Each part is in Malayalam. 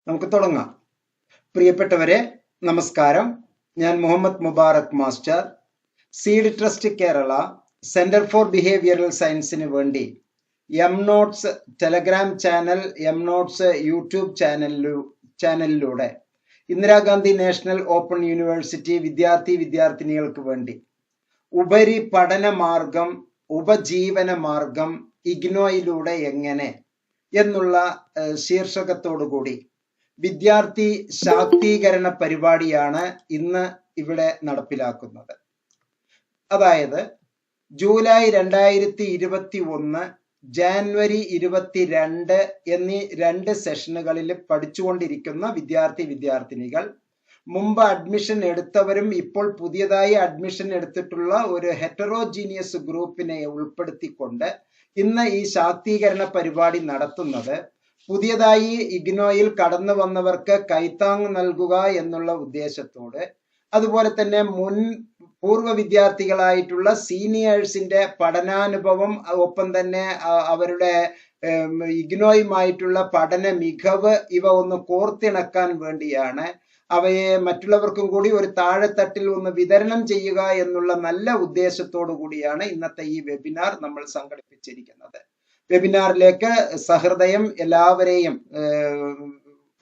നമുക്ക് തുടങ്ങാം. പ്രിയപ്പെട്ടവരെ, നമസ്കാരം. ഞാൻ Muhammad Mubarak master, seed trust Kerala centre for behavioural സയൻസിന് വേണ്ടി M notes Telegram channel, M notes YouTube ചാനലിലൂടെ ഇന്ദിരാഗാന്ധി നാഷണൽ ഓപ്പൺ യൂണിവേഴ്സിറ്റി വിദ്യാർത്ഥിനികൾക്ക് വേണ്ടി ഉപരി പഠന മാർഗം, ഉപജീവന മാർഗം ഇഗ്നോയിലൂടെ എങ്ങനെ എന്നുള്ള ശീർഷകത്തോടുകൂടി വിദ്യാർത്ഥി ശാക്തീകരണ പരിപാടിയാണ് ഇന്ന് ഇവിടെ നടപ്പിലാക്കുന്നത്. അതായത് ജൂലൈ 2021, ജാനുവരി 22 എന്നീ 2 സെഷനുകളിൽ പഠിച്ചുകൊണ്ടിരിക്കുന്ന വിദ്യാർത്ഥിനികൾ, മുമ്പ് അഡ്മിഷൻ എടുത്തവരും ഇപ്പോൾ പുതിയതായി അഡ്മിഷൻ എടുത്തിട്ടുള്ള ഒരു ഹെറ്ററോജീനിയസ് ഗ്രൂപ്പിനെ ഉൾപ്പെടുത്തിക്കൊണ്ട് ഇന്ന് ഈ ശാക്തീകരണ പരിപാടി നടത്തുന്നത് പുതിയതായി ഇഗ്നോയിൽ കടന്നു വന്നവർക്ക് കൈത്താങ് നൽകുക എന്നുള്ള ഉദ്ദേശത്തോട്, അതുപോലെ തന്നെ പൂർവ്വ വിദ്യാർത്ഥികളായിട്ടുള്ള സീനിയേഴ്സിന്റെ പഠനാനുഭവം, ഒപ്പം തന്നെ അവരുടെ ഇഗ്നോയുമായിട്ടുള്ള പഠന മികവ് ഇവ ഒന്ന് കോർത്തിണക്കാൻ വേണ്ടിയാണ്, അവയെ മറ്റുള്ളവർക്കും കൂടി ഒരു താഴെത്തട്ടിൽ ഒന്ന് വിതരണം ചെയ്യുക എന്നുള്ള നല്ല ഉദ്ദേശത്തോടു കൂടിയാണ് ഇന്നത്തെ ഈ വെബിനാർ നമ്മൾ സംഘടിപ്പിച്ചിരിക്കുന്നത്. വെബിനാറിലേക്ക് സഹൃദയം എല്ലാവരെയും,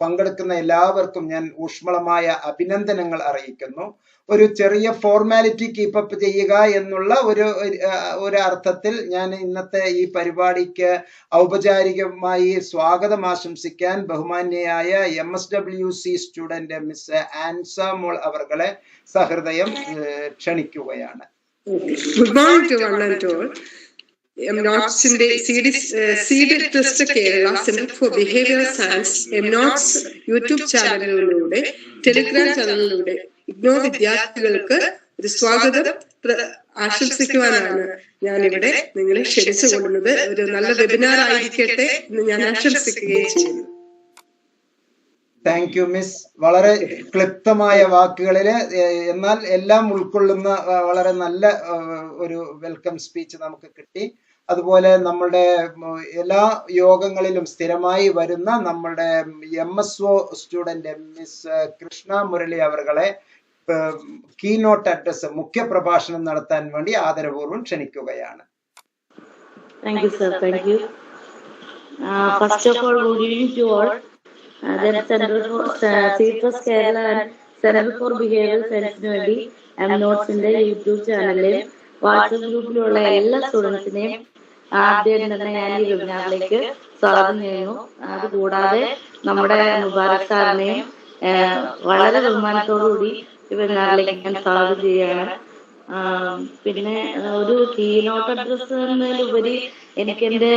പങ്കെടുക്കുന്ന എല്ലാവർക്കും ഞാൻ ഊഷ്മളമായ അഭിനന്ദനങ്ങൾ അറിയിക്കുന്നു. ഒരു ചെറിയ ഫോർമാലിറ്റി കീപ്പപ്പ് ചെയ്യുക എന്നുള്ള ഒരു അർത്ഥത്തിൽ ഞാൻ ഇന്നത്തെ ഈ പരിപാടിക്ക് ഔപചാരികമായി സ്വാഗതം ആശംസിക്കാൻ ബഹുമാന്യയായ MSWC സ്റ്റുഡന്റ് മിസ് ആൻസ മോൾ അവർകളെ സഹൃദയം ക്ഷണിക്കുകയാണ്. Good morning to one and all. MNOTS seed trust Kerala centre for behavioural science MNOTS YouTube ചാനലിലൂടെ, ടെലിഗ്രാം ചാനലിലൂടെ ഇഗ്നോ വിദ്യാർത്ഥികൾക്ക് ഒരു സ്വാഗതം ആശംസിക്കുവാനാണ് ഞാനിവിടെ നിങ്ങളെ ക്ഷണിച്ചുകൊള്ളുന്നത്. ഒരു നല്ല വെബിനാർ ആയിരിക്കട്ടെ എന്ന് ഞാൻ ആശംസിക്കുകയും ചെയ്യുന്നു. Thank you miss. വളരെ ക്ലിപ്തമായ വാക്കുകളില് എന്നാൽ എല്ലാം ഉൾക്കൊള്ളുന്ന വളരെ നല്ല ഒരു വെൽക്കം സ്പീച്ച് നമുക്ക് കിട്ടി. അതുപോലെ നമ്മളുടെ എല്ലാ യോഗങ്ങളിലും സ്ഥിരമായി വരുന്ന നമ്മളുടെ MSO student miss Krishna Murali അവർകളെ കീനോട്ട് അഡ്രസ്, മുഖ്യ പ്രഭാഷണം നടത്താൻ വേണ്ടി ആദരപൂർവ്വം ക്ഷണിക്കുകയാണ്. Thank you, sir. Thank you. First of all, good evening to all. Then Center for Seed Trust Kerala and Center for Behavioral Science വേണ്ടി MNOTSന്റെ യൂട്യൂബ് ചാനലിലെയും വാട്സപ്പ് ഗ്രൂപ്പിലുള്ള എല്ലാ സ്റ്റുഡൻസിനെയും ആദ്യം തന്നെ ഞാൻ ഈ വെബിനാറിലേക്ക് സ്വാഗതം ചെയ്യുന്നു. അതുകൂടാതെ നമ്മുടെ മുബാറക് സാറിനെയും വളരെ ബഹുമാനത്തോടുകൂടി ഈ വെബിനാറിലേക്ക് ഞാൻ സ്വാഗതം ചെയ്യുകയാണ്. പിന്നെ ഒരു കീനോട്ട് അഡ്രസ് എന്നതിലുപരി എനിക്ക് എൻ്റെ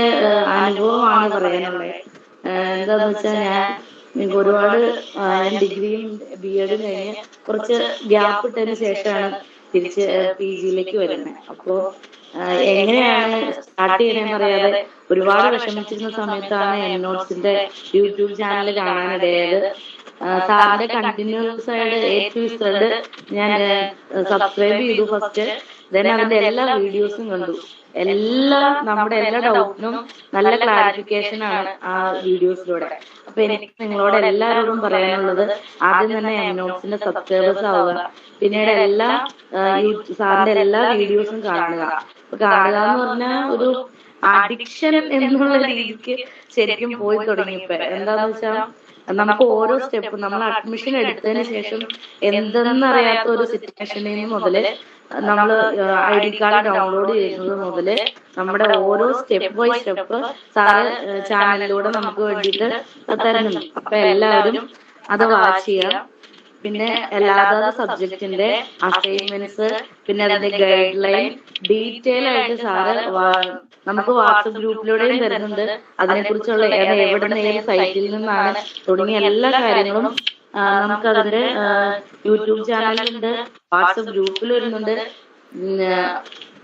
അനുഭവമാണ് പറയാനുള്ളത്. എന്താന്ന് വെച്ചാൽ ഞാൻ ഒരുപാട് ഡിഗ്രിയും BEd കഴിഞ്ഞ് കുറച്ച് ഗ്യാപ്പ് ഇട്ടതിന് ശേഷമാണ് തിരിച്ച് PGയിലേക്ക് വരുന്നത്. അപ്പോൾ എങ്ങനെയാണ് സ്റ്റാർട്ട് ചെയ്യണമെന്ന് അറിയാതെ ഒരുപാട് വിഷമിച്ചിരുന്ന സമയത്താണ് MNOTSന്റെ യൂട്യൂബ് ചാനൽ കാണാനിടയായത്. സാറിന്റെ കണ്ടിന്യൂസ് ആയിട്ട് ഞാൻ സബ്സ്ക്രൈബ് ചെയ്തു ഫസ്റ്റ്. ദെൻ അതിന്റെ എല്ലാ വീഡിയോസും കണ്ടു. നമ്മുടെ എല്ലാ ഡൗട്ടിനും നല്ല ക്ലാരിഫിക്കേഷൻ ആണ് ആ വീഡിയോസിലൂടെ. അപ്പൊ എനിക്ക് നിങ്ങളോട് എല്ലാവരോടും പറയാനുള്ളത്, ആദ്യം തന്നെ MNOTSന്റെ സബ്സ്ക്രൈബേഴ്സ് ആവുക. പിന്നീട് സാറിന്റെ എല്ലാ വീഡിയോസും കാണുക എന്ന് പറഞ്ഞാൽ ഒരു അഡിക്ഷൻ എന്നുള്ള രീതിക്ക് ശരിക്കും പോയി തുടങ്ങിയപ്പോ എന്താന്ന് വെച്ചാൽ, നമുക്ക് ഓരോ സ്റ്റെപ്പും നമ്മൾ അഡ്മിഷൻ എടുത്തതിന് ശേഷം എന്തെന്നറിയാത്ത ഒരു സിറ്റുവേഷനിൽ മുതല് നമ്മൾ ID കാർഡ് ഡൗൺലോഡ് ചെയ്യുന്നത് മുതല് നമ്മുടെ ഓരോ സ്റ്റെപ്പ് ബൈ സ്റ്റെപ്പ് സാറ് ചാനലിലൂടെ നമുക്ക് വേണ്ടിയിട്ട് തരുന്നുണ്ട്. അപ്പൊ എല്ലാവരും അത് വാച്ച് ചെയ്യാം. പിന്നെ എല്ലാ സബ്ജക്റ്റിന്റെ അസൈൻമെന്റ്സ്, പിന്നെ അതിന്റെ ഗൈഡ് ലൈൻ ഡീറ്റെയിൽ ആയിട്ട് സാറ് നമുക്ക് വാട്സപ്പ് ഗ്രൂപ്പിലൂടെയും തരുന്നുണ്ട്. അതിനെക്കുറിച്ചുള്ള എവിടെ നിന്ന് ഏത് സൈറ്റിൽ നിന്നാണ് തുടങ്ങിയ എല്ലാ കാര്യങ്ങളും നമുക്കതിന്റെ യൂട്യൂബ് ചാനലിലുണ്ട്, വാട്സപ്പ് ഗ്രൂപ്പിൽ വരുന്നുണ്ട്.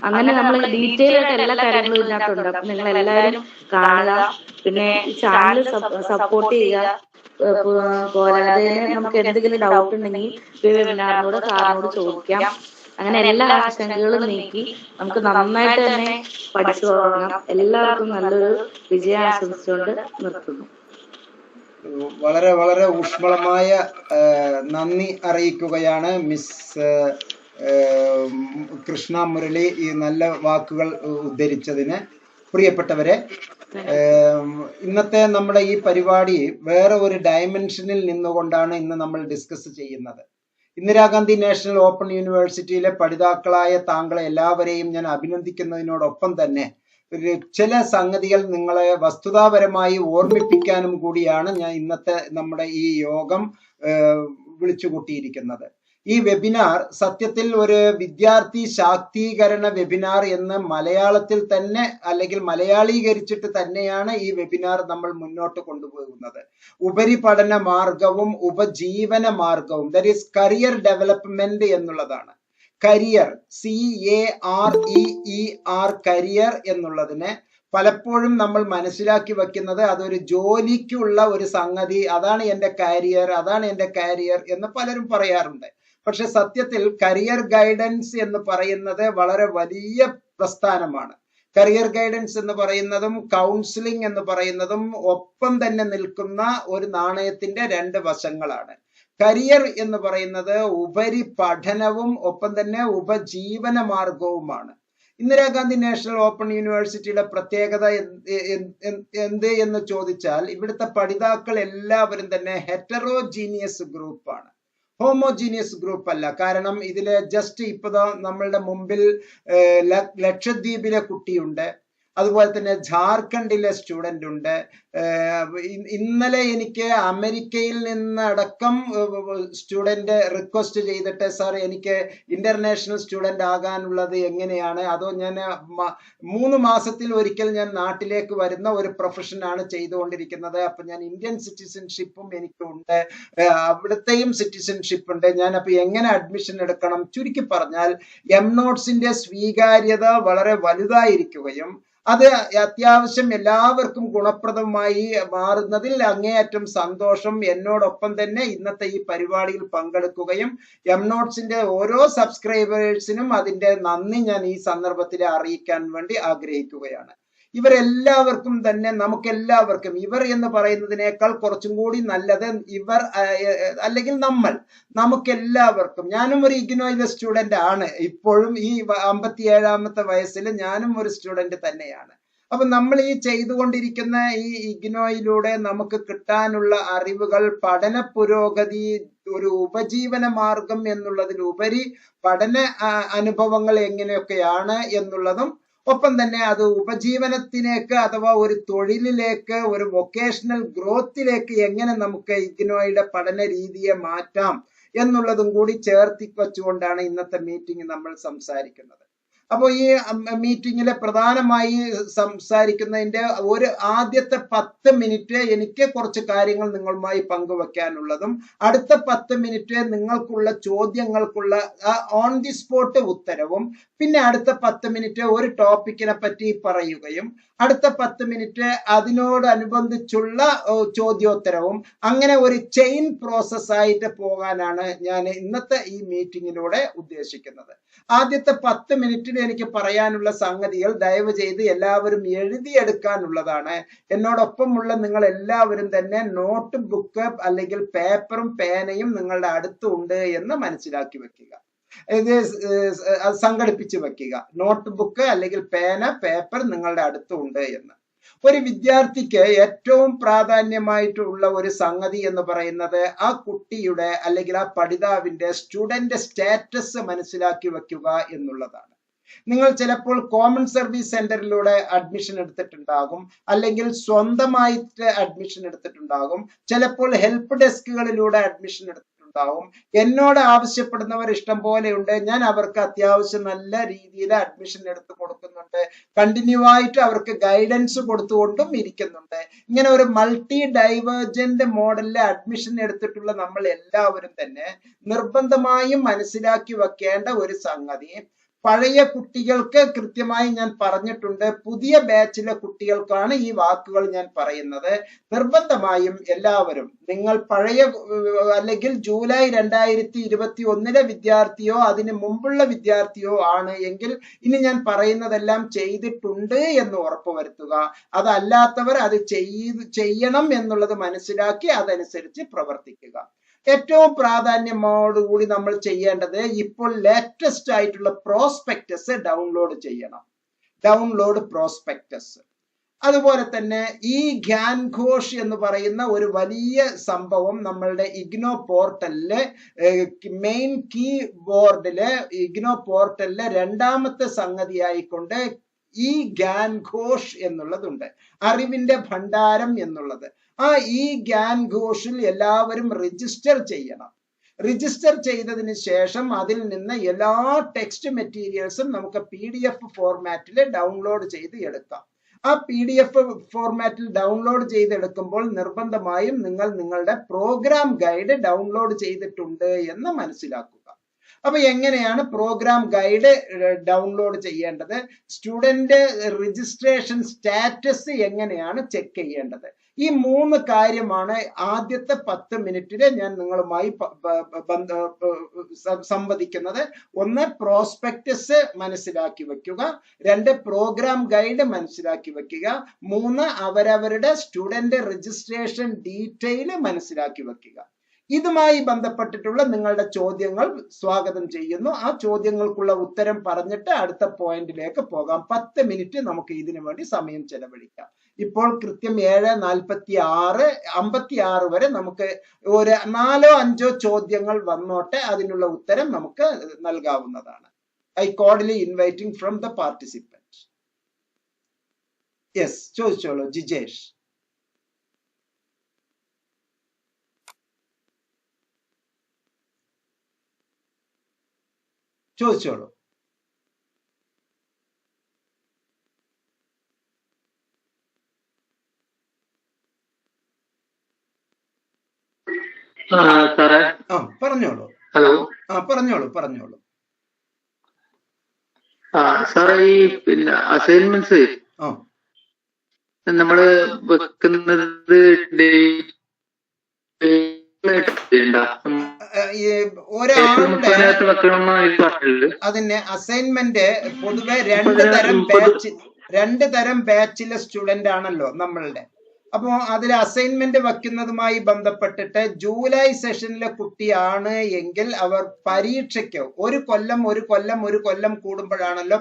അങ്ങനെ നമ്മൾ ഡീറ്റെയിൽ ആയിട്ട് എല്ലാ കാര്യങ്ങളും ഇതിനകത്തുണ്ട്. അപ്പൊ നിങ്ങൾ എല്ലാവരും കാണുക. പിന്നെ ചാനൽ സപ്പോർട്ട് ചെയ്യുക. പോരാതെ നമുക്ക് എന്തെങ്കിലും ഡൗട്ട് ഉണ്ടെങ്കിൽ വെബിനാറിനോട് സാറിനോട് ചോദിക്കാം. അങ്ങനെ എല്ലാ ആശങ്കകളും നീക്കി നമുക്ക് നന്നായിട്ട് തന്നെ പഠിച്ചു തുടങ്ങാം. എല്ലാവർക്കും നല്ലൊരു വിജയം ആശംസിച്ചുകൊണ്ട് നിർത്തുന്നു. വളരെ വളരെ ഊഷ്മളമായ നന്ദി അറിയിക്കുകയാണ് മിസ് കൃഷ്ണ മുരളി ഈ നല്ല വാക്കുകൾ ഉദ്ധരിച്ചതിന്. പ്രിയപ്പെട്ടവരെ, ഇന്നത്തെ നമ്മുടെ ഈ പരിപാടി വേറെ ഒരു ഡയമെൻഷനിൽ നിന്നുകൊണ്ടാണ് ഇന്ന് നമ്മൾ ഡിസ്കസ് ചെയ്യുന്നത്. ഇന്ദിരാഗാന്ധി നാഷണൽ ഓപ്പൺ യൂണിവേഴ്സിറ്റിയിലെ പഠിതാക്കളായ താങ്കളെ എല്ലാവരെയും ഞാൻ അഭിനന്ദിക്കുന്നതിനോടൊപ്പം തന്നെ ചില സംഗതികൾ നിങ്ങളെ വസ്തുതാപരമായി ഓർമ്മിപ്പിക്കാനും കൂടിയാണ് ഞാൻ ഇന്നത്തെ നമ്മുടെ ഈ യോഗം വിളിച്ചുകൂട്ടിയിരിക്കുന്നത്. ഈ വെബിനാർ സത്യത്തിൽ ഒരു വിദ്യാർത്ഥി ശാക്തീകരണ വെബിനാർ എന്ന് മലയാളത്തിൽ തന്നെ അല്ലെങ്കിൽ മലയാളീകരിച്ചിട്ട് തന്നെയാണ് ഈ വെബിനാർ നമ്മൾ മുന്നോട്ട് കൊണ്ടുപോകുന്നത്. ഉപരിപഠന മാർഗവും ഉപജീവന മാർഗവും, ദാറ്റ് ഈസ് കരിയർ ഡെവലപ്മെന്റ് എന്നുള്ളതാണ്. കരിയർ, CAREER, കരിയർ എന്നുള്ളതിനെ പലപ്പോഴും നമ്മൾ മനസ്സിലാക്കി വെക്കുന്നത് അതൊരു ജോലിക്കുള്ള ഒരു സംഗതി, അതാണ് എൻ്റെ കാരിയർ, അതാണ് എൻ്റെ കാരിയർ എന്ന് പലരും പറയാറുണ്ട്. പക്ഷെ സത്യത്തിൽ കരിയർ ഗൈഡൻസ് എന്ന് പറയുന്നത് വളരെ വലിയ പ്രസ്ഥാനമാണ്. കരിയർ ഗൈഡൻസ് എന്ന് പറയുന്നതും കൗൺസിലിംഗ് എന്ന് പറയുന്നതും ഒപ്പം തന്നെ നിൽക്കുന്ന ഒരു നാണയത്തിന്റെ രണ്ട് വശങ്ങളാണ്. കരിയർ എന്ന് പറയുന്നത് ഉപരിപഠനവും ഒപ്പം തന്നെ ഉപജീവന മാർഗവുമാണ്. ഇന്ദിരാഗാന്ധി നാഷണൽ ഓപ്പൺ യൂണിവേഴ്സിറ്റിയുടെ പ്രത്യേകത എന്ത് എന്ന് ചോദിച്ചാൽ, ഇവിടുത്തെ പഠിതാക്കൾ എല്ലാവരും തന്നെ ഹെറ്ററോജീനിയസ് ഗ്രൂപ്പാണ്, ഹോമോജീനിയസ് ഗ്രൂപ്പ് അല്ല. കാരണം ഇതില് ജസ്റ്റ് ഇപ്പോ നമ്മളുടെ മുമ്പിൽ ലക്ഷദ്വീപിലെ കുട്ടിയുണ്ട്, അതുപോലെ തന്നെ ജാർഖണ്ഡിലെ സ്റ്റുഡന്റ് ഉണ്ട്. ഇന്നലെ എനിക്ക് അമേരിക്കയിൽ നിന്നടക്കം സ്റ്റുഡന്റ് റിക്വസ്റ്റ് ചെയ്തിട്ട്, സാർ എനിക്ക് ഇന്റർനാഷണൽ സ്റ്റുഡന്റ് ആകാനുള്ളത് എങ്ങനെയാണ്, അതോ ഞാൻ 3 മാസത്തിൽ ഒരിക്കൽ ഞാൻ നാട്ടിലേക്ക് വരുന്ന ഒരു പ്രൊഫഷനാണ് ചെയ്തുകൊണ്ടിരിക്കുന്നത്, അപ്പൊ ഞാൻ ഇന്ത്യൻ സിറ്റിസൺഷിപ്പും എനിക്കുണ്ട്, അവിടുത്തെയും സിറ്റിസൺഷിപ്പ് ഉണ്ട്, ഞാൻ അപ്പൊ എങ്ങനെ അഡ്മിഷൻ എടുക്കണം? ചുരുക്കി പറഞ്ഞാൽ എംനോട്സിന്റെ സ്വീകാര്യത വളരെ വലുതായിരിക്കുകയും അത് അത്യാവശ്യം എല്ലാവർക്കും ഗുണപ്രദമായി മാറുന്നതിൽ അങ്ങേയറ്റം സന്തോഷം. എന്നോടൊപ്പം തന്നെ ഇന്നത്തെ ഈ പരിപാടിയിൽ പങ്കെടുക്കുകയും എംനോട്സിന്റെ ഓരോ സബ്സ്ക്രൈബേഴ്സിനും അതിന്റെ നന്ദി ഞാൻ ഈ സന്ദർഭത്തിൽ അറിയിക്കാൻ വേണ്ടി ആഗ്രഹിക്കുകയാണ്. ഇവരെല്ലാവർക്കും തന്നെ, നമുക്കെല്ലാവർക്കും, ഇവർ എന്ന് പറയുന്നതിനേക്കാൾ കുറച്ചും കൂടി നല്ലത് ഇവർ അല്ലെങ്കിൽ നമുക്കെല്ലാവർക്കും, ഞാനും ഒരു ഇഗ്നോയിലെ സ്റ്റുഡന്റ് ആണ്, ഇപ്പോഴും ഈ 57ാമത്തെ വയസ്സിൽ ഞാനും ഒരു സ്റ്റുഡന്റ് തന്നെയാണ്. അപ്പൊ നമ്മൾ ഈ ചെയ്തുകൊണ്ടിരിക്കുന്ന ഈ ഇഗ്നോയിലൂടെ നമുക്ക് കിട്ടാനുള്ള അറിവുകൾ, പഠന പുരോഗതി, ഒരു ഉപജീവന മാർഗം എന്നുള്ളതിലുപരി പഠന അനുഭവങ്ങൾ എങ്ങനെയൊക്കെയാണ് എന്നുള്ളതും, ഒപ്പം തന്നെ അത് ഉപജീവനത്തിലേക്ക് അഥവാ ഒരു തൊഴിലിലേക്ക്, ഒരു വൊക്കേഷണൽ ഗ്രോത്തിലേക്ക് എങ്ങനെ നമുക്ക് ഇഗ്നോയുടെ പഠന രീതിയെ മാറ്റാം എന്നുള്ളതും കൂടി ചേർത്തി വെച്ചുകൊണ്ടാണ് ഇന്നത്തെ മീറ്റിംഗ് നമ്മൾ സംസാരിക്കുന്നത്. അപ്പോൾ ഈ മീറ്റിംഗിലെ പ്രധാനമായി സംസാരിക്കുന്നതിന്റെ ഒരു ആദ്യത്തെ 10 മിനിറ്റ് എനിക്ക് കുറച്ച് കാര്യങ്ങൾ നിങ്ങളുമായി പങ്കുവെക്കാനുള്ളതും, അടുത്ത 10 മിനിറ്റ് നിങ്ങൾക്കുള്ള ചോദ്യങ്ങൾക്കുള്ള ഓൺ ദി സ്പോട്ട് ഉത്തരവും, പിന്നെ അടുത്ത 10 മിനിറ്റ് ഒരു ടോപ്പിക്കിനെ പറ്റി പറയുകയും, അടുത്ത 10 മിനിറ്റ് അതിനോടനുബന്ധിച്ചുള്ള ചോദ്യോത്തരവും, അങ്ങനെ ഒരു ചെയിൻ പ്രോസസ് ആയിട്ട് പോകാനാണ് ഞാൻ ഇന്നത്തെ ഈ മീറ്റിംഗിലൂടെ ഉദ്ദേശിക്കുന്നത്. ആദ്യത്തെ 10 മിനിറ്റിൽ എനിക്ക് പറയാനുള്ള സംഗതികൾ ദയവ് ചെയ്ത് എല്ലാവരും എഴുതിയെടുക്കാനുള്ളതാണ്. എന്നോടൊപ്പമുള്ള നിങ്ങൾ എല്ലാവരും തന്നെ നോട്ട് ബുക്ക് അല്ലെങ്കിൽ പേപ്പറും പേനയും നിങ്ങളുടെ അടുത്തുണ്ട് എന്ന് മനസ്സിലാക്കി വെക്കുക, ഇത് സംഘടിപ്പിച്ച് വെക്കുക. നോട്ട് ബുക്ക് അല്ലെങ്കിൽ പേന, പേപ്പർ നിങ്ങളുടെ അടുത്തുണ്ട് എന്ന്. ഒരു വിദ്യാർത്ഥിക്ക് ഏറ്റവും പ്രാധാന്യമായിട്ടുള്ള ഒരു സംഗതി എന്ന് പറയുന്നത് ആ കുട്ടിയുടെ അല്ലെങ്കിൽ ആ പഠിതാവിന്റെ സ്റ്റുഡന്റ് സ്റ്റാറ്റസ് മനസ്സിലാക്കി വെക്കുക എന്നുള്ളതാണ്. നിങ്ങൾ ചിലപ്പോൾ കോമൺ സർവീസ് സെന്ററിലൂടെ അഡ്മിഷൻ എടുത്തിട്ടുണ്ടാകും, അല്ലെങ്കിൽ സ്വന്തമായിട്ട് അഡ്മിഷൻ എടുത്തിട്ടുണ്ടാകും, ചിലപ്പോൾ ഹെൽപ്പ് ഡെസ്കുകളിലൂടെ അഡ്മിഷൻ എടുത്തിട്ടുണ്ടാകും. എന്നോട് ആവശ്യപ്പെടുന്നവർ ഇഷ്ടം പോലെയുണ്ട്. ഞാൻ അവർക്ക് അത്യാവശ്യം നല്ല രീതിയിൽ അഡ്മിഷൻ എടുത്ത് കൊടുക്കുന്നുണ്ട്, കണ്ടിന്യൂ ആയിട്ട് അവർക്ക് ഗൈഡൻസ് കൊടുത്തുകൊണ്ടും ഇരിക്കുന്നുണ്ട്. ഇങ്ങനെ ഒരു മൾട്ടി ഡൈവേർജന്റ് മോഡലിലെ അഡ്മിഷൻ എടുത്തിട്ടുള്ള നമ്മൾ എല്ലാവരും തന്നെ നിർബന്ധമായും മനസ്സിലാക്കി വെക്കേണ്ട ഒരു സംഗതി, പഴയ കുട്ടികൾക്ക് കൃത്യമായി ഞാൻ പറഞ്ഞിട്ടുണ്ട്. പുതിയ ബാച്ചിലെ കുട്ടികൾക്കാണ് ഈ വാക്കുകൾ ഞാൻ പറയുന്നത്. നിർബന്ധമായും എല്ലാവരും നിങ്ങൾ പഴയ അല്ലെങ്കിൽ ജൂലൈ 2021 വിദ്യാർത്ഥിയോ അതിന് മുമ്പുള്ള വിദ്യാർത്ഥിയോ ആണ് എങ്കിൽ ഇനി ഞാൻ പറയുന്നതെല്ലാം ചെയ്തിട്ടുണ്ട് എന്ന് ഉറപ്പുവരുത്തുക. അതല്ലാത്തവർ അത് ചെയ്യണം എന്നുള്ളത് മനസ്സിലാക്കി അതനുസരിച്ച് പ്രവർത്തിക്കുക. ഏറ്റവും പ്രാധാന്യമോടുകൂടി നമ്മൾ ചെയ്യേണ്ടത് ഇപ്പോൾ ലേറ്റസ്റ്റ് ആയിട്ടുള്ള പ്രോസ്പെക്ടസ് ഡൗൺലോഡ് ചെയ്യണം. Download prospectus. അതുപോലെ തന്നെ ഈ ഗ്യാൻ ഘോഷ് എന്ന് പറയുന്ന ഒരു വലിയ സംഭവം നമ്മളുടെ ഇഗ്നോ പോർട്ടലില് മെയിൻ കീബോർഡില് ഇഗ്നോ പോർട്ടലിലെ രണ്ടാമത്തെ സംഗതിയായിക്കൊണ്ട് ഈ ഗ്യാൻ ഘോഷ് എന്നുള്ളതുണ്ട്, അറിവിന്റെ ഭണ്ഡാരം എന്നുള്ളത്. ഈ ഗ്യാൻ ഘോഷിൽ എല്ലാവരും രജിസ്റ്റർ ചെയ്യണം. രജിസ്റ്റർ ചെയ്തതിന് ശേഷം അതിൽ നിന്ന് എല്ലാ ടെക്സ്റ്റ് മെറ്റീരിയൽസും നമുക്ക് PDF ഫോർമാറ്റിൽ ഡൗൺലോഡ് ചെയ്ത് എടുക്കാം. ആ PDF ഫോർമാറ്റിൽ ഡൗൺലോഡ് ചെയ്തെടുക്കുമ്പോൾ നിർബന്ധമായും നിങ്ങൾ നിങ്ങളുടെ പ്രോഗ്രാം ഗൈഡ് ഡൗൺലോഡ് ചെയ്തിട്ടുണ്ട് എന്ന് മനസ്സിലാക്കുക. അപ്പൊ എങ്ങനെയാണ് പ്രോഗ്രാം ഗൈഡ് ഡൗൺലോഡ് ചെയ്യേണ്ടത്? സ്റ്റുഡന്റ് രജിസ്ട്രേഷൻ സ്റ്റാറ്റസ് എങ്ങനെയാണ് ചെക്ക് ചെയ്യേണ്ടത്? ഈ 3 കാര്യമാണ് ആദ്യത്തെ 10 മിനിറ്റില് ഞാൻ നിങ്ങളുമായി സംവദിക്കുന്നത്. 1, പ്രോസ്പെക്ടസ് മനസ്സിലാക്കി വെക്കുക. 2, പ്രോഗ്രാം ഗൈഡ് മനസ്സിലാക്കി വെക്കുക. 3, അവരവരുടെ സ്റ്റുഡന്റ് രജിസ്ട്രേഷൻ ഡീറ്റെയിൽ മനസ്സിലാക്കി വെക്കുക. ഇതുമായി ബന്ധപ്പെട്ടിട്ടുള്ള നിങ്ങളുടെ ചോദ്യങ്ങൾ സ്വാഗതം ചെയ്യുന്നു. ആ ചോദ്യങ്ങൾക്കുള്ള ഉത്തരം പറഞ്ഞിട്ട് അടുത്ത പോയിന്റിലേക്ക് പോകാം. 10 മിനിറ്റ് നമുക്ക് ഇതിനു വേണ്ടി സമയം ചെലവഴിക്കാം. ഇപ്പോൾ കൃത്യം 7:46 വരെ നമുക്ക് ഒരു 4-5 ചോദ്യങ്ങൾ വന്നോട്ടെ, അതിനുള്ള ഉത്തരം നമുക്ക് നൽകാവുന്നതാണ്. I cordially inviting from the participant. Yes, ചോദിച്ചോളൂ ജിജേഷ്. ചോദിച്ചോളൂ. സാറേ, പറഞ്ഞോളൂ. ഹലോ. പറഞ്ഞോളൂ. സാറേ, ഈ പിന്നെ അസൈൻമെന്റ്സ് നമ്മള് വെക്കുന്നത് അതിന് അസൈൻമെന്റ് പൊതുവെ രണ്ട് തരം ബാച്ചിലെ സ്റ്റുഡന്റ് ആണല്ലോ നമ്മളുടെ. അപ്പോ അതിൽ അസൈൻമെന്റ് വെക്കുന്നതുമായി ബന്ധപ്പെട്ടിട്ട് ജൂലൈ സെഷനിലെ കുട്ടിയാണ് എങ്കിൽ അവർ പരീക്ഷയ്ക്ക് ഒരു കൊല്ലം കൂടുമ്പോഴാണല്ലോ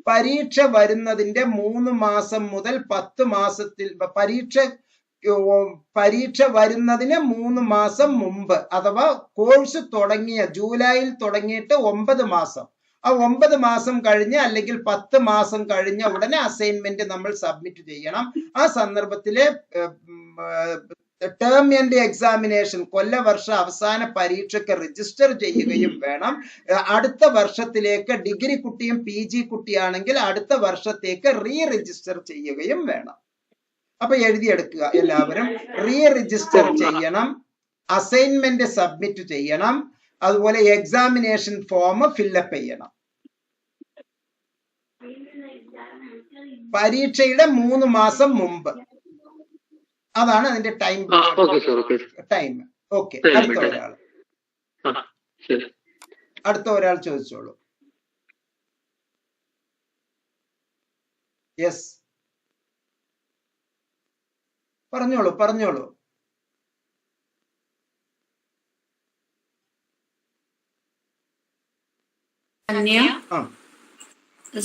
പരീക്ഷ വരുന്നതിന്റെ 3 മാസം മുതൽ 10 മാസത്തിൽ പരീക്ഷ വരുന്നതിന് 3 മാസം മുമ്പ്, അഥവാ കോഴ്സ് തുടങ്ങിയ ജൂലൈയിൽ തുടങ്ങിയിട്ട് 9 മാസം, ആ 9 മാസം കഴിഞ്ഞ് അല്ലെങ്കിൽ 10 മാസം കഴിഞ്ഞ ഉടനെ അസൈൻമെന്റ് നമ്മൾ സബ്മിറ്റ് ചെയ്യണം. ആ സന്ദർഭത്തില് ടേം എൻഡ് എക്സാമിനേഷൻ കൊല്ലവർഷ അവസാന പരീക്ഷയ്ക്ക് രജിസ്റ്റർ ചെയ്യുകയും വേണം. അടുത്ത വർഷത്തിലേക്ക് ഡിഗ്രി കുട്ടിയും PG കുട്ടിയാണെങ്കിൽ അടുത്ത വർഷത്തേക്ക് രജിസ്റ്റർ ചെയ്യുകയും വേണം. അപ്പൊ എഴുതിയെടുക്കുക എല്ലാവരും. രജിസ്റ്റർ ചെയ്യണം, അസൈൻമെന്റ് സബ്മിറ്റ് ചെയ്യണം, അതുപോലെ എക്സാമിനേഷൻ ഫോം ഫില്ലപ്പ് ചെയ്യണം. പരീക്ഷയുടെ 3 മാസം മുമ്പ്, അതാണ് അതിന്റെ ടൈം. ഓക്കെ, അടുത്ത ഒരാൾ ചോദിച്ചോളൂ. യെസ്, പറഞ്ഞോളൂ.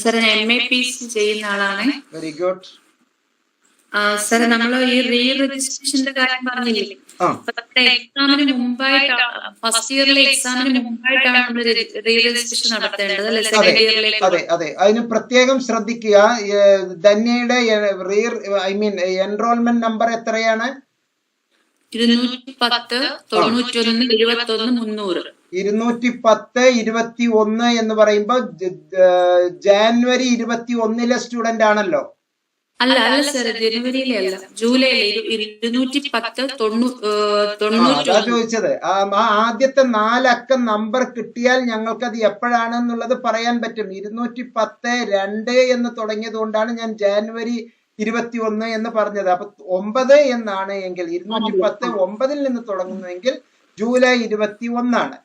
സാർ, MAPC ചെയ്യുന്ന ആളാണ്. Very good. സാർ, നമ്മൾ ഈ രജിസ്ട്രേഷന്റെ കാര്യം പറഞ്ഞില്ലേ, എക്സാമിന് മുമ്പായിട്ടാണ്, ഫസ്റ്റ് ഇയറിലെ എക്സാമിന് മുമ്പായിട്ടാണ് നമ്മൾ രജിസ്ട്രേഷൻ നടത്തേണ്ടത് അല്ലെ? സെക്കൻഡ് ഇയറിലേക്ക്. അതെ, അതിന് പ്രത്യേകം ശ്രദ്ധിക്കുക. ധന്യയുടെ എൻറോൾമെന്റ് നമ്പർ എത്രയാണ്? 210 91 21 300. 210 21 എന്ന് പറയുമ്പോ ജാനുവരി 21 സ്റ്റുഡന്റ് ആണല്ലോ. അല്ല സർ, ജനുവരിയിലെ അല്ല, ജൂലൈയിലെ 210 അതാ ചോദിച്ചത്. ആ ആദ്യത്തെ 4 അക്കം നമ്പർ കിട്ടിയാൽ ഞങ്ങൾക്കത് എപ്പോഴാണെന്നുള്ളത് പറയാൻ പറ്റും. 210-2 എന്ന് തുടങ്ങിയത് കൊണ്ടാണ് ഞാൻ ജാനുവരി 21 എന്ന് പറഞ്ഞത്. അപ്പൊ 9 എന്നാണ് എങ്കിൽ 210 9-ൽ നിന്ന് തുടങ്ങുന്നുവെങ്കിൽ ജൂലൈ 21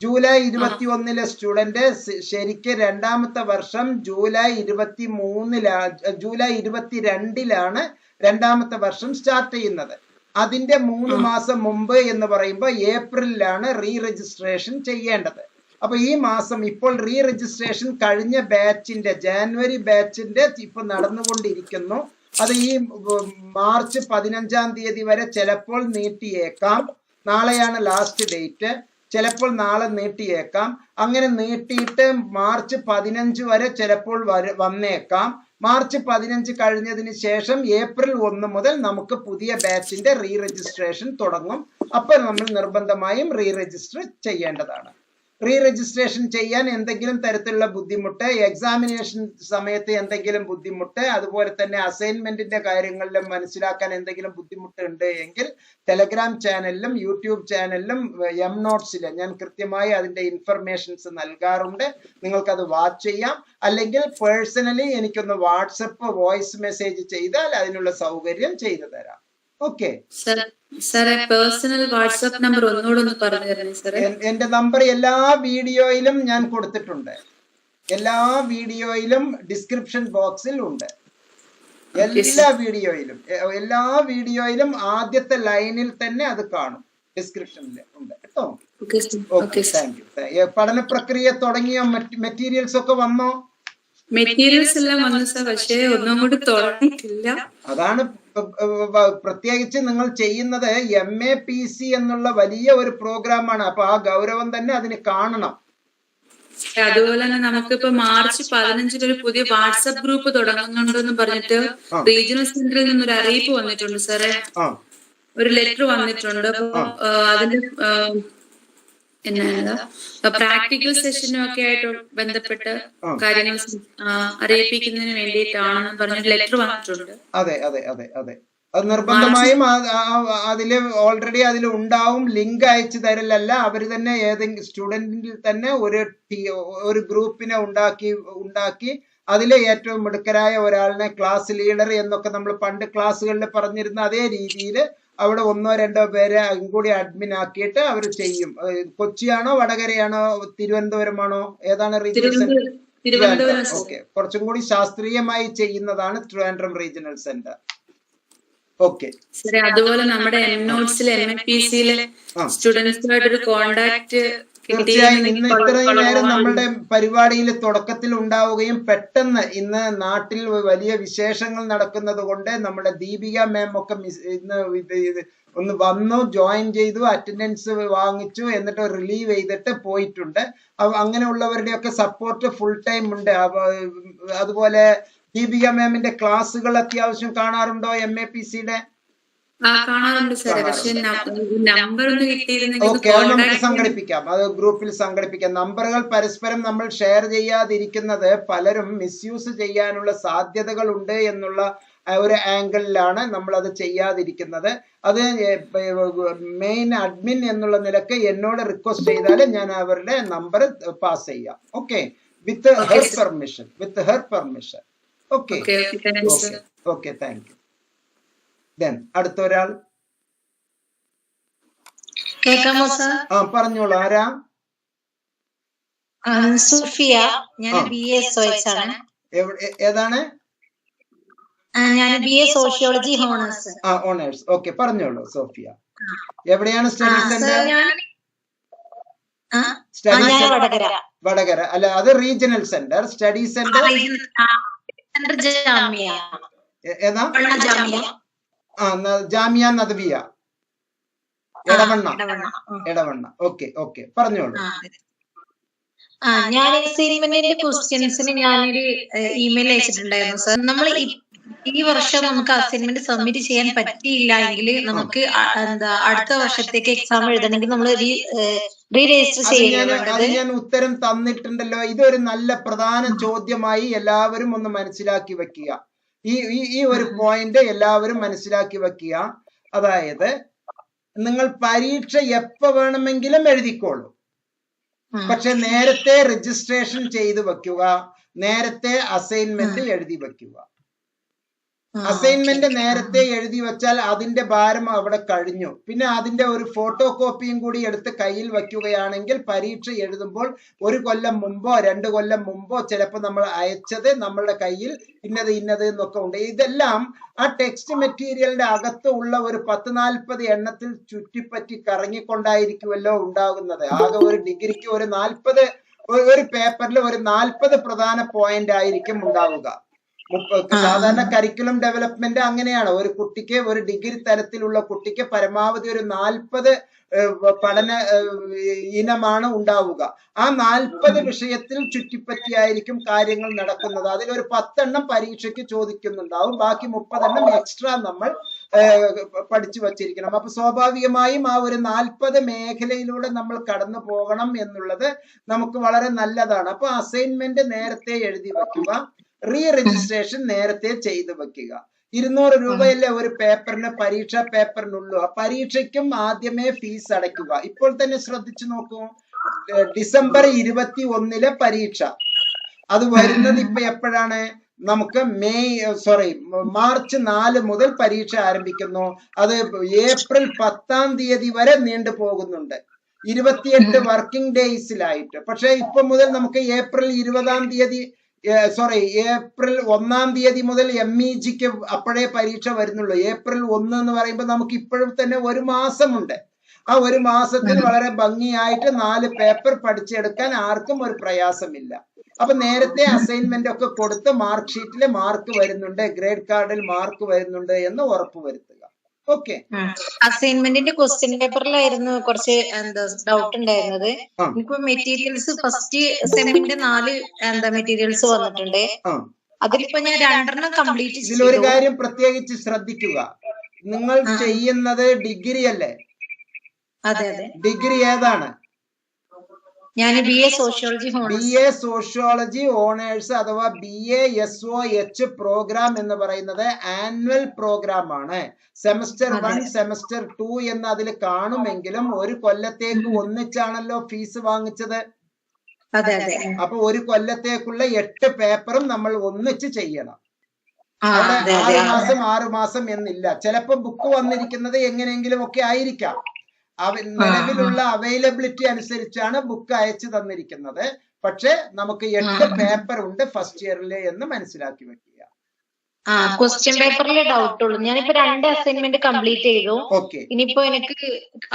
ജൂലൈ 21 സ്റ്റുഡന്റ് ശരിക്ക് രണ്ടാമത്തെ വർഷം ജൂലൈ 22-ലാണ് രണ്ടാമത്തെ വർഷം സ്റ്റാർട്ട് ചെയ്യുന്നത്. അതിന്റെ 3 മാസം മുമ്പ് എന്ന് പറയുമ്പോൾ ഏപ്രിലാണ് റീ രജിസ്ട്രേഷൻ ചെയ്യേണ്ടത്. അപ്പൊ ഈ മാസം ഇപ്പോൾ റീ രജിസ്ട്രേഷൻ കഴിഞ്ഞ ബാച്ചിന്റെ ജാനുവരി ബാച്ചിന്റെ ഇപ്പൊ നടന്നുകൊണ്ടിരിക്കുന്നു. അത് ഈ മാർച്ച് 15-ാം തീയതി വരെ ചിലപ്പോൾ നീട്ടിയേക്കാം. നാളെയാണ് ലാസ്റ്റ് ഡേറ്റ്. ചിലപ്പോൾ നാളെ നീട്ടിയേക്കാം. അങ്ങനെ നീട്ടിയിട്ട് മാർച്ച് 15 വരെ ചിലപ്പോൾ വന്നേക്കാം. മാർച്ച് 15 കഴിഞ്ഞതിന് ശേഷം ഏപ്രിൽ 1 മുതൽ നമുക്ക് പുതിയ ബാച്ചിന്റെ റീ രജിസ്ട്രേഷൻ തുടങ്ങും. അപ്പോൾ നമ്മൾ നിർബന്ധമായും റീ രജിസ്റ്റർ ചെയ്യേണ്ടതാണ്. റീ രജിസ്ട്രേഷൻ ചെയ്യാൻ എന്തെങ്കിലും തരത്തിലുള്ള ബുദ്ധിമുട്ട്, എക്സാമിനേഷൻ സമയത്ത് എന്തെങ്കിലും ബുദ്ധിമുട്ട്, അതുപോലെ തന്നെ അസൈൻമെന്റിന്റെ കാര്യങ്ങളിലും മനസ്സിലാക്കാൻ എന്തെങ്കിലും ബുദ്ധിമുട്ട് ഉണ്ട് എങ്കിൽ ടെലഗ്രാം ചാനലിലും യൂട്യൂബ് ചാനലിലും എംനോട്ട്സിൽ ഞാൻ കൃത്യമായി അതിന്റെ ഇൻഫർമേഷൻസ് നൽകാറുണ്ട്. നിങ്ങൾക്കത് വാച്ച് ചെയ്യാം. അല്ലെങ്കിൽ പേഴ്സണലി എനിക്കൊന്ന് വാട്സപ്പ് വോയിസ് മെസ്സേജ് ചെയ്താൽ അതിനുള്ള സൗകര്യം ചെയ്തു തരാം. ഓക്കെ സാറേ, പേഴ്സണൽ വാട്സ്ആപ്പ് നമ്പർ ഒന്നുകൂടെ പറഞ്ഞു തരണേ സാറേ. എന്റെ നമ്പർ എല്ലാ വീഡിയോയിലും ഞാൻ കൊടുത്തിട്ടുണ്ട്. എല്ലാ വീഡിയോയിലും ഡിസ്ക്രിപ്ഷൻ ബോക്സിൽ ഉണ്ട്. എല്ലാ വീഡിയോയിലും ആദ്യത്തെ ലൈനിൽ തന്നെ അത് കാണും. ഡിസ്ക്രിപ്ഷനിൽ ഉണ്ട് കേട്ടോ. Okay, thank U. പഠന പ്രക്രിയ തുടങ്ങിയ മെറ്റീരിയൽസ് ഒക്കെ വന്നോ? മെറ്റീരിയൽസ് എല്ലാം വന്നു സാർ, പക്ഷേ ഒന്നും കൂടി തുടങ്ങിയിട്ടില്ല. അതാണ് പ്രത്യേകിച്ച് നിങ്ങൾ ചെയ്യുന്നത് MAPC എന്നുള്ള വലിയ ഒരു പ്രോഗ്രാമാണ്. അപ്പൊ ആ ഗൗരവം തന്നെ അതിന് കാണണം. അതുപോലെ തന്നെ നമുക്കിപ്പോ മാർച്ച് 15 ഒരു പുതിയ വാട്സ്ആപ്പ് ഗ്രൂപ്പ് തുടങ്ങുന്നുണ്ടെന്ന് പറഞ്ഞിട്ട് റീജിയണൽ സെന്ററിൽ നിന്നൊരു അറിയിപ്പ് വന്നിട്ടുണ്ട് സാറേ. ഒരു ലെറ്റർ വന്നിട്ടുണ്ട്. അപ്പൊ അതിന്റെ പ്രാക്ടിക്കൽ സെഷനും ഒക്കെ ആയിട്ട് ബന്ധപ്പെട്ട് കാര്യങ്ങൾ അറിയിപ്പിക്കുന്നതിന് വേണ്ടിയിട്ടാണെന്ന് പറഞ്ഞ ലെറ്റർ വന്നിട്ടുണ്ട്. അതെ അതെ അതെ അതെ അത് നിർബന്ധമായും അതില് ഓൾറെഡി അതിൽ ഉണ്ടാവും. ലിങ്ക് അയച്ചു തരലല്ല, അവർ തന്നെ ഏതെങ്കിലും സ്റ്റുഡന്റിൽ തന്നെ ഒരു ഗ്രൂപ്പിനെ ഉണ്ടാക്കി അതിലെ ഏറ്റവും മിടുക്കരായ ഒരാളിനെ ക്ലാസ് ലീഡർ എന്നൊക്കെ നമ്മൾ പണ്ട് ക്ലാസ്സുകളിൽ പറഞ്ഞിരുന്ന അതേ രീതിയിൽ അവിടെ 1-2 പേരെ കൂടി അഡ്മിൻ ആക്കിയിട്ട് അവർ ചെയ്യും. കൊച്ചിയാണോ, വടകരയാണോ, തിരുവനന്തപുരമാണോ, ഏതാണ് റീജിയണൽ സെന്റർ? ഓക്കെ, കുറച്ചും കൂടി ശാസ്ത്രീയമായി ചെയ്യുന്നതാണ് ട്രിവാൻഡ്രം റീജിയണൽ സെന്റർ. ഓക്കെ, അതുപോലെ നമ്മുടെ എംനോട്ട്സിലെ MAPCയിലെ സ്റ്റുഡൻസുമായിട്ടൊരു കോണ്ടാക്ട് തീർച്ചയായും ഇന്ന് ഇത്രയും നേരം നമ്മളുടെ പരിപാടിയിൽ തുടക്കത്തിൽ ഉണ്ടാവുകയും പെട്ടെന്ന് ഇന്ന് നാട്ടിൽ വലിയ വിശേഷങ്ങൾ നടക്കുന്നത് കൊണ്ട് നമ്മുടെ ദീപിക മാം ഒക്കെ ഇന്ന് ഒന്ന് വന്നു, ജോയിൻ ചെയ്തു, അറ്റൻഡൻസ് വാങ്ങിച്ചു, എന്നിട്ട് റിലീവ് ചെയ്തിട്ട് പോയിട്ടുണ്ട്. അങ്ങനെയുള്ളവരുടെയൊക്കെ സപ്പോർട്ട് ഫുൾ ടൈം ഉണ്ട്. അതുപോലെ ദീപിക മാമിന്റെ ക്ലാസ്സുകൾ അത്യാവശ്യം കാണാറുണ്ടോ? MAPCയുടെ ഓക്കെ, അത് നമുക്ക് സംഘടിപ്പിക്കാം. അത് ഗ്രൂപ്പിൽ സംഘടിപ്പിക്കാം. നമ്പറുകൾ പരസ്പരം നമ്മൾ ഷെയർ ചെയ്യാതിരിക്കുന്നത് പലരും മിസ്യൂസ് ചെയ്യാനുള്ള സാധ്യതകൾ ഉണ്ട് എന്നുള്ള ഒരു ആംഗിളിലാണ് നമ്മൾ അത് ചെയ്യാതിരിക്കുന്നത്. അത് മെയിൻ അഡ്മിൻ എന്നുള്ള നിലക്ക് എന്നോട് റിക്വസ്റ്റ് ചെയ്താൽ ഞാൻ അവരുടെ നമ്പർ പാസ് ചെയ്യാം. Okay, with her permission. Okay, thank you. അടുത്ത ഒരാൾ കേൾക്കാമോ സർ? പറഞ്ഞോളൂ. ആരാ? സോഫിയ. ഞാൻ BA ആണ്. ഏതാണ്? ഞാൻ BA sociology honours. Honours. Okay, പറഞ്ഞോളൂ സോഫിയ. എവിടെയാണ് സ്റ്റഡി സെന്റർ? വടകര. അല്ല, അത് റീജിയണൽ സെന്റർ. സ്റ്റഡി സെന്റർ ഏതാ? ജാമിയ നദ്വിയ, എടവണ്ണ. ഓക്കെ, പറഞ്ഞോളൂ. ഞാൻ അസൈൻമെന്റിന്റെ ക്വസ്റ്റ്യൻസിന് ഞാനൊരു ഇമെയിൽ അയച്ചിട്ടുണ്ടായിരുന്നു സർ. നമ്മൾ ഈ വർഷം നമുക്ക് അസൈൻമെന്റ് സബ്മിറ്റ് ചെയ്യാൻ പറ്റിയില്ല എങ്കിൽ നമുക്ക് അടുത്ത വർഷത്തേക്ക് എക്സാം എഴുതണമെങ്കിൽ നമ്മൾ റീ രജിസ്റ്റർ അത് ഞാൻ ഉത്തരം തന്നിട്ടുണ്ടല്ലോ. ഇതൊരു നല്ല പ്രധാന ചോദ്യമായി എല്ലാവരും ഒന്ന് മനസ്സിലാക്കി വെക്കുക. ഈ ഒരു പോയിന്റ് എല്ലാവരും മനസ്സിലാക്കി വെക്കുക. അതായത് നിങ്ങൾ പരീക്ഷ എപ്പോ വേണമെങ്കിലും എഴുതിക്കോളൂ, പക്ഷെ നേരത്തെ രജിസ്ട്രേഷൻ ചെയ്തു വെക്കുക, നേരത്തെ അസൈൻമെന്റ് എഴുതി വെക്കുക. അസൈൻമെന്റ് നേരത്തെ എഴുതി വെച്ചാൽ അതിന്റെ ഭാരം അവിടെ കഴിഞ്ഞു. പിന്നെ അതിന്റെ ഒരു ഫോട്ടോ കോപ്പിയും കൂടി എടുത്ത് കയ്യിൽ വെക്കുകയാണെങ്കിൽ പരീക്ഷ എഴുതുമ്പോൾ 1 കൊല്ലം മുമ്പോ 2 കൊല്ലം മുമ്പോ ചിലപ്പോൾ നമ്മൾ അയച്ചത് നമ്മളുടെ കയ്യിൽ ഇന്നത് എന്നൊക്കെ ഉണ്ട്. ഇതെല്ലാം ആ ടെക്സ്റ്റ് മെറ്റീരിയലിന്റെ അകത്ത് ഉള്ള ഒരു 10-40 എണ്ണത്തിൽ ചുറ്റിപ്പറ്റി കറങ്ങിക്കൊണ്ടായിരിക്കുമല്ലോ ഉണ്ടാകുന്നത്. ആകെ ഒരു ഡിഗ്രിക്ക് ഒരു 40 ഒരു പേപ്പറിൽ ഒരു 40 പ്രധാന പോയിന്റ് ആയിരിക്കും ഉണ്ടാവുക. സാധാരണ കരിക്കുലം ഡെവലപ്മെന്റ് അങ്ങനെയാണ്. ഒരു കുട്ടിക്ക്, ഒരു ഡിഗ്രി തലത്തിലുള്ള കുട്ടിക്ക് പരമാവധി ഒരു 40 പഠന ഇനമാണ് ഉണ്ടാവുക. ആ 40 വിഷയത്തിൽ ചുറ്റിപ്പറ്റിയായിരിക്കും കാര്യങ്ങൾ നടക്കുന്നത്. അതിലൊരു 10 എണ്ണം പരീക്ഷയ്ക്ക് ചോദിക്കുന്നുണ്ടാവും, ബാക്കി 30 എണ്ണം എക്സ്ട്രാ നമ്മൾ പഠിച്ചു വച്ചിരിക്കണം. അപ്പൊ സ്വാഭാവികമായും ആ ഒരു 40 മേഖലയിലൂടെ നമ്മൾ കടന്നു പോകണം എന്നുള്ളത് നമുക്ക് വളരെ നല്ലതാണ്. അപ്പൊ അസൈൻമെന്റ് നേരത്തെ എഴുതി വെക്കുക, റീ രജിസ്ട്രേഷൻ നേരത്തെ ചെയ്തു വെക്കുക. 200 രൂപയല്ലേ ഒരു പേപ്പറിന്, പരീക്ഷാ പേപ്പറിനുള്ളൂ. ആ പരീക്ഷയ്ക്കും ആദ്യമേ ഫീസ് അടയ്ക്കുക. ഇപ്പോൾ തന്നെ ശ്രദ്ധിച്ചു നോക്കൂ, ഡിസംബർ 21 പരീക്ഷ. അത് വരുന്നത് ഇപ്പൊ എപ്പോഴാണ്? നമുക്ക് മാർച്ച് 4 മുതൽ പരീക്ഷ ആരംഭിക്കുന്നു. അത് ഏപ്രിൽ 10-ാം തീയതി വരെ നീണ്ടു പോകുന്നുണ്ട്, 28 വർക്കിംഗ് ഡേയ്സിലായിട്ട്. പക്ഷെ ഇപ്പൊ മുതൽ നമുക്ക് ഏപ്രിൽ 20-ാം തീയതി ഏപ്രിൽ 1-ാം തീയതി മുതൽ MEGക്ക് അപ്പോഴേ പരീക്ഷ വരുന്നുള്ളൂ. ഏപ്രിൽ 1 എന്ന് പറയുമ്പോൾ നമുക്ക് ഇപ്പോഴും തന്നെ 1 മാസമുണ്ട്. ആ 1 മാസത്തിൽ വളരെ ഭംഗിയായിട്ട് 4 പേപ്പർ പഠിച്ചെടുക്കാൻ ആർക്കും ഒരു പ്രയാസമില്ല. അപ്പൊ നേരത്തെ അസൈൻമെന്റ് ഒക്കെ കൊടുത്ത് മാർക്ക് ഷീറ്റിൽ മാർക്ക് വരുന്നുണ്ട്, ഗ്രേഡ് കാർഡിൽ മാർക്ക് വരുന്നുണ്ട് എന്ന് ഉറപ്പുവരുത്തുക. ഓക്കെ. അസൈൻമെന്റിന്റെ ക്വസ്റ്റ്യൻ പേപ്പറിലായിരുന്നു കുറച്ച് ഡൗട്ട് ഉണ്ടായിരുന്നത്. എനിക്ക് മെറ്റീരിയൽസ് ഫസ്റ്റ് സെമിന്റെ 4 മെറ്റീരിയൽസ് വന്നിട്ടുണ്ട്. അതിലിപ്പോ ഞാൻ 2 കംപ്ലീറ്റ് ചെയ്തു. ഇതിലൊരു കാര്യം പ്രത്യേകിച്ച് ശ്രദ്ധിക്കുക, നിങ്ങൾ ചെയ്യുന്നത് ഡിഗ്രി അല്ലേ? അതെ അതെ. ഡിഗ്രി ഏതാണ്? ഞാൻ BA സോഷ്യോളജി ഓണേഴ്സ് അഥവാ BA SOH പ്രോഗ്രാം എന്ന് പറയുന്നത് ആനുവൽ പ്രോഗ്രാം ആണ്. സെമസ്റ്റർ 1 സെമസ്റ്റർ 2 എന്ന് അതിൽ കാണുമെങ്കിലും 1 കൊല്ലത്തേക്ക് ഒന്നിച്ചാണല്ലോ ഫീസ് വാങ്ങിച്ചത്. അപ്പൊ 1 കൊല്ലത്തേക്കുള്ള 8 പേപ്പറും നമ്മൾ ഒന്നിച്ച് ചെയ്യണം. 6 മാസം എന്നില്ല. ചിലപ്പോ ബുക്ക് വന്നിരിക്കുന്നത് എങ്ങനെയെങ്കിലും ഒക്കെ ആയിരിക്കാം. നിലവിലുള്ള അവൈലബിലിറ്റി അനുസരിച്ചാണ് ബുക്ക് അയച്ചു തന്നിരിക്കുന്നത്. പക്ഷെ നമുക്ക് 8 പേപ്പർ ഉണ്ട് ഫസ്റ്റ് ഇയറിലെ എന്ന് മനസ്സിലാക്കി വെക്കുക. ക്വസ്റ്റ്യൻ പേപ്പറിലെ ഡൗട്ട് ഉള്ളൂ. ഞാനിപ്പോ 2 അസൈൻമെന്റ് കംപ്ലീറ്റ് ചെയ്തു. ഇനിയിപ്പോ എനിക്ക്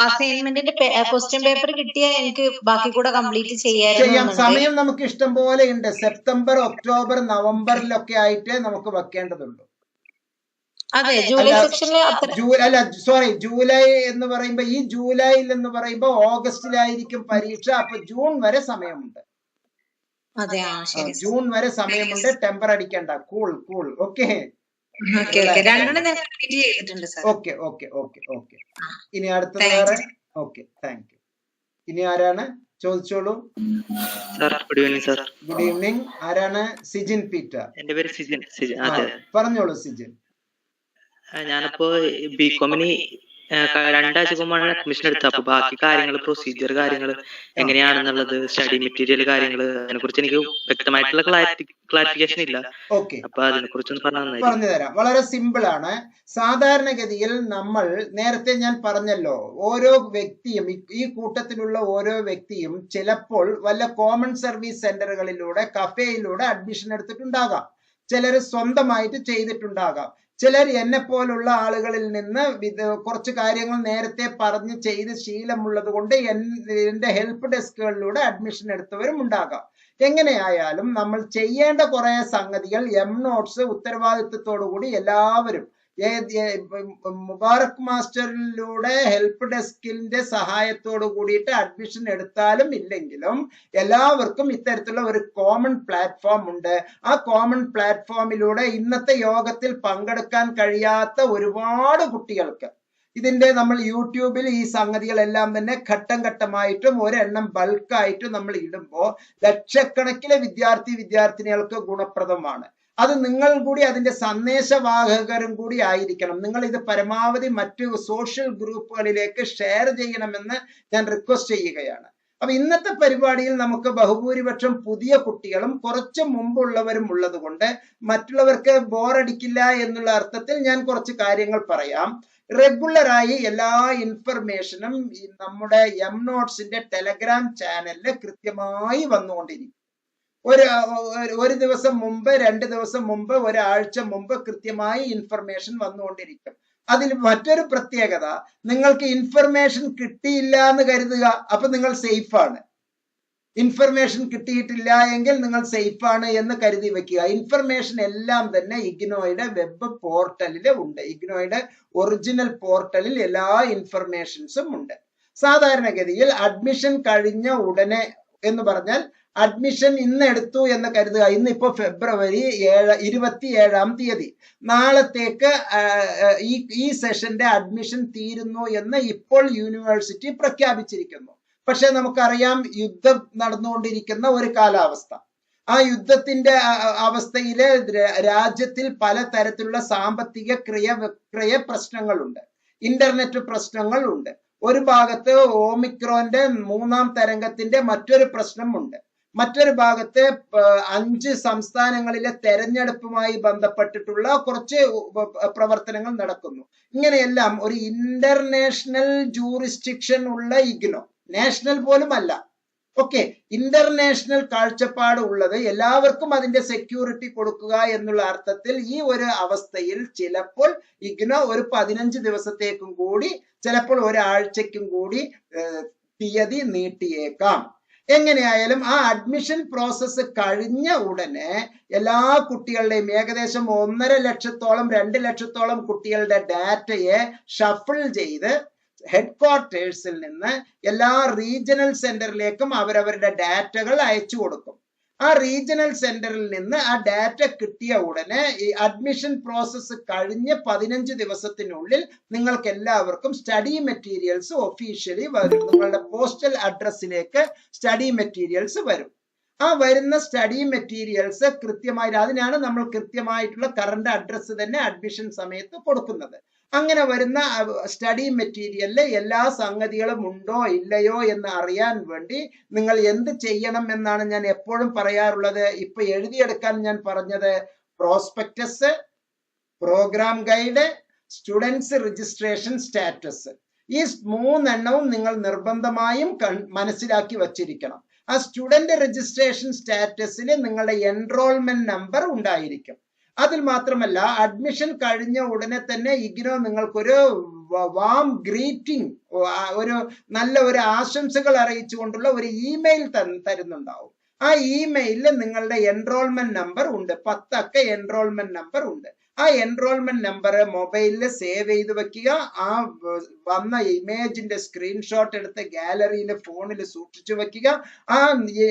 അസൈൻമെന്റിന്റെ ക്വസ്റ്റ്യൻ പേപ്പർ കിട്ടിയാൽ എനിക്ക് ബാക്കി കൂടെ കംപ്ലീറ്റ് ചെയ്യാം. സമയം നമുക്ക് ഇഷ്ടം പോലെ ഉണ്ട്. സെപ്റ്റംബർ, ഒക്ടോബർ, നവംബറിലൊക്കെ ആയിട്ട് നമുക്ക് വെക്കേണ്ടതുള്ളൂ. ജൂലൈ എന്ന് പറയുമ്പോ, ഈ ജൂലൈയിൽ എന്ന് പറയുമ്പോ ഓഗസ്റ്റിലായിരിക്കും പരീക്ഷ. അപ്പൊ ജൂൺ വരെ സമയമുണ്ട്. ജൂൺ വരെ സമയമുണ്ട്. ടെമ്പർ അടിക്കണ്ട, കൂൾ. ഓക്കെ. ഇനി അടുത്തത് വേറെ. Okay, thank you. ഇനി ആരാണ്? ചോദിച്ചോളൂ. Good evening. ആരാണ്? സിജിൻ പീറ്റർ. എന്റെ പേര് സിജിൻ. പറഞ്ഞോളൂ സിജിൻ. ഞാനിപ്പോ ബികോമിന് 2 ആഴ്ച മുമ്പാണ് അഡ്മിഷൻ എടുത്തത്. അപ്പൊ ബാക്കി കാര്യങ്ങൾ, പ്രൊസീജിയർ കാര്യങ്ങൾ എങ്ങനെയാണെന്നുള്ളത്, സ്റ്റഡി മെറ്റീരിയൽ കാര്യങ്ങൾ, അതിനെ കുറിച്ച് എനിക്ക് വ്യക്തമായിട്ടുള്ള ക്ലാരിഫിക്കേഷൻ ഇല്ല. അപ്പൊ അതിനെ കുറിച്ചൊന്ന് പറഞ്ഞു തരാം. വളരെ സിമ്പിൾ ആണ്. സാധാരണഗതിയിൽ നമ്മൾ നേരത്തെ ഞാൻ പറഞ്ഞല്ലോ, ഓരോ വ്യക്തിയും, ഈ കൂട്ടത്തിലുള്ള ഓരോ വ്യക്തിയും ചിലപ്പോൾ വല്ല കോമൺ സർവീസ് സെന്ററുകളിലൂടെ, കഫേയിലൂടെ അഡ്മിഷൻ എടുത്തിട്ടുണ്ടാകാം. ചിലർ സ്വന്തമായിട്ട് ചെയ്തിട്ടുണ്ടാകാം. ചിലർ എന്നെ പോലുള്ള ആളുകളിൽ നിന്ന് കുറച്ച് കാര്യങ്ങൾ നേരത്തെ പറഞ്ഞ് ചെയ്ത് ശീലമുള്ളത് കൊണ്ട് എന്റെ ഹെൽപ്പ് ഡെസ്കുകളിലൂടെ അഡ്മിഷൻ എടുത്തവരും ഉണ്ടാകാം. എങ്ങനെയായാലും നമ്മൾ ചെയ്യേണ്ട കുറെ സംഗതികൾ നോട്ട്സ് ഉത്തരവാദിത്വത്തോടു കൂടി എല്ലാവരും മുബാറക് മാസ്റ്ററിലൂടെ ഹെൽപ്പ് ഡെസ്കിന്റെ സഹായത്തോടു കൂടിയിട്ട് അഡ്മിഷൻ എടുത്താലും ഇല്ലെങ്കിലും എല്ലാവർക്കും ഇത്തരത്തിലുള്ള ഒരു കോമൺ പ്ലാറ്റ്ഫോം ഉണ്ട്. ആ കോമൺ പ്ലാറ്റ്ഫോമിലൂടെ ഇന്നത്തെ യോഗത്തിൽ പങ്കെടുക്കാൻ കഴിയാത്ത ഒരുപാട് കുട്ടികൾക്ക് ഇതിന്റെ നമ്മൾ യൂട്യൂബിൽ ഈ സംഗതികളെല്ലാം തന്നെ ഘട്ടം ഘട്ടമായിട്ടും ഒരെണ്ണം ബൾക്കായിട്ടും നമ്മൾ ഇടുമ്പോൾ ലക്ഷക്കണക്കിലെ വിദ്യാർത്ഥിനികൾക്ക് ഗുണപ്രദമാണ്. അത് നിങ്ങൾ കൂടി അതിന്റെ സന്ദേശവാഹകരും കൂടി ആയിരിക്കണം. നിങ്ങൾ ഇത് പരമാവധി മറ്റു സോഷ്യൽ ഗ്രൂപ്പുകളിലേക്ക് ഷെയർ ചെയ്യണമെന്ന് ഞാൻ റിക്വസ്റ്റ് ചെയ്യുകയാണ്. അപ്പൊ ഇന്നത്തെ പരിപാടിയിൽ നമുക്ക് ബഹുഭൂരിപക്ഷം പുതിയ കുട്ടികളും കുറച്ച് മുമ്പുള്ളവരും ഉള്ളത് കൊണ്ട് മറ്റുള്ളവർക്ക് ബോറടിക്കില്ല എന്നുള്ള അർത്ഥത്തിൽ ഞാൻ കുറച്ച് കാര്യങ്ങൾ പറയാം. റെഗുലറായി എല്ലാ ഇൻഫർമേഷനും നമ്മുടെ എം നോട്ട്സിന്റെ ടെലഗ്രാം ചാനലിൽ കൃത്യമായി വന്നുകൊണ്ടിരിക്കും. ഒരു ദിവസം മുമ്പ്, 2 ദിവസം മുമ്പ്, ഒരാഴ്ച മുമ്പ് കൃത്യമായി ഇൻഫർമേഷൻ വന്നുകൊണ്ടിരിക്കും. അതിൽ മറ്റൊരു പ്രത്യേകത, നിങ്ങൾക്ക് ഇൻഫർമേഷൻ കിട്ടിയില്ല എന്ന് കരുതുക, അപ്പൊ നിങ്ങൾ സേഫാണ്. ഇൻഫർമേഷൻ കിട്ടിയിട്ടില്ല എങ്കിൽ നിങ്ങൾ സേഫാണ് എന്ന് കരുതി വെക്കുക. ഇൻഫർമേഷൻ എല്ലാം തന്നെ ഇഗ്നോയുടെ വെബ് പോർട്ടലിൽ ഉണ്ട്. ഇഗ്നോയുടെ ഒറിജിനൽ പോർട്ടലിൽ എല്ലാ ഇൻഫർമേഷൻസും ഉണ്ട്. സാധാരണഗതിയിൽ അഡ്മിഷൻ കഴിഞ്ഞ ഉടനെ എന്ന് പറഞ്ഞാൽ, അഡ്മിഷൻ ഇന്ന് എടുത്തു എന്ന് കരുതുക. ഇന്നിപ്പോ ഫെബ്രുവരി 27-ാം തീയതി. നാളത്തേക്ക് ഈ സെഷന്റെ അഡ്മിഷൻ തീരുന്നു എന്ന് ഇപ്പോൾ യൂണിവേഴ്സിറ്റി പ്രഖ്യാപിച്ചിരിക്കുന്നു. പക്ഷെ നമുക്കറിയാം, യുദ്ധം നടന്നുകൊണ്ടിരിക്കുന്ന ഒരു കാലാവസ്ഥ. ആ യുദ്ധത്തിന്റെ അവസ്ഥയില് രാജ്യത്തിൽ പലതരത്തിലുള്ള സാമ്പത്തിക ക്രയ പ്രശ്നങ്ങളുണ്ട്, ഇന്റർനെറ്റ് പ്രശ്നങ്ങളുണ്ട്. ഒരു ഭാഗത്ത് ഓമിക്രോന്റെ 3ാം തരംഗത്തിന്റെ മറ്റൊരു പ്രശ്നമുണ്ട്. മറ്റൊരു ഭാഗത്ത് 5 സംസ്ഥാനങ്ങളിലെ തെരഞ്ഞെടുപ്പുമായി ബന്ധപ്പെട്ടിട്ടുള്ള കുറച്ച് പ്രവർത്തനങ്ങൾ നടക്കുന്നു. ഇങ്ങനെയെല്ലാം ഒരു ഇന്റർനാഷണൽ ജൂറിസ്ഡിക്ഷൻ ഉള്ള ഇഗ്നോ, നാഷണൽ പോലും അല്ല, ഓക്കെ, ഇന്റർനാഷണൽ കാഴ്ചപ്പാട് ഉള്ളത്, എല്ലാവർക്കും അതിന്റെ സെക്യൂരിറ്റി കൊടുക്കുക എന്നുള്ള അർത്ഥത്തിൽ ഈ ഒരു അവസ്ഥയിൽ ചിലപ്പോൾ ഇഗ്നോ ഒരു 15 ദിവസത്തേക്കും കൂടി, ചിലപ്പോൾ ഒരാഴ്ചയ്ക്കും കൂടി തീയതി നീട്ടിയേക്കാം. എങ്ങനെയായാലും ആ അഡ്മിഷൻ പ്രോസസ്സ് കഴിഞ്ഞ ഉടനെ എല്ലാ കുട്ടികളുടെയും ഏകദേശം 1.5 ലക്ഷത്തോളം 2 ലക്ഷത്തോളം കുട്ടികളുടെ ഡാറ്റയെ ഷഫിൾ ചെയ്ത് ഹെഡ്ക്വാർട്ടേഴ്സിൽ നിന്ന് എല്ലാ റീജിയണൽ സെന്ററിലേക്കും അവരവരുടെ ഡാറ്റകൾ അയച്ചു കൊടുക്കും. ആ റീജിയണൽ സെന്ററിൽ നിന്ന് ആ ഡാറ്റ കിട്ടിയ ഉടനെ ഈ അഡ്മിഷൻ പ്രോസസ്സ് കഴിഞ്ഞ് 15 ദിവസത്തിനുള്ളിൽ നിങ്ങൾക്ക് എല്ലാവർക്കും സ്റ്റഡി മെറ്റീരിയൽസ് ഒഫീഷ്യലി വരും. നിങ്ങളുടെ പോസ്റ്റൽ അഡ്രസ്സിലേക്ക് സ്റ്റഡി മെറ്റീരിയൽസ് വരും. ആ വരുന്ന സ്റ്റഡി മെറ്റീരിയൽസ് കൃത്യമായി, അതിനാണ് നമ്മൾ കൃത്യമായിട്ടുള്ള കറണ്ട് അഡ്രസ്സ് തന്നെ അഡ്മിഷൻ സമയത്ത് കൊടുക്കുന്നത്. അങ്ങനെ വരുന്ന സ്റ്റഡി മെറ്റീരിയലില് എല്ലാ സംഗതികളും ഉണ്ടോ ഇല്ലയോ എന്ന് അറിയാൻ വേണ്ടി നിങ്ങൾ എന്ത് ചെയ്യണം എന്നാണ് ഞാൻ എപ്പോഴും പറയാറുള്ളത്. ഇപ്പൊ എഴുതിയെടുക്കാൻ ഞാൻ പറഞ്ഞത്, prospectus, programme guide, students registration status, ഈ 3 എണ്ണവും നിങ്ങൾ നിർബന്ധമായും മനസ്സിലാക്കി വച്ചിരിക്കണം. ആ സ്റ്റുഡന്റ് രജിസ്ട്രേഷൻ സ്റ്റാറ്റസിൽ നിങ്ങളുടെ എൻറോൾമെന്റ് നമ്പർ ഉണ്ടായിരിക്കും. അതിൽ മാത്രമല്ല, അഡ്മിഷൻ കഴിഞ്ഞ ഉടനെ തന്നെ ഇഗ്നോ നിങ്ങൾക്കൊരു വാം ഗ്രീറ്റിംഗ്, ഒരു നല്ല ഒരു ആശംസകൾ അറിയിച്ചുകൊണ്ടുള്ള ഒരു ഇമെയിൽ തരുന്നുണ്ടാവും. ആ ഇമെയിലിൽ നിങ്ങളുടെ എൻറോൾമെന്റ് നമ്പർ ഉണ്ട്, 10 അക്ക എൻറോൾമെന്റ് നമ്പർ ഉണ്ട്. ആ എൻറോൾമെന്റ് നമ്പർ മൊബൈലിൽ സേവ് ചെയ്ത് വെക്കുക. ആ വന്ന ഇമേജിന്റെ സ്ക്രീൻഷോട്ട് എടുത്ത് ഗാലറിയിൽ ഫോണിൽ സൂക്ഷിച്ചു വെക്കുക. ആ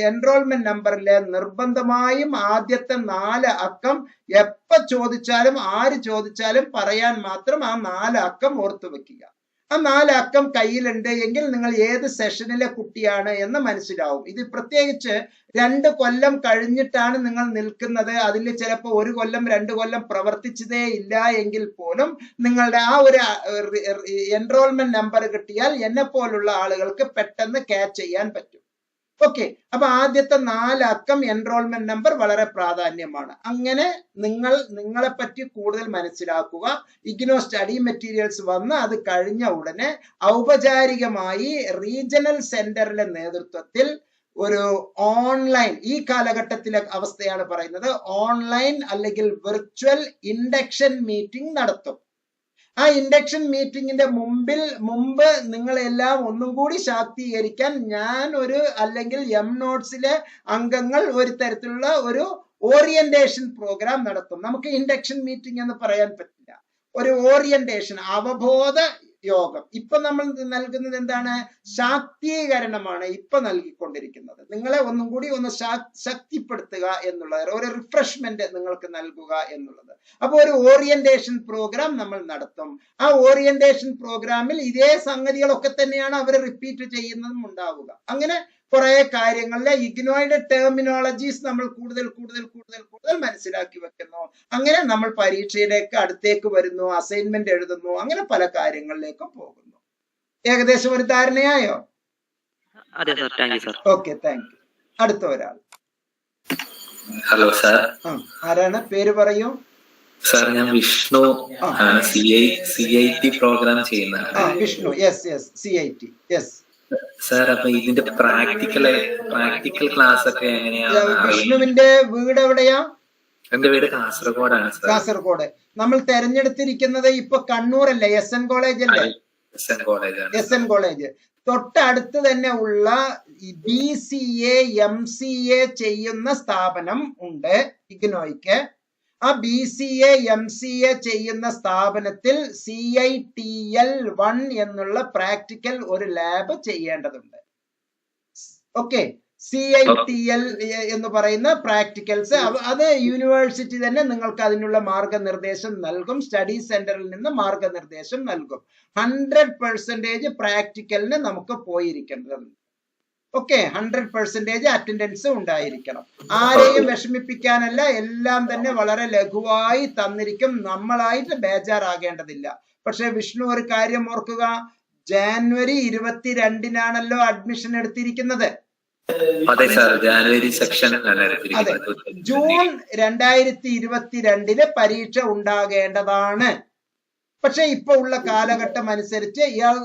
എൻറോൾമെന്റ് നമ്പറിലെ നിർബന്ധമായും ആദ്യത്തെ 4 അക്കം എപ്പോ ചോദിച്ചാലും ആര് ചോദിച്ചാലും പറയാൻ മാത്രം ആ 4 അക്കം ഓർത്തു വെക്കുക. ആ 4 അക്കം കയ്യിലുണ്ട് എങ്കിൽ നിങ്ങൾ ഏത് സെഷനിലെ കുട്ടിയാണ് എന്ന് മനസ്സിലാവും. ഇത് പ്രത്യേകിച്ച് 2 കൊല്ലം കഴിഞ്ഞിട്ടാണ് നിങ്ങൾ നിൽക്കുന്നത്, അതിൽ ചിലപ്പോൾ 1 കൊല്ലം 2 കൊല്ലം പ്രവർത്തിച്ചതേ ഇല്ല എങ്കിൽ പോലും നിങ്ങളുടെ ആ ഒരു എൻറോൾമെന്റ് നമ്പർ കിട്ടിയാൽ എന്നെ പോലുള്ള ആളുകൾക്ക് പെട്ടെന്ന് ക്യാച്ച് ചെയ്യാൻ പറ്റും. ഓക്കെ, അപ്പൊ ആദ്യത്തെ 4 അക്കം എൻറോൾമെന്റ് നമ്പർ വളരെ പ്രാധാന്യമാണ്. അങ്ങനെ നിങ്ങളെ പറ്റി കൂടുതൽ മനസ്സിലാക്കുക. ഇഗ്നോ സ്റ്റഡി മെറ്റീരിയൽസ് വന്ന് അത് കഴിഞ്ഞ ഉടനെ ഔപചാരികമായി റീജിയണൽ സെന്ററിന്റെ നേതൃത്വത്തിൽ ഒരു ഓൺലൈൻ, ഈ കാലഘട്ടത്തിലെ അവസ്ഥയാണ് പറയുന്നത്, ഓൺലൈൻ അല്ലെങ്കിൽ വിർച്വൽ ഇൻഡക്ഷൻ മീറ്റിംഗ് നടത്തും. ആ ഇൻഡക്ഷൻ മീറ്റിംഗിന്റെ മുമ്പ് നിങ്ങളെല്ലാം ഒന്നും കൂടി ശാക്തീകരിക്കാൻ ഞാൻ അല്ലെങ്കിൽ എം നോട്ട്സിലെ അംഗങ്ങൾ ഒരു തരത്തിലുള്ള ഒരു ഓറിയന്റേഷൻ പ്രോഗ്രാം നടത്തും. നമുക്ക് ഇൻഡക്ഷൻ മീറ്റിംഗ് എന്ന് പറയാൻ പറ്റില്ല, ഒരു ഓറിയന്റേഷൻ, അവബോധ യോഗം. ഇപ്പൊ നമ്മൾ നൽകുന്നത് എന്താണ്? ശാക്തീകരണമാണ് ഇപ്പൊ നൽകിക്കൊണ്ടിരിക്കുന്നത്. നിങ്ങളെ ഒന്നും കൂടി ഒന്ന് ശക്തിപ്പെടുത്തുക എന്നുള്ളത്, ഒരു റിഫ്രഷ്മെന്റ് നിങ്ങൾക്ക് നൽകുക എന്നുള്ളത്. അപ്പൊ ഒരു ഓറിയന്റേഷൻ പ്രോഗ്രാം നമ്മൾ നടത്തും. ആ ഓറിയന്റേഷൻ പ്രോഗ്രാമിൽ ഇതേ സംഗതികളൊക്കെ തന്നെയാണ് അവർ റിപ്പീറ്റ് ചെയ്യുന്നതും ഉണ്ടാവുക. അങ്ങനെ കുറെ കാര്യങ്ങളിലെ ഇഗ്നോയുടെ ടെർമിനോളജീസ് നമ്മൾ കൂടുതൽ മനസ്സിലാക്കി വെക്കുന്നു. അങ്ങനെ നമ്മൾ പരീക്ഷയിലേക്ക് അടുത്തേക്ക് വരുന്നു, അസൈൻമെന്റ് എഴുതുന്നു, അങ്ങനെ പല കാര്യങ്ങളിലേക്കും പോകുന്നു. ഏകദേശം ഒരു ധാരണയായോ? Okay, thank you. അടുത്ത ഒരാൾ. Hello sir. ആരാണ്? പേര് പറയൂ. സാർ, ഞാൻ വിഷ്ണു, CIT പ്രോഗ്രാം ചെയ്യുന്നതാണ്. Vishnu, yes CIT, yes. Sir, അപ്പൊ ഇതിന്റെ പ്രാക്ടിക്കൽ ക്ലാസ് ഒക്കെ എങ്ങനെയാണ്? വിഷ്ണുവിന്റെ വീട് എവിടെയാ? എന്റെ വീട് കാസർഗോഡാണ് സാർ. കാസർഗോഡ്. നമ്മൾ തെരഞ്ഞെടുത്തിരിക്കുന്നത് ഇപ്പൊ കണ്ണൂരല്ലേ? SN കോളേജ് അല്ലേ? SN college. തൊട്ടടുത്ത് തന്നെ ഉള്ള BCA MCA ചെയ്യുന്ന സ്ഥാപനം ഉണ്ട് ഇഗ്നോയ്ക്ക്. ആ BCA MCA ചെയ്യുന്ന സ്ഥാപനത്തിൽ CITL 1 എന്നുള്ള പ്രാക്ടിക്കൽ ഒരു ലാബ് ചെയ്യേണ്ടതുണ്ട്. ഓക്കെ, CITL എന്ന് പറയുന്ന പ്രാക്ടിക്കൽസ്, അത് യൂണിവേഴ്സിറ്റി തന്നെ നിങ്ങൾക്ക് അതിനുള്ള മാർഗനിർദ്ദേശം നൽകും. സ്റ്റഡി സെന്ററിൽ നിന്ന് മാർഗനിർദ്ദേശം നൽകും. 100% പ്രാക്ടിക്കലിന് നമുക്ക് പോയിരിക്കേണ്ടതുണ്ട്. ഓക്കെ, 100% അറ്റൻഡൻസ് ഉണ്ടായിരിക്കണം. ആരെയും വിഷമിപ്പിക്കാനല്ല, എല്ലാം തന്നെ വളരെ ലഘുവായി തന്നിരിക്കും. നമ്മളായിട്ട് ബേജാറാകേണ്ടതില്ല. പക്ഷെ വിഷ്ണു, ഒരു കാര്യം ഓർക്കുക, ജാനുവരി 22-നാണല്ലോ അഡ്മിഷൻ എടുത്തിരിക്കുന്നത്. അതെ സാർ, ജാനുവരി സെക്ഷൻ. അതെ, ജൂൺ 2022 പരീക്ഷ ഉണ്ടാകേണ്ടതാണ്. പക്ഷെ ഇപ്പൊ ഉള്ള കാലഘട്ടം അനുസരിച്ച് ഇയാൾ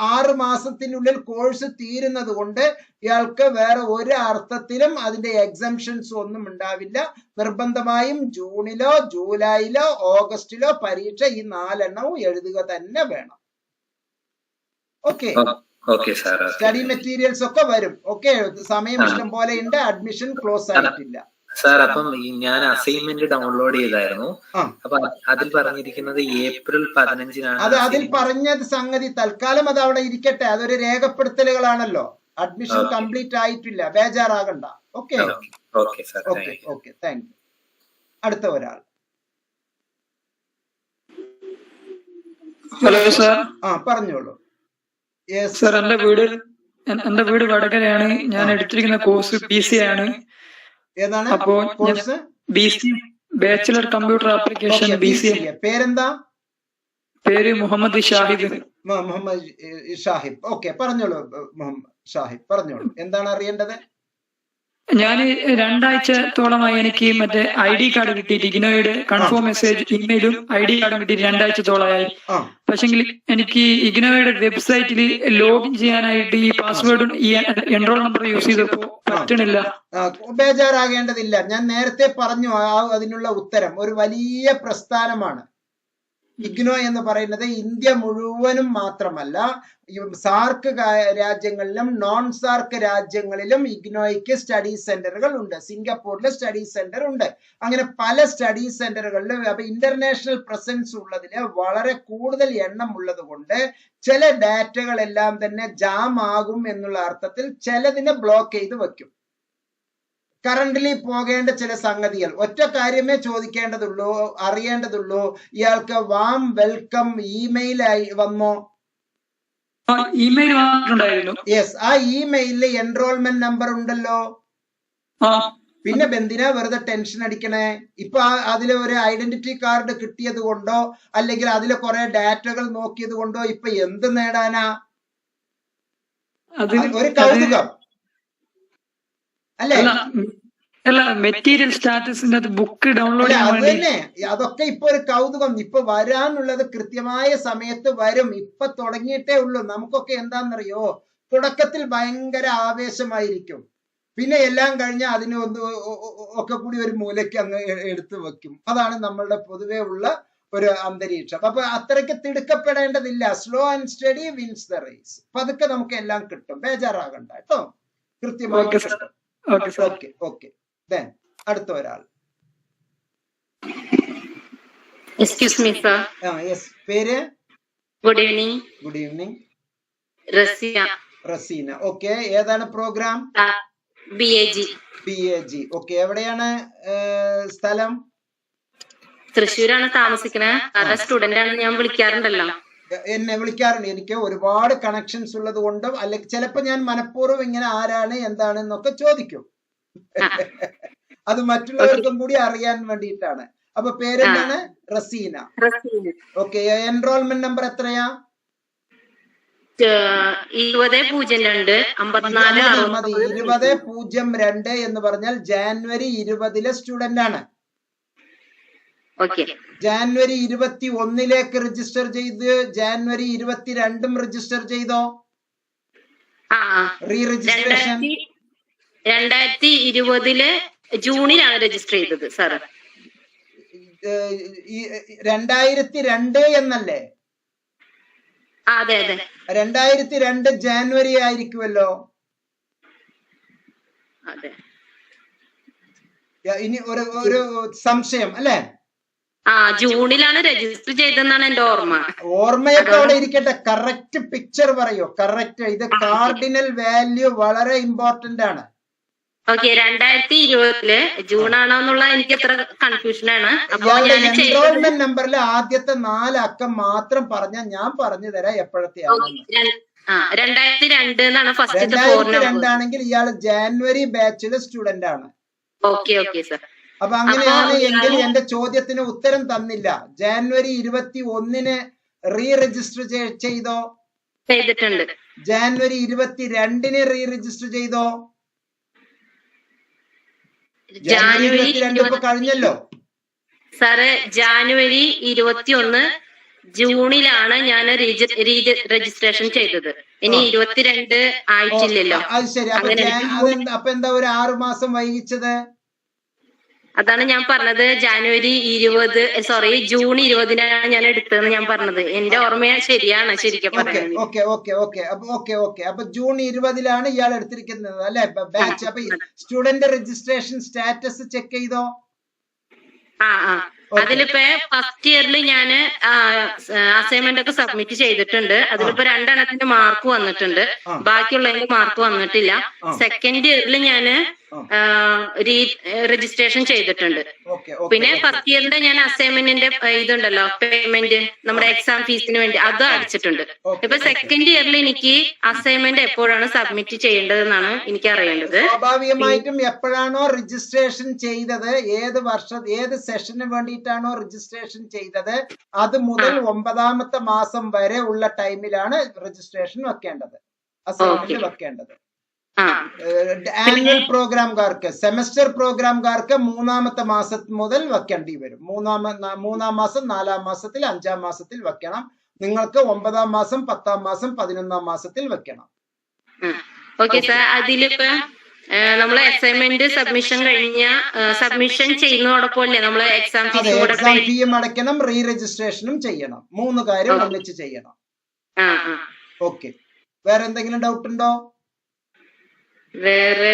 6 മാസത്തിനുള്ളിൽ കോഴ്സ് തീരുന്നത് കൊണ്ട് ഇയാൾക്ക് വേറെ ഒരു അർത്ഥത്തിലും അതിന്റെ എക്സംഷൻസ് ഒന്നും ഉണ്ടാവില്ല. നിർബന്ധമായും ജൂണിലോ ജൂലൈയിലോ ഓഗസ്റ്റിലോ പരീക്ഷ ഈ 4 എണ്ണവും എഴുതുക തന്നെ വേണം. ഓക്കെ, സ്റ്റഡി മെറ്റീരിയൽസ് ഒക്കെ വരും. ഓക്കെ, സമയം ഇഷ്ടം പോലെ ഉണ്ട്. അഡ്മിഷൻ ക്ലോസ് ആയിട്ടില്ല. സാർ, അപ്പം ഞാൻ അസൈൻമെന്റ് ഡൗൺലോഡ് ചെയ്തായിരുന്നു. അപ്പൊ അതിൽ പറഞ്ഞിരിക്കുന്നത് ഏപ്രിൽ 15-നാണ്. അതിൽ പറഞ്ഞത് സംഗതി തൽക്കാലം അത് അവിടെ ഇരിക്കട്ടെ. അതൊരു രേഖപ്പെടുത്തലുകളാണല്ലോ. അഡ്മിഷൻ കംപ്ലീറ്റ് ആയിട്ടില്ല, ബേജാറാകണ്ട. Okay, thank you. അടുത്ത ഒരാൾ. Hello sir. പറഞ്ഞോളൂ. സാർ, എന്റെ വീട് വടകരയാണ്. ഞാൻ എടുത്തിരിക്കുന്ന കോഴ്സ് BC ആണ്. ഏതാണ് course? BC, bachelor computer application. BC. പേരെന്താ? പേര് മുഹമ്മദ് ഷാഹിബ്. മുഹമ്മദ് ഷാഹിബ്. ഓക്കെ, പറഞ്ഞോളൂ മുഹമ്മദ് ഷാഹിബ്, പറഞ്ഞോളൂ. എന്താണ് അറിയേണ്ടത്? ഞാൻ 2 ആഴ്ചത്തോളമായി എനിക്ക് മറ്റേ ID കാർഡ് കിട്ടിയിട്ട്, ഇഗ്നോയുടെ കൺഫേം മെസ്സേജ് ഇമെയിലും ID കാർഡും കിട്ടിയിട്ട് 2 ആഴ്ചത്തോളമായി. പക്ഷെങ്കിൽ എനിക്ക് ഇഗ്നോയുടെ വെബ്സൈറ്റിൽ ലോഗിൻ ചെയ്യാനായിട്ട് ഈ പാസ്വേഡും ഈ എൻറോൾ നമ്പർ യൂസ് ചെയ്തപ്പോ പറ്റണില്ല. ബേജാറാകേണ്ടതില്ല. ഞാൻ നേരത്തെ പറഞ്ഞു അതിനുള്ള ഉത്തരം. ഒരു വലിയ പ്രസ്ഥാനമാണ് ഇഗ്നോ എന്ന് പറയുന്നത്. ഇന്ത്യ മുഴുവനും മാത്രമല്ല, സാർക്ക് രാജ്യങ്ങളിലും നോൺ സാർക്ക് രാജ്യങ്ങളിലും ഇഗ്നോയ്ക്ക് സ്റ്റഡി സെന്ററുകൾ ഉണ്ട്. സിംഗപ്പൂരിലെ സ്റ്റഡി സെന്റർ ഉണ്ട്. അങ്ങനെ പല സ്റ്റഡി സെന്ററുകളിലും അപ്പൊ ഇന്റർനാഷണൽ പ്രസൻസ് ഉള്ളതില് വളരെ കൂടുതൽ എണ്ണം ഉള്ളത് കൊണ്ട് ചില ഡാറ്റകളെല്ലാം തന്നെ ജാം ആകും എന്നുള്ള അർത്ഥത്തിൽ ചിലതിനെ ബ്ലോക്ക് ചെയ്ത് വെക്കും. കറന്റ്ലി പോകേണ്ട ചില സംഗതികൾ ഒറ്റ കാര്യമേ ചോദിക്കേണ്ടതുള്ളൂ, അറിയേണ്ടതുള്ളൂ. ഇയാൾക്ക് വാം വെൽക്കം ഇമെയിൽ ആയി വന്നോ? ഇമെയിൽ വന്നിട്ടുണ്ടായിരുന്നു. യെസ്, ആ ഇമെയിലിൽ എൻറോൾമെന്റ് നമ്പർ ഉണ്ടല്ലോ. പിന്നെ എന്തിനാ വെറുതെ ടെൻഷൻ അടിക്കണേ? ഇപ്പൊ അതിലെ ഒരു ഐഡന്റിറ്റി കാർഡ് കിട്ടിയത് കൊണ്ടോ അല്ലെങ്കിൽ അതിലെ കുറെ ഡാറ്റകൾ നോക്കിയത് കൊണ്ടോ ഇപ്പൊ എന്ത് നേടാനാ? ഒരു കൗതുകം അല്ലേ? മെറ്റീരിയൽ സ്റ്റാറ്റസിന്റെ ബുക്ക് ഡൗൺലോഡ് അത് തന്നെ. അതൊക്കെ ഇപ്പൊ ഒരു കൗതുകം. ഇപ്പൊ വരാനുള്ളത് കൃത്യമായ സമയത്ത് വരും. ഇപ്പൊ തുടങ്ങിയിട്ടേ ഉള്ളൂ. നമുക്കൊക്കെ എന്താണെന്നറിയോ, തുടക്കത്തിൽ ഭയങ്കര ആവേശമായിരിക്കും. പിന്നെ എല്ലാം കഴിഞ്ഞാൽ അതിന് ഒക്കെ കൂടി ഒരു മൂലയ്ക്ക് അങ്ങ് എടുത്തു വെക്കും. അതാണ് നമ്മളുടെ പൊതുവെ ഉള്ള ഒരു അന്തരീക്ഷം. അപ്പൊ അത്രയ്ക്ക് തിടുക്കപ്പെടേണ്ടതില്ല. Slow and steady wins the race. പതുക്കെ നമുക്ക് എല്ലാം കിട്ടും, ബേജാറാകണ്ട കേട്ടോ. കൃത്യമായി കിട്ടും. ഓക്കെ. അടുത്ത ഒരാൾ. Excuse me sir. യെസ്, പേര്? Good evening. Good evening. Razeena. Okay, ഏതാണ് പ്രോഗ്രാം? BAG. ഓക്കെ, എവിടെയാണ് സ്ഥലം? തൃശ്ശൂരാണ് താമസിക്കണേ. കാരണം സ്റ്റുഡന്റ് ആണ്, ഞാൻ വിളിക്കാറുണ്ടല്ലോ. എന്നെ വിളിക്കാറുണ്ട്. എനിക്ക് ഒരുപാട് കണക്ഷൻസ് ഉള്ളത് കൊണ്ടും അല്ലെങ്കിൽ ചിലപ്പോ ഞാൻ മനഃപൂർവ്വം ഇങ്ങനെ ആരാണ് എന്താണ് എന്നൊക്കെ ചോദിക്കും. അത് മറ്റുള്ളവർക്കും കൂടി അറിയാൻ വേണ്ടിയിട്ടാണ്. അപ്പൊ പേരെന്താണ്? റസീന. ഓക്കെ, എൻറോൾമെന്റ് നമ്പർ എത്രയാ? 2002 എന്ന് പറഞ്ഞാൽ ജാനുവരി 20 സ്റ്റുഡന്റ് ആണ്. ജാനുവരി 21 രജിസ്റ്റർ ചെയ്ത് ജാനുവരി 22 രജിസ്റ്റർ ചെയ്തോ? റീ രജിസ്ട്രേഷൻ 2020 ജൂണിലാണ് രജിസ്റ്റർ ചെയ്തത് സാർ. 2002 എന്നല്ലേ? അതെ അതെ. 2002 ജാനുവരി ആയിരിക്കുമല്ലോ. ഇനി ഒരു സംശയം അല്ലേ? ജൂണിലാണ് രജിസ്റ്റർ ചെയ്തെന്നാണ് എന്റെ ഓർമ്മ. ഓർമ്മയൊക്കെ അവിടെ ഇരിക്കട്ടെ, കറക്റ്റ് പിക്ചർ പറയൂ. കറക്റ്റ്, ഇത് കാർഡിനൽ വാല്യൂ വളരെ ഇമ്പോർട്ടന്റ് ആണ്. 2020 ജൂൺ ആണോ എന്നുള്ള എനിക്ക് എത്ര കൺഫ്യൂഷൻ ആണ്. എൻറോൾമെന്റ് നമ്പറിൽ ആദ്യത്തെ 4 അക്കം മാത്രം പറഞ്ഞാൽ ഞാൻ പറഞ്ഞു തരാം എപ്പോഴത്തെയാണ്. 2002 എന്നാണ് ഫസ്റ്റ്. 2002 ആണെങ്കിൽ ഇയാള് ജാനുവരി ബാച്ചിലെ സ്റ്റുഡന്റ് ആണ്. അപ്പൊ അങ്ങനെയാണ് എങ്കിൽ എന്റെ ചോദ്യത്തിന് ഉത്തരം തന്നില്ല. ജാനുവരി 21 റീ രജിസ്റ്റർ ചെയ്തോ? ചെയ്തിട്ടുണ്ട്. ജാനുവരി 22 റീ രജിസ്റ്റർ ചെയ്തോ? ജാനുവരി 22 ഇപ്പൊ കഴിഞ്ഞല്ലോ സാറ്. ജാനുവരി 21 ജൂണിലാണ് ഞാൻ രജിസ്ട്രേഷൻ ചെയ്തത്. ഇനി 22 ആയിട്ടില്ലല്ലോ. അത് ശരി. അപ്പൊ എന്താ ഒരു 6 മാസം വൈകിച്ചത്? അതാണ് ഞാൻ പറഞ്ഞത്. ജൂൺ 20 ഞാൻ എടുത്തതെന്ന് ഞാൻ പറഞ്ഞത്. എന്റെ ഓർമ്മ ശരിയാണ് ശരിക്കും പറഞ്ഞത്. അപ്പൊ ജൂൺ 20 ഇയാൾ എടുത്തിരിക്കുന്നത് അല്ലെ ബാച്ച്. അപ്പൊ സ്റ്റുഡന്റ് രജിസ്ട്രേഷൻ സ്റ്റാറ്റസ് ചെക്ക് ചെയ്തോ? അതിലിപ്പോ ഫസ്റ്റ് ഇയറിൽ ഞാന് അസൈൻമെന്റ് ഒക്കെ സബ്മിറ്റ് ചെയ്തിട്ടുണ്ട്. അതിലിപ്പോ 2 എണ്ണത്തിന്റെ മാർക്ക് വന്നിട്ടുണ്ട്, ബാക്കിയുള്ളതിന്റെ മാർക്ക് വന്നിട്ടില്ല. സെക്കൻഡ് ഇയറിൽ ഞാന് രജിസ്ട്രേഷൻ ചെയ്തിട്ടുണ്ട്. പിന്നെ ഫസ്റ്റ് ഇയറിന്റെ ഞാൻ അസൈൻമെന്റിന്റെ ഇതുണ്ടല്ലോ പേയ്മെന്റ്, നമ്മുടെ എക്സാം ഫീസിന് വേണ്ടി അത് അടച്ചിട്ടുണ്ട്. ഇപ്പൊ സെക്കൻഡ് ഇയറിൽ എനിക്ക് അസൈൻമെന്റ് എപ്പോഴാണ് സബ്മിറ്റ് ചെയ്യേണ്ടതെന്നാണ് എനിക്ക് അറിയേണ്ടത്. സ്വാഭാവികമായിട്ടും എപ്പോഴാണോ രജിസ്ട്രേഷൻ ചെയ്തത്, ഏത് സെഷന് വേണ്ടിയിട്ടാണോ രജിസ്ട്രേഷൻ ചെയ്തത്, അത് മുതൽ 9ാമത്തെ മാസം വരെ ഉള്ള ടൈമിലാണ് രജിസ്ട്രേഷൻ വെക്കേണ്ടത്, അസൈൻമെന്റ് വെക്കേണ്ടത്. ആനുവൽ പ്രോഗ്രാംകാർക്ക്, സെമസ്റ്റർ പ്രോഗ്രാംകാർക്ക് 3ാമത്തെ മാസം മുതൽ വെക്കേണ്ടി വരും. 3ാം മാസം, 4ാം മാസത്തിൽ, 5ാം മാസത്തിൽ വെക്കണം. നിങ്ങൾക്ക് 9ാം മാസം, 10ാം മാസം, 11ാം മാസത്തിൽ വെക്കണം. Okay sir. അതിലിപ്പോ നമ്മള് അസൈൻമെന്റ് സബ്മിഷൻ കഴിഞ്ഞ സബ്മിഷൻ ചെയ്യുന്നതോടൊപ്പം അല്ലേ നമ്മള് എക്സാം ഫീയും അടയ്ക്കണം, റീ രജിസ്ട്രേഷനും ചെയ്യണം. 3 കാര്യം ഒന്നിച്ച് ചെയ്യണം. ഓക്കെ, വേറെ എന്തെങ്കിലും ഡൗട്ട് ഉണ്ടോ? വേറെ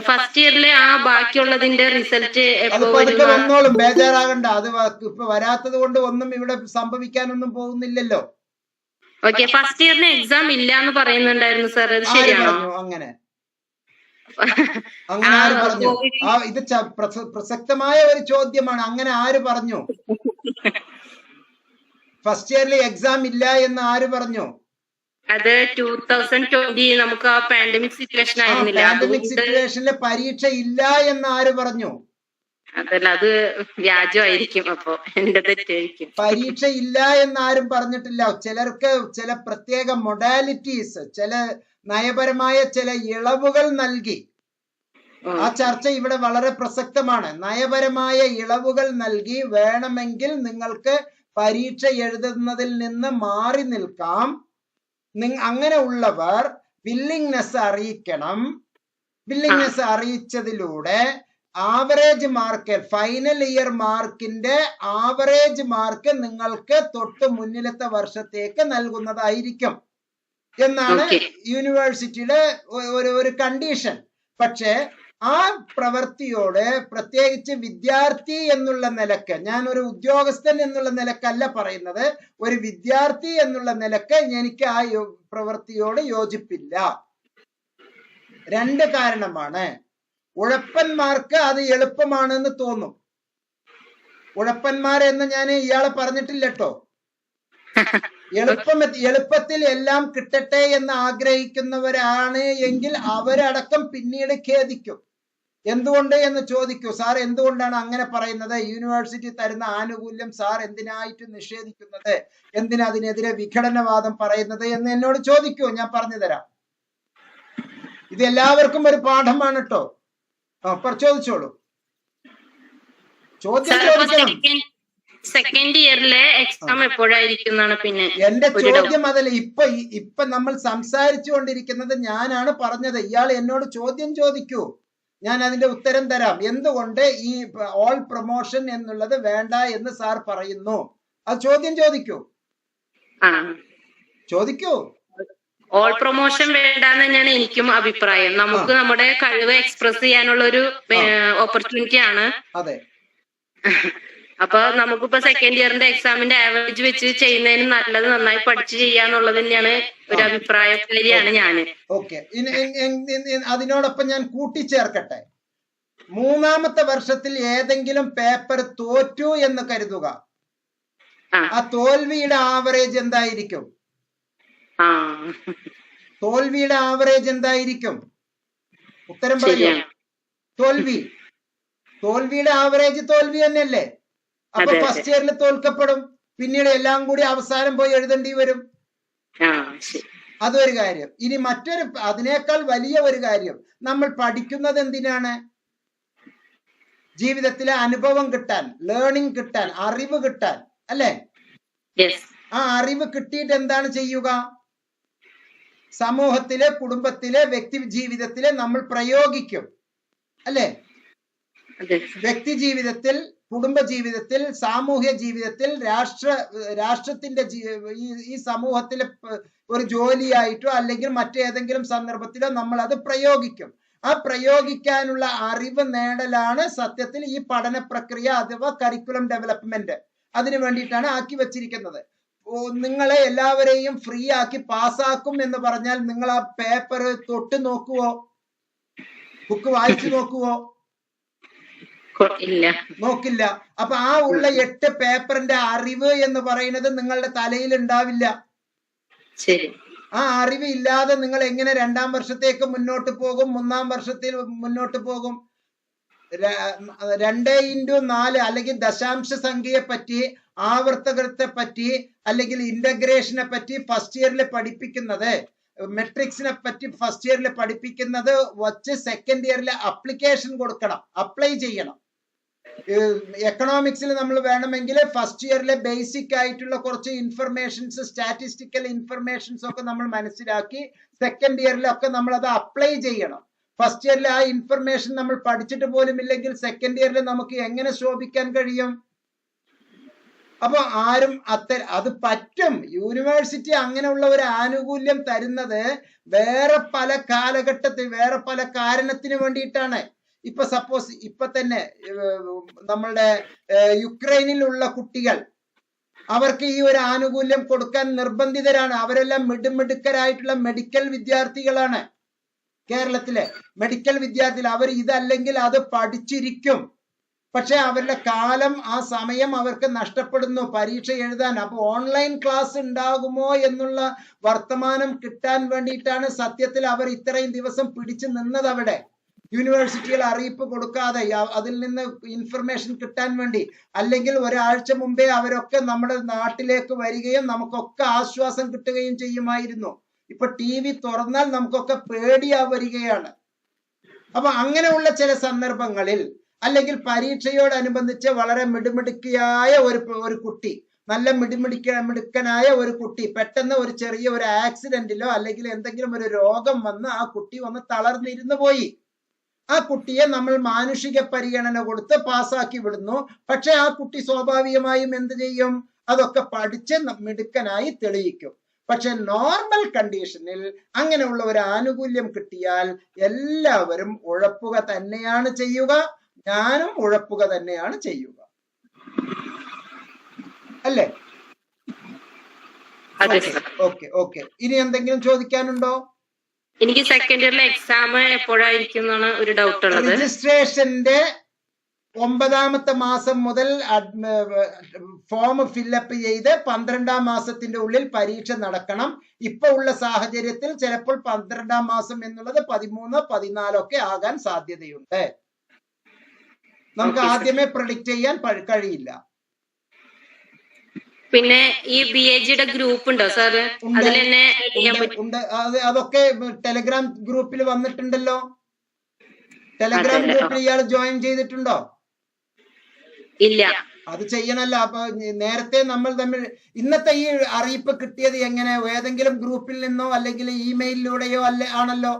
ഫസ്റ്റ് ഇയറിലെ ബാക്കിയുള്ളതിന്റെ റിസൾട്ട് വന്നോളും, ബേജാറാകണ്ട. അത് ഇപ്പൊ വരാത്തത് കൊണ്ട് ഒന്നും ഇവിടെ സംഭവിക്കാനൊന്നും പോകുന്നില്ലല്ലോ. ഓക്കെ, ഫസ്റ്റ് ഇയറിന് എക്സാം ഇല്ല എന്ന് പറയുന്നുണ്ടായിരുന്നു സാർ, അത് ശരിയാണോ? അങ്ങനെ ആര് പറഞ്ഞു? ഇത് പ്രസക്തമായ ഒരു ചോദ്യമാണ്. അങ്ങനെ ആര് പറഞ്ഞു? ഫസ്റ്റ് ഇയറിൽ എക്സാം ഇല്ല എന്ന് ആര് പറഞ്ഞു? അത് 2020 നമുക്ക് ആ പാൻഡമിക് സിറ്റുവേഷൻ ആയിരുന്നില്ല. പാൻഡമിക് സിറ്റുവേഷനിൽ പരീക്ഷ ഇല്ല എന്ന് ആര് പറഞ്ഞു? അതല്ല, അത് വ്യാജമായിരിക്കും. അപ്പൊ എന്റെ തെറ്റായിരിക്കും. പരീക്ഷ ഇല്ല എന്ന് ആരും പറഞ്ഞിട്ടില്ല. ചിലർക്ക് ചില പ്രത്യേക മൊഡാലിറ്റീസ്, ചില നയപരമായ ചില ഇളവുകൾ നൽകി. ആ ചർച്ച ഇവിടെ വളരെ പ്രസക്തമാണ്. നയപരമായ ഇളവുകൾ നൽകി വേണമെങ്കിൽ നിങ്ങൾക്ക് പരീക്ഷ എഴുതുന്നതിൽ നിന്ന് മാറി നിൽക്കാം. അങ്ങനെ ഉള്ളവർ വില്ലിങ്നെസ് അറിയിക്കണം. വില്ലിങ്നെസ് അറിയിച്ചതിലൂടെ ആവറേജ് മാർക്ക്, ഫൈനൽ ഇയർ മാർക്കിന്റെ ആവറേജ് മാർക്ക് നിങ്ങൾക്ക് തൊട്ട് മുന്നിലത്തെ വർഷത്തേക്ക് നൽകുന്നതായിരിക്കും എന്നാണ് യൂണിവേഴ്സിറ്റിയുടെ ഒരു കണ്ടീഷൻ. പക്ഷെ ആ പ്രവൃത്തിയോട് പ്രത്യേകിച്ച് വിദ്യാർത്ഥി എന്നുള്ള നിലക്ക്, ഞാൻ ഒരു ഉദ്യോഗസ്ഥൻ എന്നുള്ള നിലക്കല്ല പറയുന്നത്, ഒരു വിദ്യാർത്ഥി എന്നുള്ള നിലക്ക് എനിക്ക് ആ പ്രവൃത്തിയോട് യോജിപ്പില്ല. 2 കാരണമാണ്. ഉഴപ്പന്മാർക്ക് അത് എളുപ്പമാണെന്ന് തോന്നും. ഉഴപ്പന്മാരെന്ന് ഞാൻ ഇയാളെ പറഞ്ഞിട്ടില്ല കേട്ടോ. എളുപ്പത്തിൽ എല്ലാം കിട്ടട്ടെ എന്ന് ആഗ്രഹിക്കുന്നവരാണ് എങ്കിൽ അവരടക്കം പിന്നീട് ഖേദിക്കും. എന്തുകൊണ്ട് എന്ന് ചോദിക്കൂ, സാർ എന്തുകൊണ്ടാണ് അങ്ങനെ പറയുന്നത്? യൂണിവേഴ്സിറ്റി തരുന്ന ആനുകൂല്യം സാർ എന്തിനായിട്ട് നിഷേധിക്കുന്നത്, എന്തിനാ അതിനെതിരെ വിഘടനവാദം പറയുന്നത് എന്ന് എന്നോട് ചോദിക്കൂ, ഞാൻ പറഞ്ഞു തരാം. ഇത് എല്ലാവർക്കും ഒരു പാഠമാണ് കേട്ടോ. ചോദിച്ചോളൂ, ചോദ്യം ചോദിക്കണം. സെക്കൻഡ് ഇയറിലെ എക്സാം എപ്പോഴായിരിക്കും? പിന്നെ എന്റെ ചോദ്യം അതല്ല, ഇപ്പൊ നമ്മൾ സംസാരിച്ചു കൊണ്ടിരിക്കുന്നത് ഞാനാണ് പറഞ്ഞത്. ഇയാൾ എന്നോട് ചോദ്യം ചോദിക്കൂ, ഞാൻ അതിന്റെ ഉത്തരം തരാം. എന്തുകൊണ്ട് ഈ ഓൾ പ്രൊമോഷൻ എന്നുള്ളത് വേണ്ട എന്ന് സാർ പറയുന്നു? അത് ചോദ്യം ചോദിക്കൂ, ചോദിക്കൂ. ഓൾ പ്രൊമോഷൻ വേണ്ടാന്ന് തന്നെയാണ് എനിക്കും അഭിപ്രായം. നമുക്ക് നമ്മുടെ കഴിവ് എക്സ്പ്രസ് ചെയ്യാനുള്ള ഒരു ഓപ്പർച്യൂണിറ്റി ആണ്. അതെ. അപ്പൊ നമുക്കിപ്പോ സെക്കൻഡ് ഇയറിന്റെ എക്സാമിന്റെ ആവറേജ് വെച്ച് ചെയ്യുന്നതിന് നല്ലത് നന്നായി പഠിച്ച് ചെയ്യാന്നുള്ളത് തന്നെയാണ് ഒരു അഭിപ്രായക്കാരിയാണ് ഞാന്. ഓക്കെ, അതിനോടൊപ്പം ഞാൻ കൂട്ടിച്ചേർക്കട്ടെ. 3ാമത്തെ വർഷത്തിൽ ഏതെങ്കിലും പേപ്പർ തോറ്റു എന്ന് കരുതുക, ആ തോൽവിയുടെ ആവറേജ് എന്തായിരിക്കും? തോൽവിയുടെ ആവറേജ് എന്തായിരിക്കും? ഉത്തരം പറയൂ. തോൽവിയുടെ ആവറേജ് തോൽവി തന്നെയല്ലേ? അപ്പൊ ഫസ്റ്റ് ഇയറിൽ തോൽക്കപ്പെടും, പിന്നീട് എല്ലാം കൂടി അവസാനം പോയി എഴുതേണ്ടി വരും. അതൊരു കാര്യം. ഇനി മറ്റൊരു അതിനേക്കാൾ വലിയ ഒരു കാര്യം, നമ്മൾ പഠിക്കുന്നത് എന്തിനാണ്? ജീവിതത്തിലെ അനുഭവം കിട്ടാൻ, ലേണിംഗ് കിട്ടാൻ, അറിവ് കിട്ടാൻ, അല്ലേ? ആ അറിവ് കിട്ടിയിട്ട് എന്താണ് ചെയ്യുക? സമൂഹത്തിലെ, കുടുംബത്തിലെ, വ്യക്തി ജീവിതത്തിലെ നമ്മൾ പ്രയോഗിക്കും, അല്ലേ? വ്യക്തി ജീവിതത്തിൽ, കുടുംബ ജീവിതത്തിൽ, സാമൂഹ്യ ജീവിതത്തിൽ, രാഷ്ട്രത്തിന്റെ ഈ സമൂഹത്തിലെ ഒരു ജോലിയായിട്ടോ അല്ലെങ്കിൽ മറ്റേതെങ്കിലും സന്ദർഭത്തിലോ നമ്മൾ അത് പ്രയോഗിക്കും. ആ പ്രയോഗിക്കാനുള്ള അറിവ് നേടലാണ് സത്യത്തിൽ ഈ പഠന പ്രക്രിയ അഥവാ കരിക്കുലം ഡെവലപ്മെന്റ്. അതിനു വേണ്ടിയിട്ടാണ് ആക്കി വെച്ചിരിക്കുന്നത്. നിങ്ങളെ എല്ലാവരെയും ഫ്രീ ആക്കി പാസ്സാക്കും എന്ന് പറഞ്ഞാൽ നിങ്ങൾ ആ പേപ്പർ തൊട്ട് നോക്കുവോ? ബുക്ക് വായിച്ചു നോക്കുവോ? നോക്കില്ല. അപ്പൊ ആ ഉള്ള 8 പേപ്പറിന്റെ അറിവ് എന്ന് പറയുന്നത് നിങ്ങളുടെ തലയിൽ ഉണ്ടാവില്ല. ആ അറിവ് ഇല്ലാതെ നിങ്ങൾ എങ്ങനെ 2ാം വർഷത്തേക്ക് മുന്നോട്ട് പോകും, 3ാം വർഷത്തിൽ മുന്നോട്ട് പോകും? 2x4 അല്ലെങ്കിൽ ദശാംശ സംഖ്യയെ പറ്റി, ആവർത്തകത്തെ പറ്റി, അല്ലെങ്കിൽ ഇന്റഗ്രേഷനെ പറ്റി ഫസ്റ്റ് ഇയറിൽ പഠിപ്പിക്കുന്നത്, മെട്രിക്സിനെ പറ്റി ഫസ്റ്റ് ഇയറിൽ പഠിപ്പിക്കുന്നത് വച്ച് സെക്കൻഡ് ഇയറിൽ അപ്ലിക്കേഷൻ കൊടുക്കണം, അപ്ലൈ ചെയ്യണം. എക്കണോമിക്സിൽ നമ്മൾ വേണമെങ്കിൽ ഫസ്റ്റ് ഇയറിലെ ബേസിക് ആയിട്ടുള്ള കുറച്ച് ഇൻഫർമേഷൻസ്, സ്റ്റാറ്റിസ്റ്റിക്കൽ ഇൻഫർമേഷൻസ് ഒക്കെ നമ്മൾ മനസ്സിലാക്കി സെക്കൻഡ് ഇയറിലൊക്കെ നമ്മൾ അത് അപ്ലൈ ചെയ്യണം. ഫസ്റ്റ് ഇയറിൽ ആ ഇൻഫർമേഷൻ നമ്മൾ പഠിച്ചിട്ട് പോലും ഇല്ലെങ്കിൽ സെക്കൻഡ് ഇയറിൽ നമുക്ക് എങ്ങനെ ശോഭിക്കാൻ കഴിയും? അപ്പൊ ആരും അത് പറ്റും. യൂണിവേഴ്സിറ്റി അങ്ങനെയുള്ള ഒരു ആനുകൂല്യം തരുന്നത് വേറെ പല കാലഘട്ടത്തിൽ, വേറെ പല കാരണത്തിന് വേണ്ടിയിട്ടാണ്. ഇപ്പൊ സപ്പോസ് ഇപ്പൊ തന്നെ നമ്മളുടെ യുക്രൈനിലുള്ള കുട്ടികൾ, അവർക്ക് ഈ ഒരു ആനുകൂല്യം കൊടുക്കാൻ നിർബന്ധിതരാണ്. അവരെല്ലാം മിടുക്കരായിട്ടുള്ള മെഡിക്കൽ വിദ്യാർത്ഥികളാണ്. കേരളത്തിലെ മെഡിക്കൽ വിദ്യാർത്ഥികൾ, അവർ ഇതല്ലെങ്കിൽ അത് പഠിച്ചിരിക്കും. പക്ഷെ അവരുടെ കാലം, ആ സമയം അവർക്ക് നഷ്ടപ്പെടുന്നു പരീക്ഷ എഴുതാൻ. അപ്പൊ ഓൺലൈൻ ക്ലാസ് ഉണ്ടാകുമോ എന്നുള്ള വർത്തമാനം കിട്ടാൻ വേണ്ടിയിട്ടാണ് സത്യത്തിൽ അവർ ഇത്രയും ദിവസം പിടിച്ചു നിന്നത് അവിടെ. യൂണിവേഴ്സിറ്റികൾ അറിയിപ്പ് കൊടുക്കാതെ അതിൽ നിന്ന് ഇൻഫർമേഷൻ കിട്ടാൻ വേണ്ടി. അല്ലെങ്കിൽ ഒരാഴ്ച മുമ്പേ അവരൊക്കെ നമ്മുടെ നാട്ടിലേക്ക് വരികയും നമുക്കൊക്കെ ആശ്വാസം കിട്ടുകയും ചെയ്യുമായിരുന്നു. ഇപ്പൊ TV തുറന്നാൽ നമുക്കൊക്കെ പേടിയാ വരികയാണ്. അപ്പൊ അങ്ങനെയുള്ള ചില സന്ദർഭങ്ങളിൽ, അല്ലെങ്കിൽ പരീക്ഷയോടനുബന്ധിച്ച് വളരെ മിടുമിടുക്കിയായ ഒരു കുട്ടി, നല്ല മിടുക്കനായ ഒരു കുട്ടി പെട്ടെന്ന് ഒരു ചെറിയ ഒരു ആക്സിഡന്റിലോ അല്ലെങ്കിൽ എന്തെങ്കിലും ഒരു രോഗം വന്ന് ആ കുട്ടി ഒന്ന് തളർന്നിരുന്നു പോയി. ആ കുട്ടിയെ നമ്മൾ മാനുഷിക പരിഗണന കൊടുത്ത് പാസ്സാക്കി വിടുന്നു. പക്ഷെ ആ കുട്ടി സ്വാഭാവികമായും എന്ത് ചെയ്യും? അതൊക്കെ പഠിച്ച് മിടുക്കനായി തെളിയിക്കും. പക്ഷെ നോർമൽ കണ്ടീഷനിൽ അങ്ങനെയുള്ള ഒരു ആനുകൂല്യം കിട്ടിയാൽ എല്ലാവരും ഉഴപ്പുക തന്നെയാണ് ചെയ്യുക. ഞാനും ഉഴപ്പുക തന്നെയാണ് ചെയ്യുക, അല്ലേ? ഓക്കെ. ഇനി എന്തെങ്കിലും ചോദിക്കാനുണ്ടോ? എനിക്ക് സെക്കൻഡ് ഇയറിലെ എക്സാം എപ്പോഴായിരിക്കും എന്നാണ് ഒരു ഡൗട്ട് ഉള്ളത്. 9ാമത്തെ മാസം മുതൽ ഫോം ഫില്ലപ്പ് ചെയ്ത് 12ാം മാസത്തിന്റെ ഉള്ളിൽ പരീക്ഷ നടക്കണം. ഇപ്പൊ ഉള്ള സാഹചര്യത്തിൽ ചിലപ്പോൾ 12ാം മാസം എന്നുള്ളത് 13, 14 ഒക്കെ ആകാൻ സാധ്യതയുണ്ട്. നമുക്ക് ആദ്യമേ പ്രഡിക്റ്റ് ചെയ്യാൻ കഴിയില്ല. പിന്നെ ഈ BAGയുടെ ഗ്രൂപ്പ് ഉണ്ടോ സാർ? ഉണ്ട്. അതൊക്കെ ടെലഗ്രാം ഗ്രൂപ്പിൽ വന്നിട്ടുണ്ടല്ലോ. ടെലഗ്രാം ഗ്രൂപ്പിൽ ഇയാൾ ജോയിൻ ചെയ്തിട്ടുണ്ടോ? ഇല്ല. അത് ചെയ്യണല്ലോ. അപ്പൊ നേരത്തെ നമ്മൾ തമ്മിൽ ഇന്നത്തെ ഈ അറിയിപ്പ് കിട്ടിയത് എങ്ങനെ? ഏതെങ്കിലും ഗ്രൂപ്പിൽ നിന്നോ അല്ലെങ്കിൽ ഇമെയിലിലൂടെയോ ആണല്ലോ?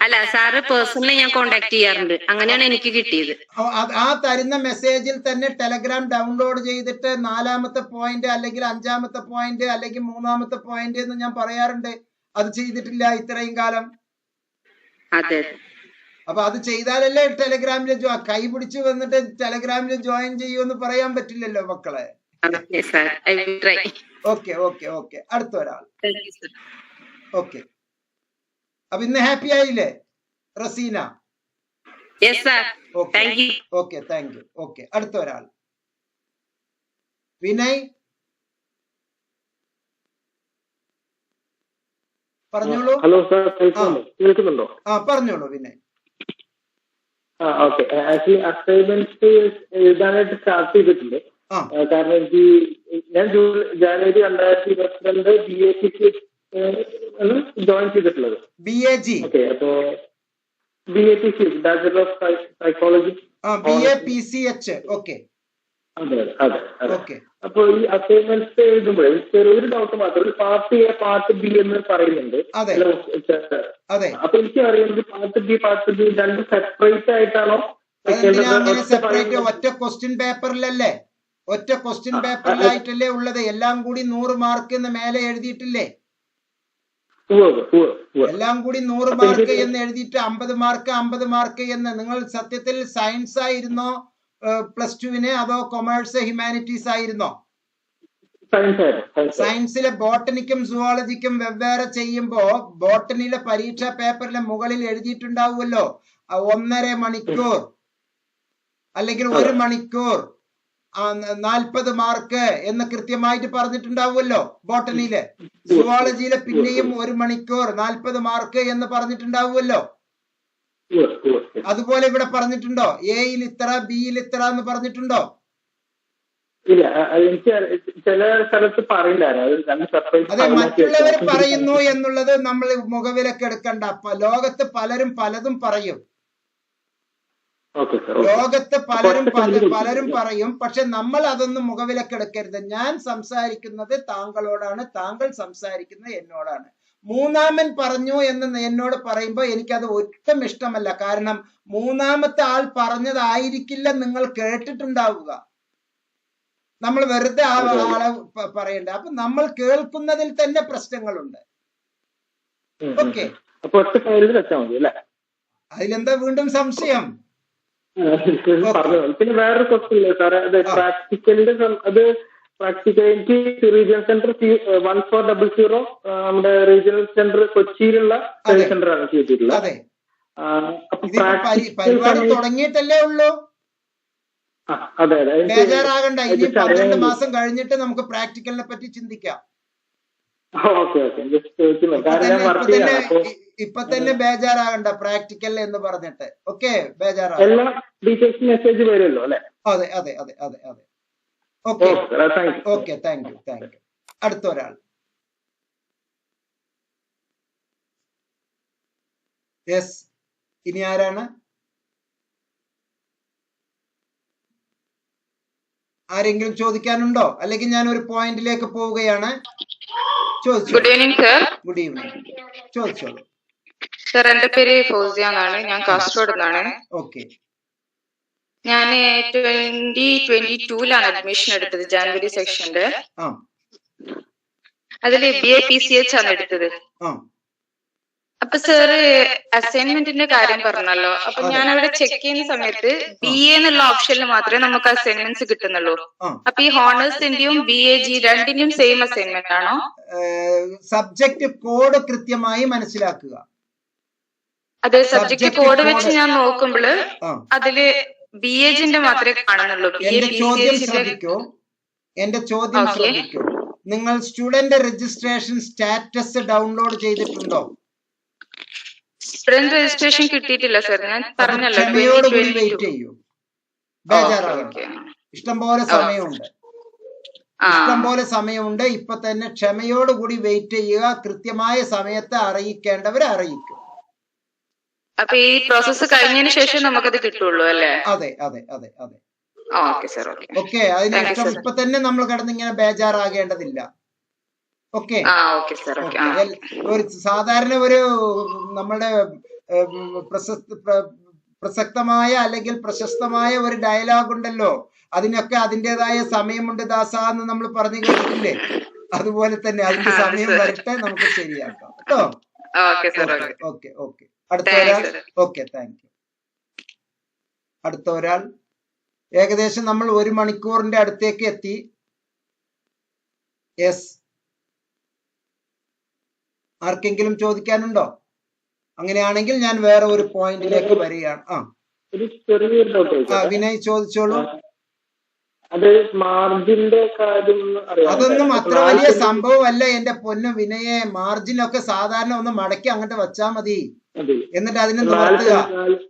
അല്ല സാറ് പേഴ്സണലി ഞാൻ കോണ്ടാക്ട് ചെയ്യാറുണ്ട്, അങ്ങനെയാണ് എനിക്ക് കിട്ടിയത്. ആ തരുന്ന മെസ്സേജിൽ തന്നെ ടെലഗ്രാം ഡൗൺലോഡ് ചെയ്തിട്ട് 4ാമത്തെ പോയിന്റ് അല്ലെങ്കിൽ 5ാമത്തെ പോയിന്റ് അല്ലെങ്കിൽ 3ാമത്തെ പോയിന്റ് എന്ന് ഞാൻ പറയാറുണ്ട്. അത് ചെയ്തിട്ടില്ല ഇത്രയും കാലം. അതെ. അപ്പൊ അത് ചെയ്താലല്ലേ ടെലഗ്രാമിൽ കൈ പിടിച്ച് വന്നിട്ട് ടെലഗ്രാമിൽ ജോയിൻ ചെയ്യുമെന്ന് പറയാൻ പറ്റില്ലല്ലോ മക്കളെ. Okay okay okay. അടുത്ത ഒരാൾ. ഓക്കെ. അപ്പൊ ഇന്ന് ഹാപ്പി ആയില്ലേ Razeena? Okay thank you. Okay. അടുത്ത ഒരാൾ. വിനയ് പറഞ്ഞോളൂ. ഹലോ സാർ, കേൾക്കുന്നുണ്ടോ? പറഞ്ഞോളൂ വിനയ്. ഓക്കെ. ആക്ച്വലി അസൈൻമെന്റ്സ് എഴുതാനായിട്ട് സ്റ്റാർട്ട് ചെയ്തിട്ടുണ്ട്. കാരണം എനിക്ക് ഞാൻ ജനുവരി 2022 BACC ജോയിൻ ചെയ്തിട്ടുള്ളത്. BAG. ഓക്കെ. അപ്പോ BAPC bachelor of psychology. BAPCH. Okay. അതെ അതെ അതെ. അപ്പൊ ഈ അസൈൻമെന്റ്സ് എഴുതുമ്പോഴേ ചെറിയൊരു ഡൗട്ട് മാത്രം. ഒരു പാർട്ട് A പാർട്ട് B എന്ന് പറയുന്നുണ്ട്. അപ്പൊ എനിക്ക് അറിയുന്നത് പാർട്ട് B പാർട്ട് B രണ്ടും സെപ്പറേറ്റ് ആയിട്ടാണോ? സെപ്പറേറ്റ് ഒറ്റ ക്വസ്റ്റ്യൻ പേപ്പറിലല്ലേ? ഒറ്റ ക്വസ്റ്റ്യൻ പേപ്പറിലായിട്ടല്ലേ ഉള്ളത്? എല്ലാം കൂടി 100 മാർക്ക് എന്ന് മേലെ എഴുതിയിട്ടില്ലേ? എല്ലാം കൂടി 100 മാർക്ക് എന്ന് എഴുതിയിട്ട് 50 മാർക്ക് 50 മാർക്ക് എന്ന്. നിങ്ങൾ സത്യത്തിൽ സയൻസ് ആയിരുന്നോ +2-ന്, അതോ കൊമേഴ്സ് ഹ്യൂമാനിറ്റീസ് ആയിരുന്നോ? സയൻസിലെ ബോട്ടണിക്കും സുവോളജിക്കും വെവ്വേറെ ചെയ്യുമ്പോ ബോട്ടണിയിലെ പരീക്ഷാ പേപ്പറിലെ മുകളിൽ എഴുതിയിട്ടുണ്ടാവുമല്ലോ 1.5 മണിക്കൂർ അല്ലെങ്കിൽ 1 മണിക്കൂർ 40 മാർക്ക് എന്ന് കൃത്യമായിട്ട് പറഞ്ഞിട്ടുണ്ടാവുമല്ലോ ബോട്ടണിയില്. സുവോളജിയിലെ പിന്നെയും 1 മണിക്കൂർ 40 മാർക്ക് എന്ന് പറഞ്ഞിട്ടുണ്ടാവുമല്ലോ. അതുപോലെ ഇവിടെ പറഞ്ഞിട്ടുണ്ടോ? എയിൽ ഇത്ര, ബിയിൽ ഇത്ര എന്ന് പറഞ്ഞിട്ടുണ്ടോ? ഇല്ല, എനിക്ക് ചില സ്ഥലത്ത് പറയില്ലായിരുന്നു. അതെ, മറ്റുള്ളവർ പറയുന്നു എന്നുള്ളത് നമ്മൾ മുഖവിലക്ക് എടുക്കണ്ട. ലോകത്ത് പലരും പലതും പറയും. ലോകത്ത് പലരും പറയും. പക്ഷെ നമ്മൾ അതൊന്നും മുഖവിലക്കെടുക്കരുത്. ഞാൻ സംസാരിക്കുന്നത് താങ്കളോടാണ്, താങ്കൾ സംസാരിക്കുന്നത് എന്നോടാണ്. മൂന്നാമൻ പറഞ്ഞു എന്ന് എന്നോട് പറയുമ്പോൾ എനിക്കത് ഒട്ടും ഇഷ്ടമല്ല. കാരണം മൂന്നാമത്തെ ആൾ പറഞ്ഞതായിരിക്കില്ല നിങ്ങൾ കേട്ടിട്ടുണ്ടാവുക. നമ്മൾ വെറുതെ ആ ആളെ പറയണ്ട. അപ്പൊ നമ്മൾ കേൾക്കുന്നതിൽ തന്നെ പ്രശ്നങ്ങളുണ്ട്. ഓക്കെ, അതിലെന്താ വീണ്ടും സംശയം? പിന്നെ വേറൊരു ക്വസ്റ്റ്യൻ ഇല്ലേ സാറേ, പ്രാക്ടിക്കലിന്റെ അത് പ്രാക്ടിക്കൽ എനിക്ക് റീജിയണൽ സെന്റർ 1400 നമ്മുടെ റീജിയണൽ സെന്റർ കൊച്ചിയിലുള്ള സെന്റർ ആണ് ചെയ്തിട്ടുള്ളത്. പരിപാടി തുടങ്ങിയിട്ടല്ലേ ഉള്ളൂ. അതെ അതെ, ബേജാറാകണ്ട. ഇനി 12 മാസം കഴിഞ്ഞിട്ട് നമുക്ക് പ്രാക്ടിക്കലിനെ പറ്റി ചിന്തിക്കാം. ഇപ്പൊ തന്നെ ബേജാറാകണ്ട പ്രാക്ടിക്കൽ എന്ന് പറഞ്ഞിട്ട്. ഓക്കെ, ബേജാറാകണ്ട. മെസ്സേജ് വരുമല്ലോ അല്ലെ? അതെ അതെ അതെ അതെ അതെ. Okay okay, thank you thank you. അടുത്ത ഒരാൾ. യെസ്, ഇനി ആരാണ്? ആരെങ്കിലും ചോദിക്കാനുണ്ടോ? അല്ലെങ്കിൽ ഞാൻ ഒരു പോയിന്റിലേക്ക് പോവുകയാണ്. Good evening sir. Good evening, ചോദിച്ചോളൂ. സർ, എന്റെ പേര് ഫൗസിയ എന്നാണ്. ഞാൻ കാസർഗോഡ് നിന്നാണ്. ഓക്കെ. ഞാൻ 2022 അഡ്മിഷൻ എടുത്തത്, ജാനുവരി സെക്ഷന്റെ. അതില് BAPCH ആണ് എടുത്തത്. അപ്പൊ സാറ് അസൈൻമെന്റിന്റെ കാര്യം പറഞ്ഞല്ലോ. അപ്പൊ ഞാൻ അവിടെ ചെക്ക് ചെയ്യുന്ന സമയത്ത് BA എന്നുള്ള ഓപ്ഷനിൽ മാത്രമേ നമുക്ക് അസൈൻമെന്റ്സ് കിട്ടുന്നുള്ളൂ. അപ്പൊ ഈ ഹോണേഴ്സിന്റെയും BAG രണ്ടിന്റെയും സെയിം അസൈൻമെന്റ് ആണോ? സബ്ജക്ട് കോഡ് കൃത്യമായി മനസ്സിലാക്കുക. അതെ, സബ്ജക്ട് കോഡ് വെച്ച് ഞാൻ നോക്കുമ്പോള് അതില് BAGന്റെ മാത്രമേ കാണുന്നുള്ളൂ. എന്റെ ചോദ്യം ശ്രദ്ധിക്കൂ, എന്റെ ചോദ്യം ശ്രദ്ധിക്കൂ. നിങ്ങൾ സ്റ്റുഡന്റ് രജിസ്ട്രേഷൻ സ്റ്റാറ്റസ് ഡൗൺലോഡ് ചെയ്തിട്ടുണ്ടോ? സ്റ്റുഡന്റ് രജിസ്ട്രേഷൻ കിട്ടിയിട്ടില്ല സർ. ഞാൻ പറഞ്ഞല്ലോ ക്ഷമയോടുകൂടി വെയിറ്റ് ചെയ്യൂ, ബേജാറാകണ്ട. ഇഷ്ടംപോലെ സമയമുണ്ട്, ഇഷ്ടംപോലെ സമയമുണ്ട്. ഇപ്പൊ തന്നെ ക്ഷമയോടുകൂടി വെയിറ്റ് ചെയ്യുക. കൃത്യമായ സമയത്ത് അറിയിക്കേണ്ടവരെ അറിയിക്കും. അപ്പൊ ഈ പ്രോസസ് കഴിഞ്ഞതിന് ശേഷം നമുക്കത് കിട്ടുള്ളൂ അല്ലേ? അതെ അതെ അതെ അതെ. ഓക്കെ, അതിന് ഇപ്പൊ തന്നെ നമ്മൾ കിടന്നിങ്ങനെ ബേജാറാകേണ്ടതില്ല. ഓക്കെ, ഒരു സാധാരണ ഒരു നമ്മളുടെ പ്രസക്തമായ അല്ലെങ്കിൽ പ്രശസ്തമായ ഒരു ഡയലോഗ് ഉണ്ടല്ലോ, അതിനൊക്കെ അതിൻ്റെതായ സമയമുണ്ട് ദാസാ എന്ന് നമ്മൾ പറഞ്ഞു കേട്ടിട്ടില്ലേ? അതുപോലെ തന്നെ അതിന്റെ സമയം വരട്ടെ, നമുക്ക് ശരിയാക്കാം കേട്ടോ. Okay okay. അടുത്ത ഒരാൾ. Okay, thank you. അടുത്ത ഒരാൾ. ഏകദേശം നമ്മൾ 1 മണിക്കൂറിന്റെ അടുത്തേക്ക് എത്തി. യെസ്, ആർക്കെങ്കിലും ചോദിക്കാനുണ്ടോ? അങ്ങനെയാണെങ്കിൽ ഞാൻ വേറെ ഒരു പോയിന്റിലേക്ക് വരികയാണ്. വിനയ് ചോദിച്ചോളൂ. അതൊന്നും അത്ര വലിയ സംഭവമല്ല എന്റെ പൊന്നു വിനയെ. മാർജിനൊക്കെ സാധാരണ ഒന്ന് മടക്കി അങ്ങോട്ട് വെച്ചാ മതി, എന്നിട്ട് അതിന് നിവർത്തുക.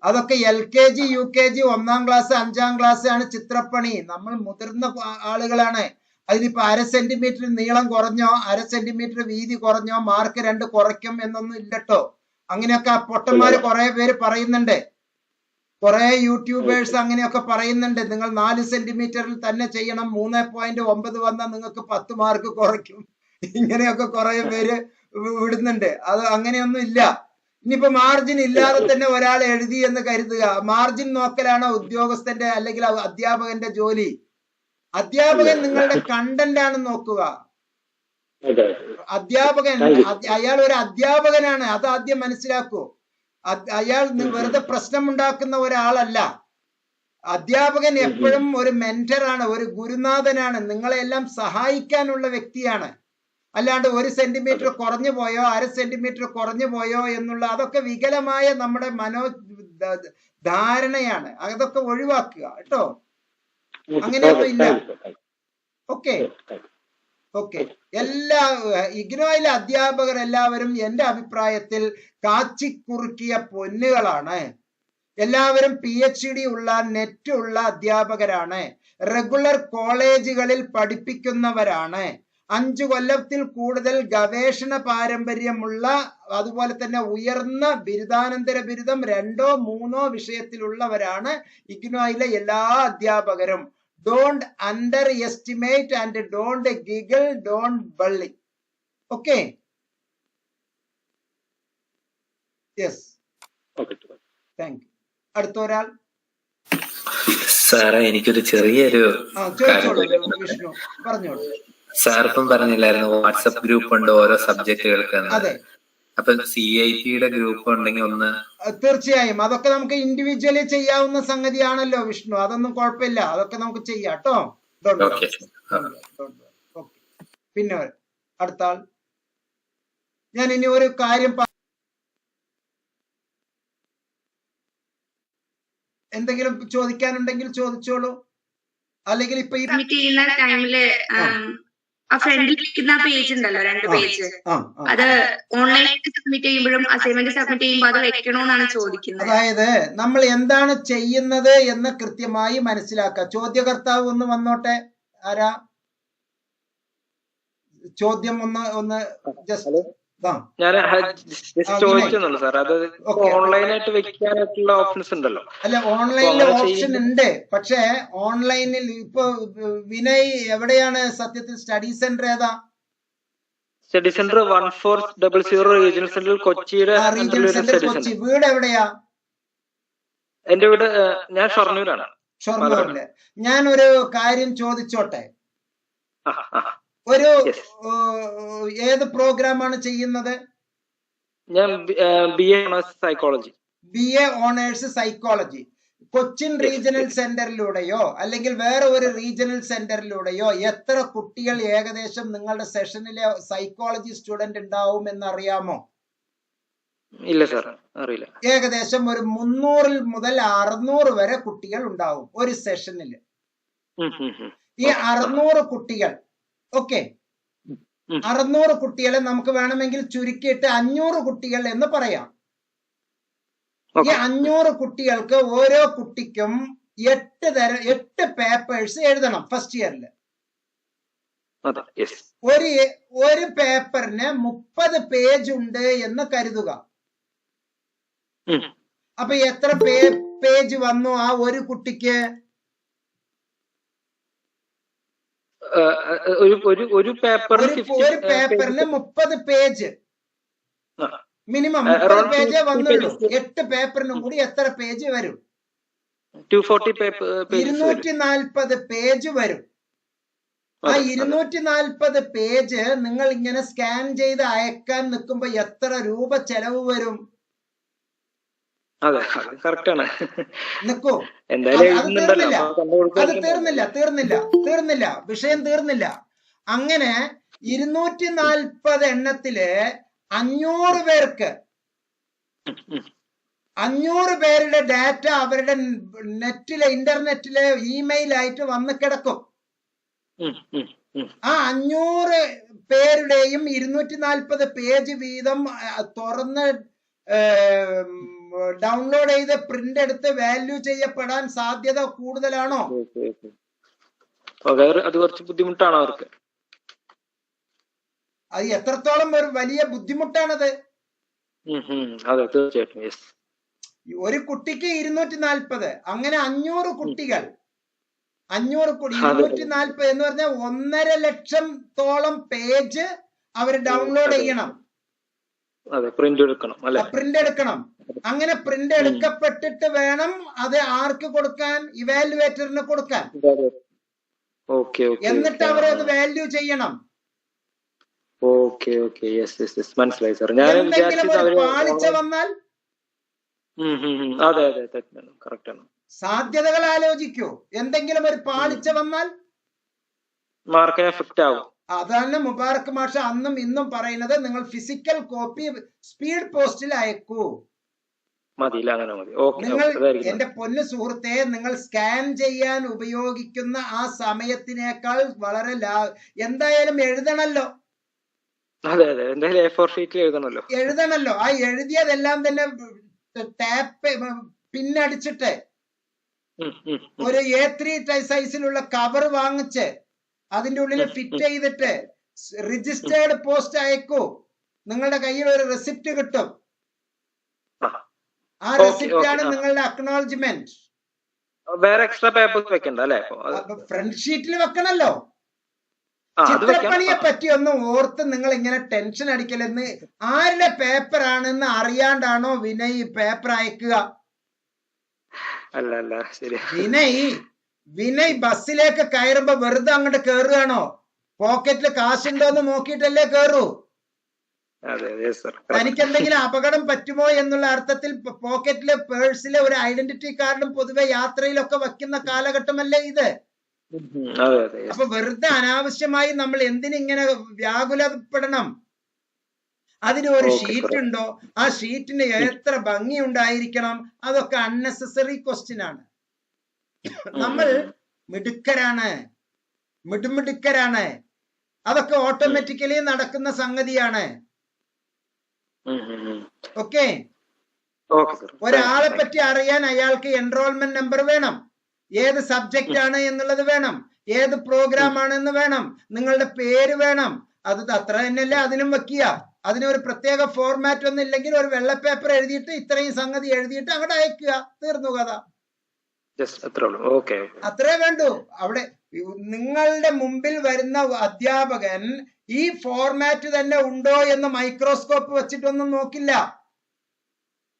അതൊക്കെ LKG UKG 1ാം ക്ലാസ് 5ാം ക്ലാസ് ആണ് ചിത്രപ്പണി. നമ്മൾ മുതിർന്ന ആളുകളാണ്. അതിനിപ്പോ 1/2 സെന്റിമീറ്റർ നീളം കുറഞ്ഞോ 1/2 സെന്റിമീറ്റർ വീതി കുറഞ്ഞോ മാർക്ക് 2 കുറയ്ക്കും എന്നൊന്നും ഇല്ലട്ടോ. അങ്ങനെയൊക്കെ പൊട്ടന്മാര് കുറെ പേര് പറയുന്നുണ്ട്, കുറെ യൂട്യൂബേഴ്സ് അങ്ങനെയൊക്കെ പറയുന്നുണ്ട്. നിങ്ങൾ 4 സെന്റിമീറ്ററിൽ തന്നെ ചെയ്യണം, 3.9 വന്നാൽ നിങ്ങൾക്ക് 10 മാർക്ക് കുറയ്ക്കും. ഇങ്ങനെയൊക്കെ കുറെ പേര് വിടുന്നുണ്ട്. അത് അങ്ങനെയൊന്നും ഇല്ല. ഇനിയിപ്പോ മാർജിൻ ഇല്ലാതെ തന്നെ ഒരാൾ എഴുതി എന്ന് കരുതുക. മാർജിൻ നോക്കലാണോ ഉദ്യോഗസ്ഥന്റെ അല്ലെങ്കിൽ അധ്യാപകന്റെ ജോലി? അധ്യാപകൻ നിങ്ങളുടെ കണ്ടന്റ് ആണ് നോക്കുക. അധ്യാപകൻ അയാൾ ഒരു അധ്യാപകനാണ്, അത് ആദ്യം മനസ്സിലാക്കൂ. അയാൾ വെറുതെ പ്രശ്നം ഉണ്ടാക്കുന്ന ഒരാളല്ല. അധ്യാപകൻ എപ്പോഴും ഒരു മെന്ററാണ്, ഒരു ഗുരുനാഥനാണ്, നിങ്ങളെല്ലാം സഹായിക്കാനുള്ള വ്യക്തിയാണ്. അല്ലാണ്ട് 1 സെന്റിമീറ്റർ കുറഞ്ഞു പോയോ 1/2 സെന്റിമീറ്റർ കുറഞ്ഞു പോയോ എന്നുള്ള അതൊക്കെ വികലമായ നമ്മുടെ ധാരണയാണ്. അതൊക്കെ ഒഴിവാക്കുക കേട്ടോ. അങ്ങനെയൊന്നും ഇല്ല. Okay okay. എല്ലാ ഇഗ്നോയിലെ അധ്യാപകർ എല്ലാവരും എന്റെ അഭിപ്രായത്തിൽ കാച്ചിക്കുറുക്കിയ പൊന്നുകളാണ്. എല്ലാവരും PhD ഉള്ള നെറ്റ് ഉള്ള അധ്യാപകരാണ്. റെഗുലർ കോളേജുകളിൽ പഠിപ്പിക്കുന്നവരാണ്. 5 കൊല്ലത്തിൽ കൂടുതൽ ഗവേഷണ പാരമ്പര്യമുള്ള, അതുപോലെ തന്നെ ഉയർന്ന ബിരുദാനന്തര ബിരുദം 2ഓ 3ഓ വിഷയത്തിലുള്ളവരാണ് ഇഗ്നോയിലെ എല്ലാ അധ്യാപകരും. Don't underestimate and don't giggle, don't bully. Okay, yes, thank you. അടുത്ത ഒരാൾ. സാറേ, എനിക്കൊരു ചെറിയൊരു വിഷ്ണു പറഞ്ഞോളൂ. സാർ ഇപ്പം പറഞ്ഞില്ലായിരുന്നു വാട്സപ്പ് ഗ്രൂപ്പ് ഉണ്ട് ഓരോ സബ്ജക്റ്റുകൾക്ക്. അപ്പൊ CIT ഗ്രൂപ്പ് ഉണ്ടെങ്കിൽ ഒന്ന്. തീർച്ചയായും അതൊക്കെ നമുക്ക് ഇൻഡിവിജ്വലി ചെയ്യാവുന്ന സംഗതിയാണല്ലോ വിഷ്ണു. അതൊന്നും കുഴപ്പമില്ല, അതൊക്കെ നമുക്ക് ചെയ്യാം കേട്ടോ. പിന്നെ അടുത്ത ആൾ. ഞാൻ ഇനി ഒരു കാര്യം എന്തെങ്കിലും ചോദിക്കാനുണ്ടെങ്കിൽ ചോദിച്ചോളൂ. അല്ലെങ്കിൽ ഇപ്പൊ ഈ ടൈമില് ആ ഫ്രണ്ടിൽ ഇരിക്കുന്ന പേജ് ഉണ്ടല്ലോ, 2 പേജ്, അത് ഓൺലൈനായിട്ട് സബ്മിറ്റ് ചെയ്യുമ്പോഴും അസൈൻമെന്റ് സബ്മിറ്റ് ചെയ്യുമ്പോൾ അത് വെക്കണോന്നാണ് ചോദിക്കുന്നത്. അതായത് നമ്മൾ എന്താണ് ചെയ്യുന്നത് എന്ന് കൃത്യമായി മനസ്സിലാക്കുക. ചോദ്യകർത്താവ് ഒന്ന് വന്നോട്ടെ. ആരാ ചോദ്യം? ഒന്ന് ജസ്റ്റ് ഞാൻ ചോദിക്കുന്നുള്ളൂ സാർ. അത് ഓൺലൈനായിട്ട് വെക്കാനായിട്ടുള്ള ഓപ്ഷൻസ് ഉണ്ടല്ലോ. അല്ല, ഓൺലൈനിൽ ഓപ്ഷൻ ഉണ്ട്. പക്ഷേ ഓൺലൈനിൽ ഇപ്പൊ വിനയ് എവിടെയാണ് സത്യത്തിൽ സ്റ്റഡി സെന്റർ? ഏതാ സ്റ്റഡി സെന്റർ? 1400 റീജിയണൽ സെന്റർ കൊച്ചിയുടെ. കൊച്ചി. വീട് എവിടെയാ? എന്റെ വീട് ഞാൻ ഷൊർണൂരാണ്. ഷൊർണൂരില്. ഞാൻ ഒരു കാര്യം ചോദിച്ചോട്ടെ. ഒരു ഏത് പ്രോഗ്രാമാണ് ചെയ്യുന്നത്? ഞാൻ BA honours psychology. BA honours psychology. Cochin regional സെന്ററിലൂടെയോ അല്ലെങ്കിൽ വേറെ ഒരു റീജിയണൽ സെന്ററിലൂടെയോ എത്ര കുട്ടികൾ ഏകദേശം നിങ്ങളുടെ സെഷനിലെ സൈക്കോളജി സ്റ്റുഡന്റ് ഉണ്ടാവും എന്നറിയാമോ? ഇല്ല സാർ, അറിയില്ല. ഏകദേശം ഒരു 300 മുതൽ 600 വരെ കുട്ടികൾ ഉണ്ടാവും ഒരു സെഷനിൽ. ഈ 600 കുട്ടികൾ, ഓക്കെ, 600 കുട്ടികളെ നമുക്ക് വേണമെങ്കിൽ ചുരുക്കിയിട്ട് 500 കുട്ടികൾ എന്ന് പറയാം. ഈ 500 കുട്ടികൾക്ക് ഓരോ കുട്ടിക്കും 8 പേപ്പേഴ്സ് എഴുതണം ഫസ്റ്റ് ഇയറിൽ. ഒരു പേപ്പറിന് 30 പേജ് ഉണ്ട് എന്ന് കരുതുക. അപ്പൊ എത്ര പേജ് വന്നു ആ ഒരു കുട്ടിക്ക്? ഒരു പേപ്പറിന് 30 പേജ് മിനിമം 30 പേജേ വന്നുള്ളൂ. 8 പേപ്പറിനും കൂടി എത്ര പേജ് വരും? 240 പേജ് വരും. ആ 240 പേജ് നിങ്ങൾ ഇങ്ങനെ സ്കാൻ ചെയ്ത് അയക്കാൻ നിൽക്കുമ്പോ എത്ര രൂപ ചെലവ് വരും? നിക്കൂ, അത് തീർന്നില്ല, വിഷയം തീർന്നില്ല. അങ്ങനെ 240 എണ്ണത്തില് 500 പേർക്ക് 500 പേരുടെ ഡാറ്റ അവരുടെ ഇന്റർനെറ്റിലെ ഇമെയിൽ ആയിട്ട് വന്ന് കിടക്കും. ആ 500 പേരുടെയും 240 പേജ് വീതം തുറന്ന് ഡൗൺലോഡ് ചെയ്ത് പ്രിന്റ് എടുത്ത് വാല്യൂ ചെയ്യപ്പെടാൻ സാധ്യത കൂടുതലാണോ? അത് കുറച്ച് ബുദ്ധിമുട്ടാണ് അവർക്ക്. അത് എത്രത്തോളം ഒരു വലിയ ബുദ്ധിമുട്ടാണത്. ഒരു കുട്ടിക്ക് 240, അങ്ങനെ 500 കുട്ടികൾ, 240 എന്ന് പറഞ്ഞാൽ 1.5 ലക്ഷത്തോളം പേജ് അവർ ഡൗൺലോഡ് ചെയ്യണം, പ്രിന്റ് എടുക്കണം. അങ്ങനെ പ്രിന്റ് എടുക്കപ്പെട്ടിട്ട് വേണം അത് ആർക്ക് കൊടുക്കാൻ? ഇവാലുവേറ്ററിന് കൊടുക്കാൻ. എന്നിട്ട് അവരത് വാല്യൂ ചെയ്യണം. മനസ്സിലായി സാർ. എന്തെങ്കിലും ഒരു പാളിച്ച വന്നാൽ സാധ്യതകൾ ആലോചിക്കൂ. എന്തെങ്കിലും ഒരു പാളിച്ച വന്നാൽ മാർക്കിന് എഫക്റ്റ് ആവും. അതാണ് മുബാറക് മാഷ അന്നും ഇന്നും പറയുന്നത്, നിങ്ങൾ ഫിസിക്കൽ കോപ്പി സ്പീഡ് പോസ്റ്റിൽ അയക്കൂ. നിങ്ങൾ എന്റെ പൊന്നു സുഹൃത്തെ, നിങ്ങൾ സ്കാൻ ചെയ്യാൻ ഉപയോഗിക്കുന്ന ആ സമയത്തിനേക്കാൾ വളരെ എന്തായാലും എഴുതണല്ലോ. എഴുതണല്ലോ. ആ എഴുതിയതെല്ലാം തന്നെ ടാപ്പ് പിന്നടിച്ചിട്ട് ഒരു A3 സൈസിലുള്ള കവർ വാങ്ങിച്ച് അതിന്റെ ഉള്ളിൽ ഫിറ്റ് ചെയ്തിട്ട് രജിസ്റ്റേർഡ് പോസ്റ്റ് അയക്കൂ. നിങ്ങളുടെ കയ്യിൽ ഒരു റെസിപ്റ്റ് കിട്ടും. ആ റെസിപ്റ്റ് ആണ് നിങ്ങളുടെ അക്നോളജ്മെന്റ്. വേറെ എക്സ്ട്രാ പേപ്പേഴ്സ് വെക്കണ്ട അല്ലേ? ഫ്രണ്ട് ഷീറ്റിൽ വെക്കണല്ലോ. ചിത്രപ്പണിയെ പറ്റി ഒന്നും ഓർത്ത് നിങ്ങൾ ഇങ്ങനെ ടെൻഷൻ അടിക്കലെന്ന്. ആരുടെ പേപ്പർ ആണെന്ന് അറിയാണ്ടാണോ വിനയ് പേപ്പർ അയക്കുക? വിനയ് ബസ്സിലേക്ക് കയറുമ്പോ വെറുതെ അങ്ങോട്ട് കേറുകയാണോ? പോക്കറ്റില് കാശുണ്ടോ എന്ന് നോക്കിയിട്ടല്ലേ കേറൂ. തനിക്ക് എന്തെങ്കിലും അപകടം പറ്റുമോ എന്നുള്ള അർത്ഥത്തിൽ പോക്കറ്റിലെ പേഴ്സിലെ ഒരു ഐഡന്റിറ്റി കാർഡും പൊതുവെ യാത്രയിലൊക്കെ വെക്കുന്ന കാലഘട്ടമല്ലേ ഇത്? അപ്പൊ വെറുതെ അനാവശ്യമായി നമ്മൾ എന്തിനിങ്ങനെ വ്യാകുലപ്പെടണം? അതിന് ഒരു ഷീറ്റ് ഉണ്ടോ? ആ ഷീറ്റിന് എത്ര ഭംഗി ഉണ്ടായിരിക്കണം? അതൊക്കെ അൺനെസസറി ക്വസ്റ്റ്യൻ ആണ്. നമ്മൾ മിടുമിടുക്കരാണ്. അതൊക്കെ ഓട്ടോമാറ്റിക്കലി നടക്കുന്ന സംഗതിയാണ്. ഓക്കെ, ഒരാളെ പറ്റി അറിയാൻ അയാൾക്ക് എൻറോൾമെന്റ് നമ്പർ വേണം, ഏത് സബ്ജക്റ്റ് ആണ് എന്നുള്ളത് വേണം, ഏത് പ്രോഗ്രാം ആണെന്ന് വേണം, നിങ്ങളുടെ പേര് വേണം. അത് അത്ര തന്നെയല്ലേ അതിനും വെക്കുക. അതിനൊരു പ്രത്യേക ഫോർമാറ്റ് ഒന്നും ഇല്ലെങ്കിൽ ഒരു വെള്ള പേപ്പർ എഴുതിയിട്ട് ഇത്രയും സംഗതി എഴുതിയിട്ട് അങ്ങോട്ട് അയക്കുക. തീർന്നു കഥ. അത്രേ വേണ്ടൂ. അവിടെ നിങ്ങളുടെ മുമ്പിൽ വരുന്ന അധ്യാപകൻ ഈ ഫോർമാറ്റ് തന്നെ ഉണ്ടോ എന്ന് മൈക്രോസ്കോപ്പ് വെച്ചിട്ടൊന്നും നോക്കില്ല.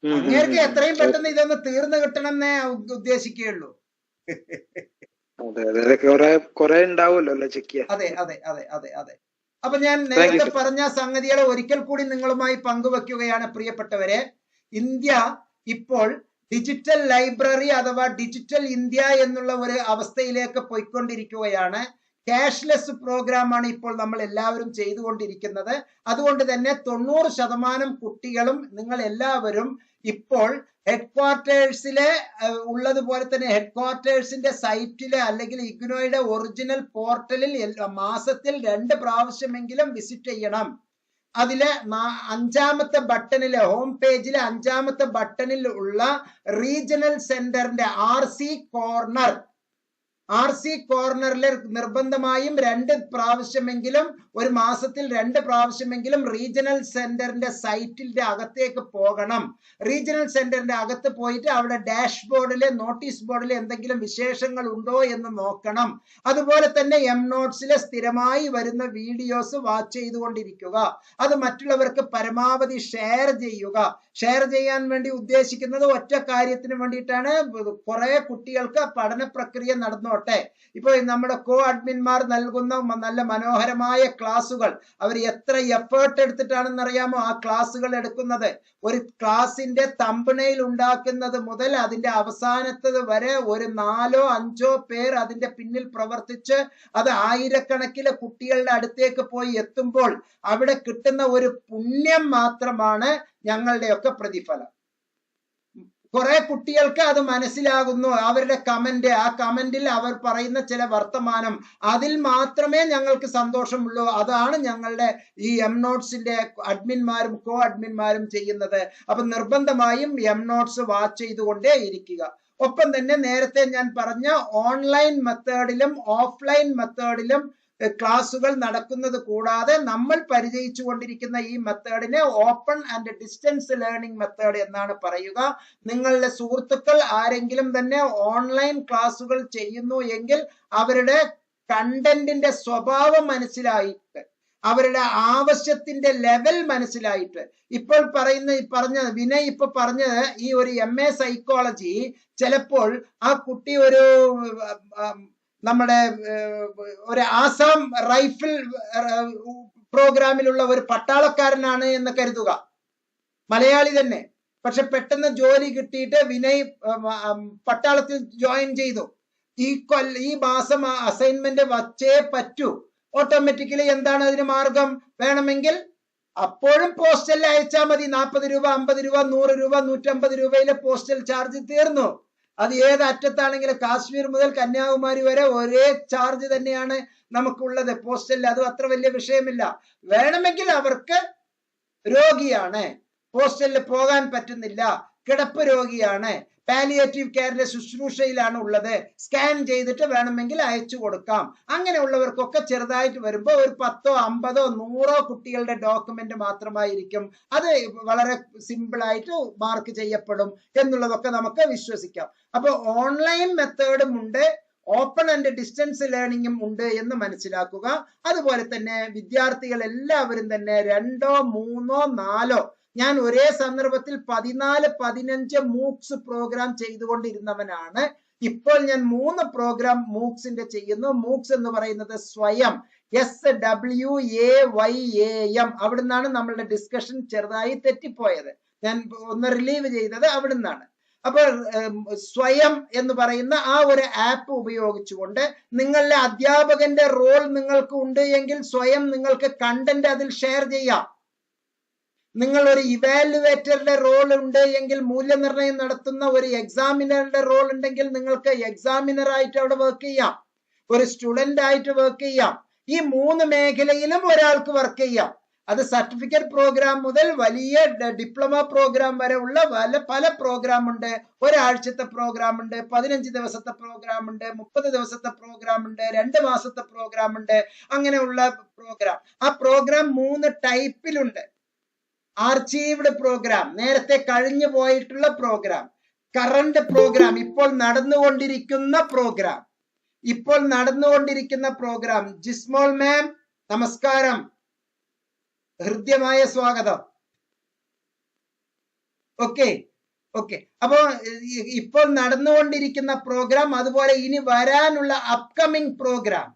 അങ്ങേർക്ക് എത്രയും പെട്ടെന്ന് ഇതൊന്ന് തീർന്നു കിട്ടണമെന്നേ ഉദ്ദേശിക്കുകയുള്ളൂ. അതെ. അപ്പൊ ഞാൻ നേരത്തെ പറഞ്ഞ സംഗതികളെ ഒരിക്കൽ കൂടി നിങ്ങളുമായി പങ്കുവെക്കുകയാണ് പ്രിയപ്പെട്ടവരെ. ഇന്ത്യ ഇപ്പോൾ ഡിജിറ്റൽ ലൈബ്രറി അഥവാ ഡിജിറ്റൽ ഇന്ത്യ എന്നുള്ള ഒരു അവസ്ഥയിലേക്ക് പോയിക്കൊണ്ടിരിക്കുകയാണ്. ക്യാഷ്ലെസ് പ്രോഗ്രാമാണ് ഇപ്പോൾ നമ്മൾ എല്ലാവരും ചെയ്തുകൊണ്ടിരിക്കുന്നത്. അതുകൊണ്ട് തന്നെ 90% കുട്ടികളും നിങ്ങൾ എല്ലാവരും ഇപ്പോൾ ഹെഡ്ക്വാർട്ടേഴ്സിലെ ഉള്ളതുപോലെ തന്നെ ഹെഡ്ക്വാർട്ടേഴ്സിന്റെ സൈറ്റില് അല്ലെങ്കിൽ ഇഗ്നോയുടെ ഒറിജിനൽ പോർട്ടലിൽ മാസത്തിൽ 2 പ്രാവശ്യമെങ്കിലും വിസിറ്റ് ചെയ്യണം. അതിലെ 5ാമത്തെ ബട്ടണില് ഹോം പേജിലെ 5ാമത്തെ ബട്ടണിൽ ഉള്ള റീജിയണൽ സെന്ററിന്റെ RC കോർണറിൽ നിർബന്ധമായും 2 പ്രാവശ്യമെങ്കിലും ഒരു മാസത്തിൽ 2 പ്രാവശ്യമെങ്കിലും റീജിയണൽ സെന്ററിന്റെ സൈറ്റിന്റെ അകത്തേക്ക് പോകണം. റീജിയണൽ സെന്ററിന്റെ അകത്ത് പോയിട്ട് അവിടെ ഡാഷ്ബോർഡിലെ നോട്ടീസ് ബോർഡിൽ എന്തെങ്കിലും വിശേഷങ്ങൾ ഉണ്ടോ എന്ന് നോക്കണം. അതുപോലെ തന്നെ നോട്ട്സിലെ സ്ഥിരമായി വരുന്ന വീഡിയോസ് വാച്ച് ചെയ്തുകൊണ്ടിരിക്കുക. അത് മറ്റുള്ളവർക്ക് പരമാവധി ഷെയർ ചെയ്യുക. ഷെയർ ചെയ്യാൻ വേണ്ടി ഉദ്ദേശിക്കുന്നത് ഒറ്റ കാര്യത്തിന് വേണ്ടിയിട്ടാണ്. കുറെ കുട്ടികൾക്ക് പഠന പ്രക്രിയ നടന്നോട്ടെ. ഇപ്പൊ നമ്മുടെ കോ അഡ്മിന്മാർ നൽകുന്ന നല്ല മനോഹരമായ ക്ലാസുകൾ അവർ എത്ര എഫേർട്ട് എടുത്തിട്ടാണെന്ന് അറിയാമോ ആ ക്ലാസുകൾ എടുക്കുന്നത്. ഒരു ക്ലാസിന്റെ തമ്പനെയിൽ ഉണ്ടാക്കുന്നത് മുതൽ അതിന്റെ അവസാനത്തത് വരെ ഒരു 4-5 പേർ അതിന്റെ പിന്നിൽ പ്രവർത്തിച്ച് അത് ആയിരക്കണക്കിന് കുട്ടികളുടെ അടുത്തേക്ക് പോയി എത്തുമ്പോൾ അവിടെ കിട്ടുന്ന ഒരു പുണ്യം മാത്രമാണ് ഞങ്ങളുടെയൊക്കെ പ്രതിഫലം. കുറെ കുട്ടികൾക്ക് അത് മനസ്സിലാകുന്നു. അവരുടെ കമന്റ്, ആ കമന്റിൽ അവർ പറയുന്ന ചില വർത്തമാനം, അതിൽ മാത്രമേ ഞങ്ങൾക്ക് സന്തോഷമുള്ളൂ. അതാണ് ഞങ്ങളുടെ ഈ നോട്ട്സിന്റെ അഡ്മിന്മാരും കോ അഡ്മിന്മാരും ചെയ്യുന്നത്. അപ്പൊ നിർബന്ധമായും നോട്ട്സ് വാച്ച് ചെയ്തുകൊണ്ടേ ഇരിക്കുക. ഒപ്പം തന്നെ നേരത്തെ ഞാൻ പറഞ്ഞ ഓൺലൈൻ മെത്തേഡിലും ഓഫ്ലൈൻ മെത്തേഡിലും ക്ലാസുകൾ നടക്കുന്നത് കൂടാതെ നമ്മൾ പരിചയിച്ചു കൊണ്ടിരിക്കുന്ന ഈ മെത്തേഡിനെ open and distance learning method എന്നാണ് പറയുക. നിങ്ങളുടെ സുഹൃത്തുക്കൾ ആരെങ്കിലും തന്നെ ഓൺലൈൻ ക്ലാസുകൾ ചെയ്യുന്നു എങ്കിൽ അവരുടെ കണ്ടന്റിന്റെ സ്വഭാവം മനസ്സിലായിട്ട്, അവരുടെ ആവശ്യത്തിന്റെ ലെവൽ മനസ്സിലായിട്ട്, ഇപ്പോൾ പറഞ്ഞ വിനയ് ഇപ്പൊ പറഞ്ഞത് ഈ ഒരു MA സൈക്കോളജി ചിലപ്പോൾ ആ കുട്ടി ഒരു നമ്മുടെ ഒരു ആസാം റൈഫിൾ പ്രോഗ്രാമിലുള്ള ഒരു പട്ടാളക്കാരനാണ് എന്ന് കരുതുക, മലയാളി തന്നെ. പക്ഷെ പെട്ടെന്ന് ജോലി കിട്ടിയിട്ട് വിനയ് പട്ടാളത്തിൽ ജോയിൻ ചെയ്തു. ഈ മാസം അസൈൻമെന്റ് വച്ചേ പറ്റൂ. ഓട്ടോമാറ്റിക്കലി എന്താണ് അതിന് മാർഗം? വേണമെങ്കിൽ അപ്പോഴും പോസ്റ്റലിൽ അയച്ചാൽ മതി. 40 രൂപ, 50 രൂപ, 100 രൂപ, 150 രൂപയിലെ പോസ്റ്റൽ ചാർജ് തീർന്നു. അത് ഏത് അറ്റത്താണെങ്കിലും കാശ്മീർ മുതൽ കന്യാകുമാരി വരെ ഒരേ ചാർജ് തന്നെയാണ് നമുക്കുള്ളത് പോസ്റ്റലിൽ. അത് അത്ര വലിയ വിഷയമില്ല. വേണമെങ്കിൽ അവർക്ക് രോഗിയാണ്, പോസ്റ്റലിൽ പോകാൻ പറ്റുന്നില്ല, കിടപ്പ് രോഗിയാണ്, പാലിയേറ്റീവ് കെയറിന്റെ ശുശ്രൂഷയിലാണ് ഉള്ളത്, സ്കാൻ ചെയ്തിട്ട് വേണമെങ്കിൽ അയച്ചു കൊടുക്കാം. അങ്ങനെയുള്ളവർക്കൊക്കെ ചെറുതായിട്ട് വരുമ്പോൾ ഒരു 10, 50, 100 കുട്ടികളുടെ ഡോക്യുമെന്റ് മാത്രമായിരിക്കും. അത് വളരെ സിമ്പിൾ ആയിട്ട് മാർക്ക് ചെയ്യപ്പെടും എന്നുള്ളതൊക്കെ നമുക്ക് വിശ്വസിക്കാം. അപ്പൊ ഓൺലൈൻ മെത്തേഡും ഉണ്ട്, ഓപ്പൺ ആൻഡ് ഡിസ്റ്റൻസ് ലേണിംഗും ഉണ്ട് എന്ന് മനസ്സിലാക്കുക. അതുപോലെ തന്നെ വിദ്യാർത്ഥികൾ എല്ലാവരും തന്നെ 2, 3, 4 ഞാൻ ഒരേ സന്ദർഭത്തിൽ 14, 15 മൂക്സ് പ്രോഗ്രാം ചെയ്തുകൊണ്ടിരുന്നവനാണ്. ഇപ്പോൾ ഞാൻ 3 പ്രോഗ്രാം മൂക്സിന്റെ ചെയ്യുന്നു. മൂക്സ് എന്ന് പറയുന്നത് സ്വയം, SWAYAM. അവിടുന്നാണ് നമ്മളുടെ ഡിസ്കഷൻ ചെറുതായി തെറ്റിപ്പോയത്. ഞാൻ ഒന്ന് റിലീവ് ചെയ്തത് അവിടുന്നാണ്. അപ്പോൾ സ്വയം എന്ന് പറയുന്ന ആ ഒരു ആപ്പ് ഉപയോഗിച്ചുകൊണ്ട് നിങ്ങളുടെ അധ്യാപകന്റെ റോൾ നിങ്ങൾക്ക് ഉണ്ട് എങ്കിൽ സ്വയം നിങ്ങൾക്ക് കണ്ടന്റ് അതിൽ ഷെയർ ചെയ്യാം. നിങ്ങൾ ഒരു ഇവാലുവേറ്ററുടെ റോൾ ഉണ്ട് എങ്കിൽ, മൂല്യനിർണ്ണയം നടത്തുന്ന ഒരു എക്സാമിനറുടെ റോൾ ഉണ്ടെങ്കിൽ നിങ്ങൾക്ക് എക്സാമിനർ ആയിട്ട് അവിടെ വർക്ക് ചെയ്യാം, ഒരു സ്റ്റുഡന്റ് ആയിട്ട് വർക്ക് ചെയ്യാം. ഈ 3 മേഖലയിലും ഒരാൾക്ക് വർക്ക് ചെയ്യാം. അത് സർട്ടിഫിക്കറ്റ് പ്രോഗ്രാം മുതൽ വലിയ ഡിപ്ലോമ പ്രോഗ്രാം വരെ ഉള്ള പല പ്രോഗ്രാം ഉണ്ട്. ഒരാഴ്ചത്തെ പ്രോഗ്രാം ഉണ്ട്, 15 ദിവസത്തെ പ്രോഗ്രാം ഉണ്ട്, 30 ദിവസത്തെ പ്രോഗ്രാം ഉണ്ട്, 2 മാസത്തെ പ്രോഗ്രാം ഉണ്ട്. അങ്ങനെയുള്ള പ്രോഗ്രാം, ആ പ്രോഗ്രാം 3 ടൈപ്പിലുണ്ട്. ആർച്ചീവ്ഡ് പ്രോഗ്രാം, നേരത്തെ കഴിഞ്ഞു പോയിട്ടുള്ള പ്രോഗ്രാം, കറണ്ട് പ്രോഗ്രാം, ഇപ്പോൾ നടന്നുകൊണ്ടിരിക്കുന്ന പ്രോഗ്രാം. ജിസ്മോൾ മാം നമസ്കാരം, ഹൃദ്യമായ സ്വാഗതം. ഓക്കെ. അപ്പോ ഇപ്പോൾ നടന്നുകൊണ്ടിരിക്കുന്ന പ്രോഗ്രാം, അതുപോലെ ഇനി വരാനുള്ള അപ്കമിങ് പ്രോഗ്രാം,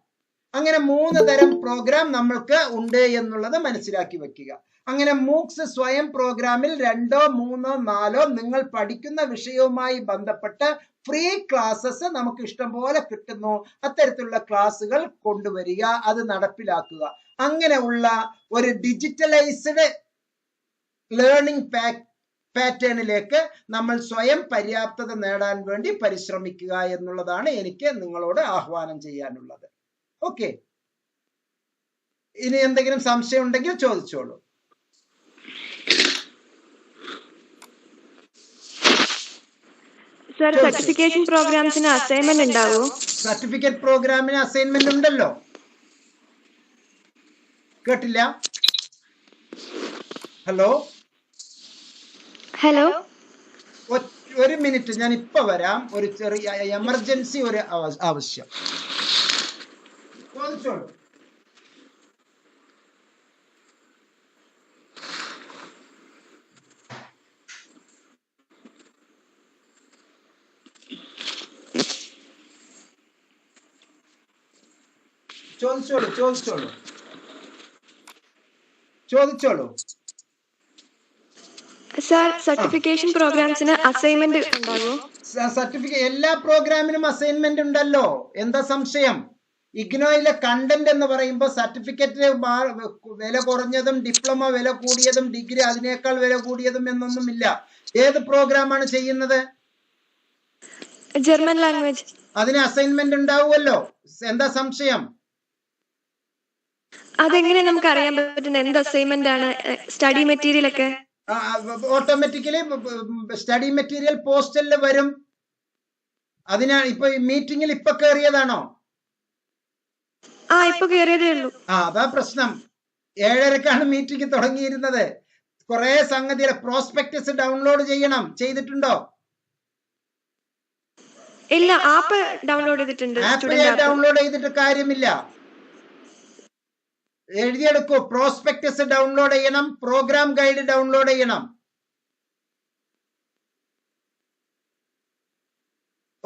അങ്ങനെ 3 തരം പ്രോഗ്രാം നമ്മൾക്ക് ഉണ്ട് എന്നുള്ളത് മനസ്സിലാക്കി വെക്കുക. അങ്ങനെ മൂക്സ് സ്വയം പ്രോഗ്രാമിൽ 2, 3, 4 നിങ്ങൾ പഠിക്കുന്ന വിഷയവുമായി ബന്ധപ്പെട്ട് ഫ്രീ ക്ലാസ്സസ് നമുക്ക് ഇഷ്ടംപോലെ കിട്ടുന്നു. അത്തരത്തിലുള്ള ക്ലാസ്സുകൾ കൊണ്ടുവരിക, അത് നടപ്പിലാക്കുക. അങ്ങനെയുള്ള ഒരു ഡിജിറ്റലൈസ്ഡ് ലേണിംഗ് പാറ്റേണിലേക്ക് നമ്മൾ സ്വയം പര്യാപ്തത നേടാൻ വേണ്ടി പരിശ്രമിക്കുക എന്നുള്ളതാണ് എനിക്ക് നിങ്ങളോട് ആഹ്വാനം ചെയ്യാനുള്ളത്. ഓക്കെ, ഇനി എന്തെങ്കിലും സംശയം ഉണ്ടെങ്കിൽ ചോദിച്ചോളൂ. സർ, സർട്ടിഫിക്കേഷൻ പ്രോഗ്രാംസിന് അസൈൻമെന്റ് ഉണ്ടാവോ? സർട്ടിഫിക്കറ്റ് പ്രോഗ്രാമിന് അസൈൻമെന്റ് ഉണ്ടല്ലോ. കേട്ടില്ല? ഹലോ ഹലോ, ഒരു മിനിറ്റ്, ഞാൻ ഇപ്പൊ വരാം. ഒരു ചെറിയ എമർജൻസി ഒരു ആവശ്യം. ചോദിച്ചോളൂ. ചോദിച്ചോളൂ ചോദിച്ചോളൂ ചോദിച്ചോളൂ. സർ, സർട്ടിഫിക്കേഷൻ പ്രോഗ്രാംസിന് അസൈൻമെന്റ് ഉണ്ടാവോ? സർട്ടിഫിക്കറ്റ് എല്ലാ പ്രോഗ്രാമിനും അസൈൻമെന്റ് ഉണ്ടല്ലോ. എന്താ സംശയം? ഇഗ്നോയിലെ കണ്ടന്റ് എന്ന് പറയുമ്പോൾ സർട്ടിഫിക്കറ്റ് വില കുറഞ്ഞതും ഡിപ്ലോമ വില കൂടിയതും ഡിഗ്രി അതിനേക്കാൾ വില കൂടിയതും എന്നൊന്നുമില്ല. ഏത് പ്രോഗ്രാമാണ് ചെയ്യുന്നത്? German language. അതിന് അസൈൻമെന്റ് ഉണ്ടാവുമല്ലോ. എന്താ സംശയം? അതെങ്ങനെ നമുക്ക് അറിയാൻ പറ്റുന്ന എന്ത് അസൈൻമെന്റ് ആണ്? സ്റ്റഡി മെറ്റീരിയൽ ഒക്കെ ഓട്ടോമാറ്റിക്കലി സ്റ്റഡി മെറ്റീരിയൽ പോസ്റ്റലിൽ വരും. അതിനാണ് ഇപ്പൊ മീറ്റിംഗിൽ ഇപ്പൊ കയറിയതാണോ? ഇപ്പൊ കയറിയതേ ഉള്ളൂ. അതാ പ്രശ്നം. 7:30 മീറ്റിംഗ് തുടങ്ങിയിരുന്നത്. കുറെ സംഗതികൾ പ്രോസ്പെക്ടസ് ഡൗൺലോഡ് ചെയ്യണം. ചെയ്തിട്ടുണ്ടോ? ഇല്ല, ആപ്പ് ഡൗൺലോഡ് ചെയ്തിട്ടുണ്ട്. ആപ്പ് ഡൗൺലോഡ് ചെയ്തിട്ട് കാര്യമില്ല. എഴുതിയെടുക്കൂ. പ്രോസ്പെക്ടസ് ഡൗൺലോഡ് ചെയ്യണം, പ്രോഗ്രാം ഗൈഡ് ഡൗൺലോഡ് ചെയ്യണം.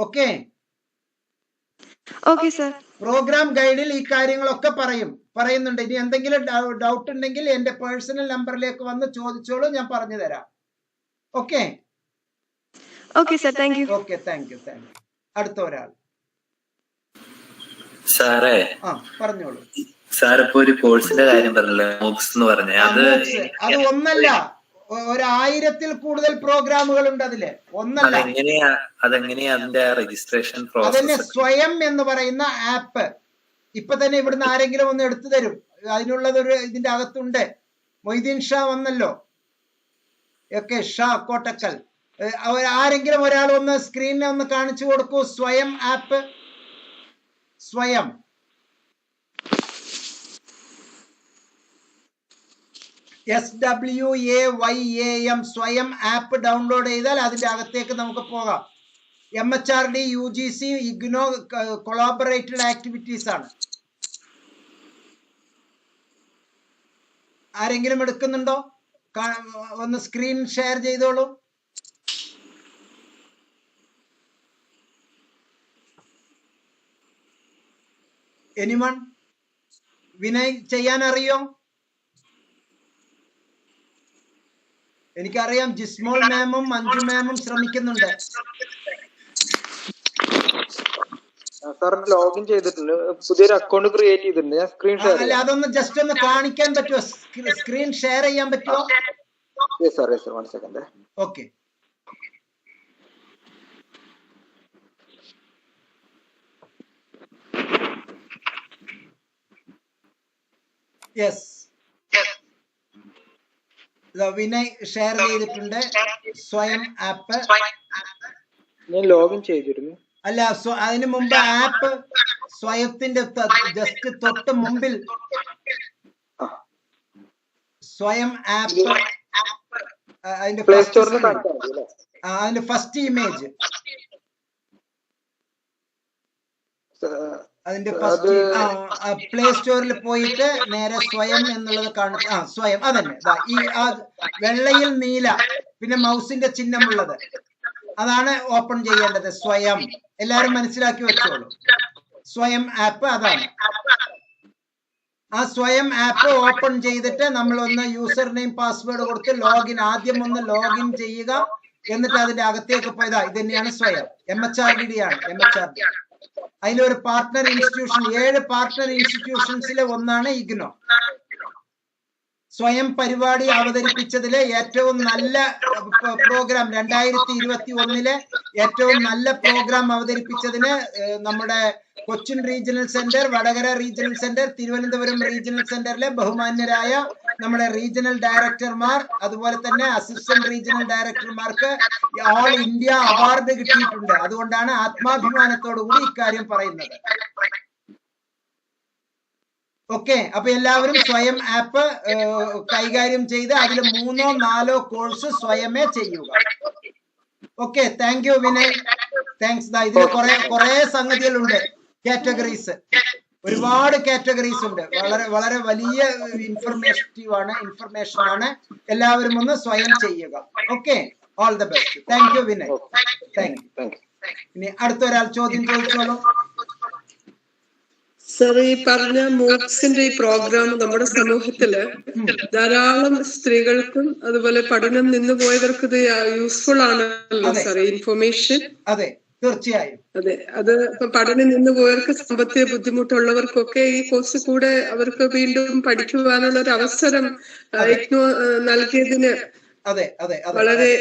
Okay okay sir. പ്രോഗ്രാം ഗൈഡിൽ ഈ കാര്യങ്ങളൊക്കെ പറയുന്നുണ്ട്. ഇനി എന്തെങ്കിലും ഡൗട്ട് ഉണ്ടെങ്കിൽ എന്റെ പേഴ്സണൽ നമ്പറിലേക്ക് വന്ന് ചോദിച്ചോളൂ, ഞാൻ പറഞ്ഞു തരാം. Okay okay sir, thank you. Okay, thank you. അടുത്ത ഒരാൾ. സാറേ, പറഞ്ഞോളൂ. സാർ ഇപ്പൊ ഒരു കോഴ്സിന്റെ കാര്യം പറഞ്ഞല്ലോ, മൂക്സ് എന്ന് പറഞ്ഞ അത് ഒന്നല്ല, 1000-ൽ കൂടുതൽ പ്രോഗ്രാമുകൾ ഉണ്ട് അതില്. ഒന്നല്ല. അതെങ്ങനെയാ അതിന്റെ രജിസ്ട്രേഷൻ പ്രോസസ്? അതന്നെ സ്വയം എന്ന് പറയുന്ന ആപ്പ്. ഇപ്പൊ തന്നെ ഇവിടുന്ന് ആരെങ്കിലും ഒന്ന് എടുത്തു തരും. അതിനുള്ളതൊരു ഇതിന്റെ അകത്തുണ്ട്. മൊയ്തീൻ ഷാ വന്നല്ലോ. ഓക്കെ, ഷാ കോട്ടക്കൽ. ആരെങ്കിലും ഒരാൾ ഒന്ന് സ്ക്രീനിൽ ഒന്ന് കാണിച്ചു കൊടുക്കൂ. സ്വയം ആപ്പ്. സ്വയം SWAYAM സ്വയം ആപ്പ് ഡൗൺലോഡ് ചെയ്താൽ അതിന്റെ അകത്തേക്ക് നമുക്ക് പോകാം. MHRD UGC IGNOU collaborated activities ആണ്. ആരെങ്കിലും എടുക്കുന്നുണ്ടോ? ഒന്ന് സ്ക്രീൻ ഷെയർ ചെയ്തോളൂ. എനിവൺ? വിനയ് ചെയ്യാൻ അറിയോ? എനിക്കറിയാം ജിസ്മോൾ മാമും മഞ്ജു മാമും ശ്രമിക്കുന്നുണ്ട്. ലോഗിൻ ചെയ്തിട്ടുണ്ട്, പുതിയൊരു അക്കൗണ്ട് ക്രിയേറ്റ് ചെയ്തിട്ടുണ്ട്. ഞാൻ സ്ക്രീൻ ഷെയർ അല്ല, അതൊന്ന് ജസ്റ്റ് ഒന്ന് കാണിക്കാൻ പറ്റുമോ? സ്ക്രീൻ ഷെയർ ചെയ്യാൻ പറ്റുമോ? Sir, 1 second. Okay. Yes, Vinay share ചെയ്തിട്ടുണ്ട് സ്വയം ആപ്പ്. ഞാൻ ലോഗിൻ ചെയ്തിരുന്നു. അല്ല, അതിന് മുമ്പ് ആപ്പ് സ്വയത്തിന്റെ ജസ്റ്റ് തൊട്ട് മുമ്പിൽ സ്വയം ആപ്പ്. അതിന്റെ പ്ലേ സ്റ്റോറിൽ അതിന്റെ ഫസ്റ്റ് ഇമേജ്, അതിന്റെ ഫസ്റ്റ് പ്ലേ സ്റ്റോറിൽ പോയിട്ട് നേരെ സ്വയം എന്നുള്ളത് കാണിച്ചു. സ്വയം അതന്നെ. ഈ വെള്ളയിൽ നീല പിന്നെ മൗസിന്റെ ചിഹ്നമുള്ളത് അതാണ് ഓപ്പൺ ചെയ്യേണ്ടത്. സ്വയം എല്ലാരും മനസ്സിലാക്കി വെച്ചോളൂ. സ്വയം ആപ്പ് അതാണ്. ആ സ്വയം ആപ്പ് ഓപ്പൺ ചെയ്തിട്ട് നമ്മൾ ഒന്ന് യൂസർ നെയിം പാസ്വേഡ് കൊടുത്ത് ആദ്യം ഒന്ന് ലോഗിൻ ചെയ്യുക. എന്നിട്ട് അതിന്റെ അകത്തേക്ക് പോയതാ. ഇത് തന്നെയാണ് സ്വയം. MHRD ആണ്. MHRD അതിലൊരു പാർട്ട്ണർ ഇൻസ്റ്റിറ്റ്യൂഷൻ, 7 പാർട്ട്ണർ ഇൻസ്റ്റിറ്റ്യൂഷൻസിലെ ഒന്നാണ് ഇഗ്നോ. സ്വയം പരിപാടി അവതരിപ്പിച്ചതിലെ ഏറ്റവും നല്ല പ്രോഗ്രാം 2021 ഏറ്റവും നല്ല പ്രോഗ്രാം അവതരിപ്പിച്ചതിന് നമ്മുടെ Cochin regional centre, Vadakara regional centre, Thiruvananthapuram regional സെന്ററിലെ ബഹുമാന്യരായ നമ്മുടെ റീജിയണൽ ഡയറക്ടർമാർ, അതുപോലെ തന്നെ അസിസ്റ്റന്റ് റീജിയണൽ ഡയറക്ടർമാർക്ക് ഓൾ ഇന്ത്യ അവാർഡ് കിട്ടിയിട്ടുണ്ട്. അതുകൊണ്ടാണ് ആത്മാഭിമാനത്തോടു കൂടി ഇക്കാര്യം പറയുന്നത്. ഓക്കെ, അപ്പൊ എല്ലാവരും സ്വയം ആപ്പ് കൈകാര്യം ചെയ്ത് അതിൽ 3ഓ 4ഓ കോഴ്സ് സ്വയമേ ചെയ്യുക. Okay, thank U Vinay, thanks. ഇതിൽ കുറെ സംഗതികളുണ്ട്, കാറ്റഗറീസ്, ഒരുപാട് കാറ്റഗറീസ് ഉണ്ട്. വളരെ വലിയ ഇൻഫർമേഷൻ ആണ്. എല്ലാവരും ഒന്ന് സ്വയം ചെയ്യുക. Okay, all the best. Thank you Vinay, thank you. ഇനി അടുത്തൊരാൾ ചോദ്യം ചോദിച്ചോളൂ. സർ, ഈ പറഞ്ഞ മൂക്സിന്റെ ഈ പ്രോഗ്രാം നമ്മുടെ സമൂഹത്തില് ധാരാളം സ്ത്രീകൾക്കും അതുപോലെ പഠനം നിന്നുപോയവർക്ക് ഇത് യൂസ്ഫുൾ ആണല്ലോ സാർ, ഇൻഫർമേഷൻ? അതെ, തീർച്ചയായും. അതെ, അത് പഠനം നിന്നുപോയവർക്ക്, സാമ്പത്തിക ബുദ്ധിമുട്ടുള്ളവർക്കൊക്കെ ഈ കോഴ്സ് കൂടെ അവർക്ക് വീണ്ടും പഠിക്കുവാനുള്ള ഒരു അവസരം ഇഗ്നോ നൽകിയതിന് വളരെ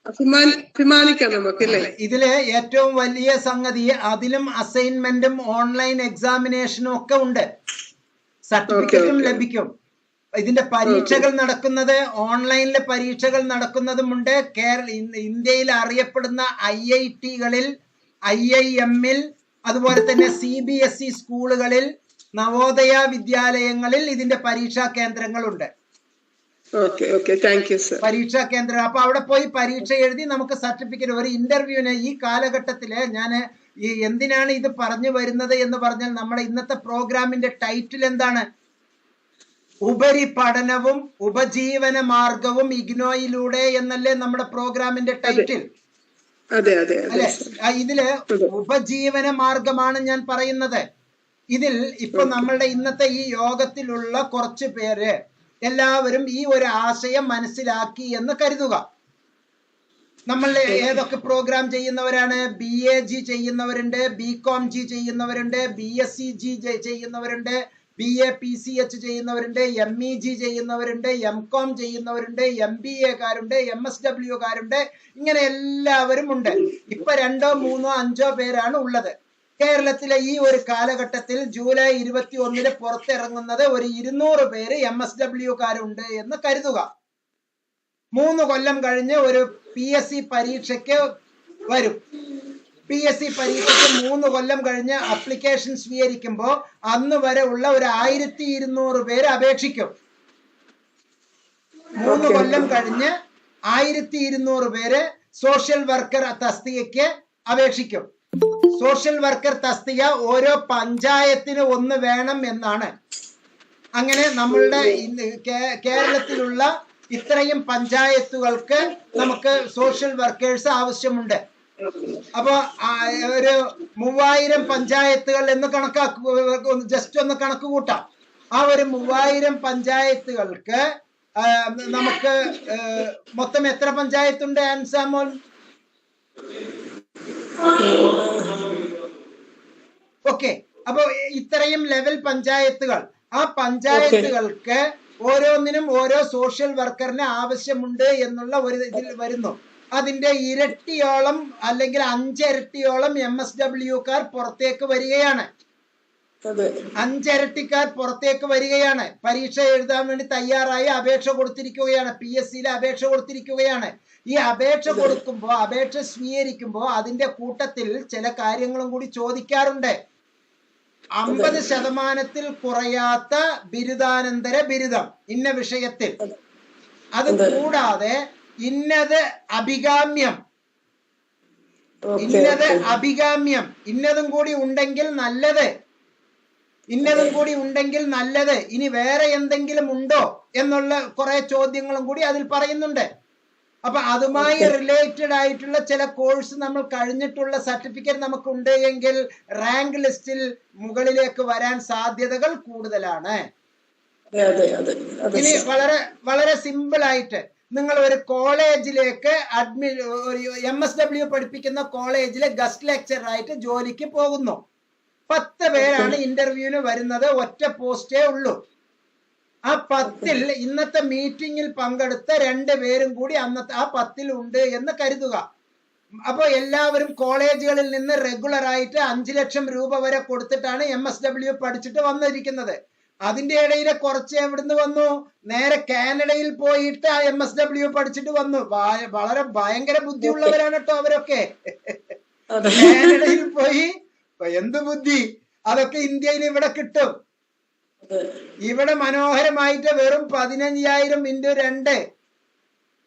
അഭിമാനിക്കാം നമുക്കല്ലേ? ഇതില് ഏറ്റവും വലിയ സംഗതി, അതിലും അസൈൻമെന്റും ഓൺലൈൻ എക്സാമിനേഷനും ഒക്കെ ഉണ്ട്. സർട്ടിഫിക്കറ്റും ലഭിക്കും. ഇതിന്റെ പരീക്ഷകൾ നടക്കുന്നത് ഓൺലൈനിലെ പരീക്ഷകൾ നടക്കുന്നതുമുണ്ട്. ഇന്ത്യയിൽ അറിയപ്പെടുന്ന IIT-കളിൽ, IIM-ൽ, അതുപോലെ തന്നെ CBSE സ്കൂളുകളിൽ, നവോദയ വിദ്യാലയങ്ങളിൽ ഇതിന്റെ പരീക്ഷാ കേന്ദ്രങ്ങളുണ്ട്. പരീക്ഷാ കേന്ദ്രം. അപ്പൊ അവിടെ പോയി പരീക്ഷ എഴുതി നമുക്ക് സർട്ടിഫിക്കറ്റ്, ഒരു ഇന്റർവ്യൂവിന്. ഈ കാലഘട്ടത്തില് ഞാൻ ഈ എന്തിനാണ് ഇത് പറഞ്ഞു വരുന്നത് എന്ന് പറഞ്ഞാൽ, നമ്മുടെ ഇന്നത്തെ പ്രോഗ്രാമിന്റെ ടൈറ്റിൽ എന്താണ്? ഉപരിപഠനവും ഉപജീവന മാർഗവും ഇഗ്നോയിലൂടെ എന്നല്ലേ നമ്മുടെ പ്രോഗ്രാമിന്റെ ടൈറ്റിൽ? അല്ലെ? ഇതില് ഉപജീവന മാർഗമാണ് ഞാൻ പറയുന്നത്. ഇതിൽ ഇപ്പൊ നമ്മളുടെ ഇന്നത്തെ ഈ യോഗത്തിലുള്ള കുറച്ച് പേര് എല്ലാവരും ഈ ഒരു ആശയം മനസ്സിലാക്കി എന്ന് കരുതുക. നമ്മൾ ഏതൊക്കെ പ്രോഗ്രാം ചെയ്യുന്നവരാണ്? BAG ചെയ്യുന്നവരുണ്ട്, BCom ചെയ്യുന്നവരുണ്ട്, BSc ചെയ്യുന്നവരുണ്ട്, BA PCH ചെയ്യുന്നവരുണ്ട്, MEG ചെയ്യുന്നവരുണ്ട്, MCom ചെയ്യുന്നവരുണ്ട്, MBA-കാരുണ്ട്, MSW-കാരുണ്ട്. ഇങ്ങനെ എല്ലാവരും ഉണ്ട്. ഇപ്പൊ 2, 3, 5 പേരാണ് ഉള്ളത്. കേരളത്തിലെ ഈ ഒരു കാലഘട്ടത്തിൽ ജൂലൈ 21 പുറത്തിറങ്ങുന്നത് ഒരു 200 പേര് MSW-കാരുണ്ട് എന്ന് കരുതുക. 3 കൊല്ലം കഴിഞ്ഞ് ഒരു PSC പരീക്ഷയ്ക്ക് വരും. PSC പരീക്ഷയ്ക്ക് 3 കൊല്ലം കഴിഞ്ഞ് അപ്ലിക്കേഷൻ സ്വീകരിക്കുമ്പോൾ അന്ന് വരെ ഉള്ള ഒരു 1200 പേര് അപേക്ഷിക്കും. 3 കൊല്ലം കഴിഞ്ഞ് 1200 പേര് സോഷ്യൽ വർക്കർ തസ്തികയ്ക്ക് അപേക്ഷിക്കും. സോഷ്യൽ വർക്കർ തസ്തിക ഓരോ പഞ്ചായത്തിന് 1 വേണം എന്നാണ്. അങ്ങനെ നമ്മളുടെ കേരളത്തിലുള്ള ഇത്രയും പഞ്ചായത്തുകൾക്ക് നമുക്ക് സോഷ്യൽ വർക്കേഴ്സ് ആവശ്യമുണ്ട്. അപ്പൊ ഒരു 3000 പഞ്ചായത്തുകൾ എന്ന് ജസ്റ്റ് ഒന്ന് കണക്ക് കൂട്ടാം. ആ ഒരു 3000 പഞ്ചായത്തുകൾക്ക് നമുക്ക് മൊത്തം എത്ര പഞ്ചായത്തുണ്ട് ആൻസാമോൻ? ഓക്കെ, അപ്പൊ ഇത്രയും ലെവൽ പഞ്ചായത്തുകൾ. ആ പഞ്ചായത്തുകൾക്ക് ഓരോന്നിനും ഓരോ സോഷ്യൽ വർക്കറിന് ആവശ്യമുണ്ട് എന്നുള്ള ഒരു ഇതിൽ വരുന്നു. അതിന്റെ ഇരട്ടിയോളം അല്ലെങ്കിൽ 5 ഇരട്ടിയോളം MSW-കാർ പുറത്തേക്ക് വരികയാണ്. 5 ഇരട്ടിക്കാർ പുറത്തേക്ക് വരികയാണ്. പരീക്ഷ എഴുതാൻ വേണ്ടി തയ്യാറായി അപേക്ഷ കൊടുത്തിരിക്കുകയാണ്. PSC-യിൽ അപേക്ഷ കൊടുത്തിരിക്കുകയാണ്. ഈ അപേക്ഷ കൊടുക്കുമ്പോൾ, അപേക്ഷ സ്വീകരിക്കുമ്പോൾ അതിന്റെ കൂട്ടത്തിൽ ചില കാര്യങ്ങളും കൂടി ചോദിക്കാറുണ്ട്. 50% കുറയാത്ത ബിരുദാനന്തര ബിരുദം ഇന്ന വിഷയത്തിൽ, അത് കൂടാതെ ഇന്നത് അഭികാമ്യം, ഇന്നതും കൂടി ഉണ്ടെങ്കിൽ നല്ലത്, ഇനി വേറെ എന്തെങ്കിലും ഉണ്ടോ എന്നുള്ള കുറെ ചോദ്യങ്ങളും കൂടി അതിൽ പറയുന്നുണ്ട്. അപ്പൊ അതുമായി റിലേറ്റഡ് ആയിട്ടുള്ള ചില കോഴ്സ് നമ്മൾ കഴിഞ്ഞിട്ടുള്ള സർട്ടിഫിക്കറ്റ് നമുക്കുണ്ട് എങ്കിൽ റാങ്ക് ലിസ്റ്റിൽ മുകളിലേക്ക് വരാൻ സാധ്യതകൾ കൂടുതലാണ്. ഇനി വളരെ വളരെ സിമ്പിൾ ആയിട്ട് നിങ്ങൾ ഒരു കോളേജിലേക്ക് MSW പഠിപ്പിക്കുന്ന കോളേജിലെ ഗസ്റ്റ് ലെക്ചർ ആയിട്ട് ജോലിക്ക് പോകുന്നു. 10 പേരാണ് ഇന്റർവ്യൂവിന് വരുന്നത്, ഒറ്റ പോസ്റ്റേ ഉള്ളൂ. ആ 10-ൽ ഇന്നത്തെ മീറ്റിംഗിൽ പങ്കെടുത്ത 2 പേരും കൂടി അന്നത്തെ ആ 10-ൽ ഉണ്ട് എന്ന് കരുതുക. അപ്പൊ എല്ലാവരും കോളേജുകളിൽ നിന്ന് റെഗുലർ ആയിട്ട് 5 ലക്ഷം രൂപ വരെ കൊടുത്തിട്ടാണ് MSW പഠിച്ചിട്ട് വന്നിരിക്കുന്നത്. അതിന്റെ ഇടയിൽ കുറച്ച് എവിടുന്ന് വന്നു? നേരെ കാനഡയിൽ പോയിട്ട് ആ MSW പഠിച്ചിട്ട് വന്നു. വളരെ ഭയങ്കര ബുദ്ധിയുള്ളവരാണ് കേട്ടോ അവരൊക്കെ. കാനഡയിൽ പോയി എന്ത് ബുദ്ധി, അതൊക്കെ ഇന്ത്യയിൽ ഇവിടെ കിട്ടും. ഇവിടെ മനോഹരമായിട്ട് വെറും 15,000 × 2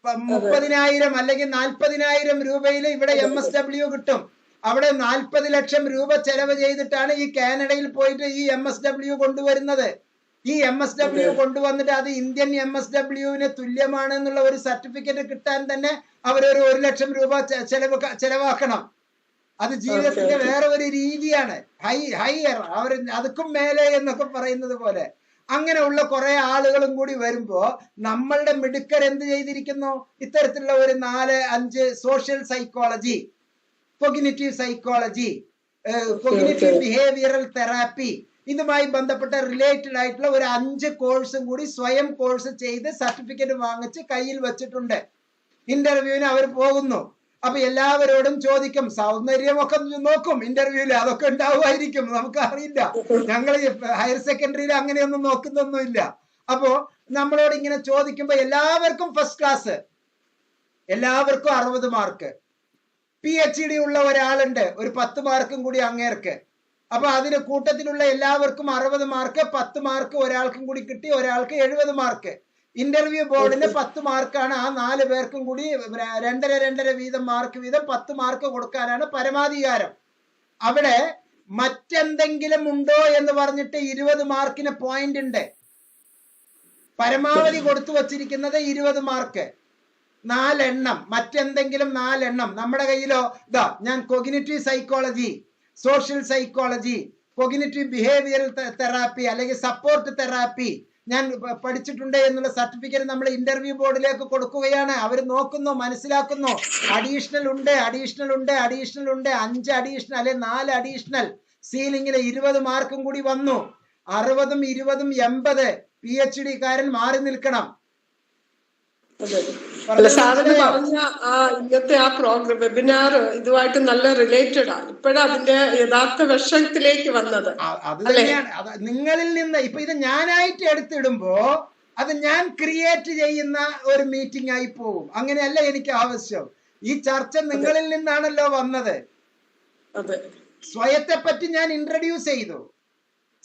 30,000 അല്ലെങ്കിൽ 40,000 രൂപയിൽ ഇവിടെ MSW കിട്ടും. അവിടെ 40 ലക്ഷം രൂപ ചെലവ് ചെയ്തിട്ടാണ് ഈ കാനഡയിൽ പോയിട്ട് ഈ MSW കൊണ്ടുവരുന്നത്. ഈ MSW കൊണ്ടുവന്നിട്ട് അത് ഇന്ത്യൻ MSW-ന് തുല്യമാണ് എന്നുള്ള ഒരു സർട്ടിഫിക്കറ്റ് കിട്ടാൻ തന്നെ അവരൊരു 1 ലക്ഷം രൂപ ചെലവാക്കണം. അത് ജീവിതത്തിന്റെ വേറെ ഒരു രീതിയാണ്. ഹയർ അവർ അതുക്കും മേലെ എന്നൊക്കെ പറയുന്നത് പോലെ. അങ്ങനെയുള്ള കുറെ ആളുകളും കൂടി വരുമ്പോ നമ്മളുടെ മിടുക്കർ എന്ത് ചെയ്തിരിക്കുന്നു? ഇത്തരത്തിലുള്ള ഒരു 4-5 social psychology, cognitive psychology, cognitive behavioural therapy, ഇതുമായി ബന്ധപ്പെട്ട റിലേറ്റഡ് ആയിട്ടുള്ള ഒരു 5 കോഴ്സും കൂടി സ്വയം കോഴ്സ് ചെയ്ത് സർട്ടിഫിക്കറ്റ് വാങ്ങിച്ച് കയ്യിൽ വെച്ചിട്ടുണ്ട്. ഇന്റർവ്യൂവിന് അവർ പോകുന്നു. അപ്പൊ എല്ലാവരോടും ചോദിക്കും, സൗന്ദര്യമൊക്കെ നോക്കും ഇന്റർവ്യൂവിൽ, അതൊക്കെ ഉണ്ടാവുമായിരിക്കും, നമുക്ക് അറിയില്ല. ഞങ്ങൾ ഹയർ സെക്കൻഡറിയിൽ അങ്ങനെയൊന്നും നോക്കുന്നൊന്നുമില്ല. അപ്പോ നമ്മളോട് ഇങ്ങനെ ചോദിക്കുമ്പോ എല്ലാവർക്കും ഫസ്റ്റ് ക്ലാസ്, എല്ലാവർക്കും 60 മാർക്ക്. PhD ഉള്ള ഒരാളുണ്ട്, ഒരു 10 മാർക്കും കൂടി അങ്ങേർക്ക്. അപ്പൊ അതിന് കൂട്ടത്തിലുള്ള എല്ലാവർക്കും 60 മാർക്ക്, 10 മാർക്ക് ഒരാൾക്കും കൂടി കിട്ടി, ഒരാൾക്ക് 70 മാർക്ക്. ഇന്റർവ്യൂ ബോർഡിന് 10 മാർക്കാണ്. ആ 4 പേർക്കും കൂടി 2.5 വീതം മാർക്ക് വീതം 10 മാർക്ക് കൊടുക്കാനാണ് പരമാധികാരം. അവിടെ മറ്റെന്തെങ്കിലും ഉണ്ടോ എന്ന് പറഞ്ഞിട്ട് 20 മാർക്കിന് പോയിന്റ് ഉണ്ട്. പരമാവധി കൊടുത്തു വച്ചിരിക്കുന്നത് 20 മാർക്ക്, 4 എണ്ണം, മറ്റെന്തെങ്കിലും 4 എണ്ണം. നമ്മുടെ കയ്യിലോ ഇതാ, ഞാൻ cognitive psychology, social psychology, cognitive behavioural therapy അല്ലെങ്കിൽ സപ്പോർട്ട് തെറാപ്പി ഞാൻ പഠിച്ചിട്ടുണ്ട് എന്നുള്ള സർട്ടിഫിക്കറ്റ് നമ്മൾ ഇന്റർവ്യൂ ബോർഡിലേക്ക് കൊടുക്കുകയാണ്. അവർ നോക്കുന്നു, മനസ്സിലാക്കുന്നു. അഡീഷണൽ ഉണ്ട്, 5 അഡീഷണൽ അല്ലെ 4 അഡീഷണൽ. സീലിംഗിൽ 20 മാർക്കും കൂടി വന്നു. 60ഉം 20ഉം 80. PhD കാരൻ മാറി നിൽക്കണം. സാറിന് പറഞ്ഞ ഇന്നത്തെ ആ പ്രോഗ്രാം വെബിനാർ ഇതുമായിട്ട് നല്ല റിലേറ്റഡ് ആണ്. ഇപ്പോഴാണ് അതിന്റെ യഥാർത്ഥ വശത്തിലേക്ക് വന്നത്. അത് തന്നെയാണ് നിങ്ങളിൽ നിന്ന്. ഇപ്പൊ ഇത് ഞാനായിട്ട് എടുത്തിടുമ്പോ അത് ഞാൻ ക്രിയേറ്റ് ചെയ്യുന്ന ഒരു മീറ്റിംഗ് ആയി പോകും. അങ്ങനെയല്ല എനിക്ക് ആവശ്യം. ഈ ചർച്ച നിങ്ങളിൽ നിന്നാണല്ലോ വന്നത്. സ്വയത്തെ പറ്റി ഞാൻ ഇൻട്രൊഡ്യൂസ് ചെയ്തു,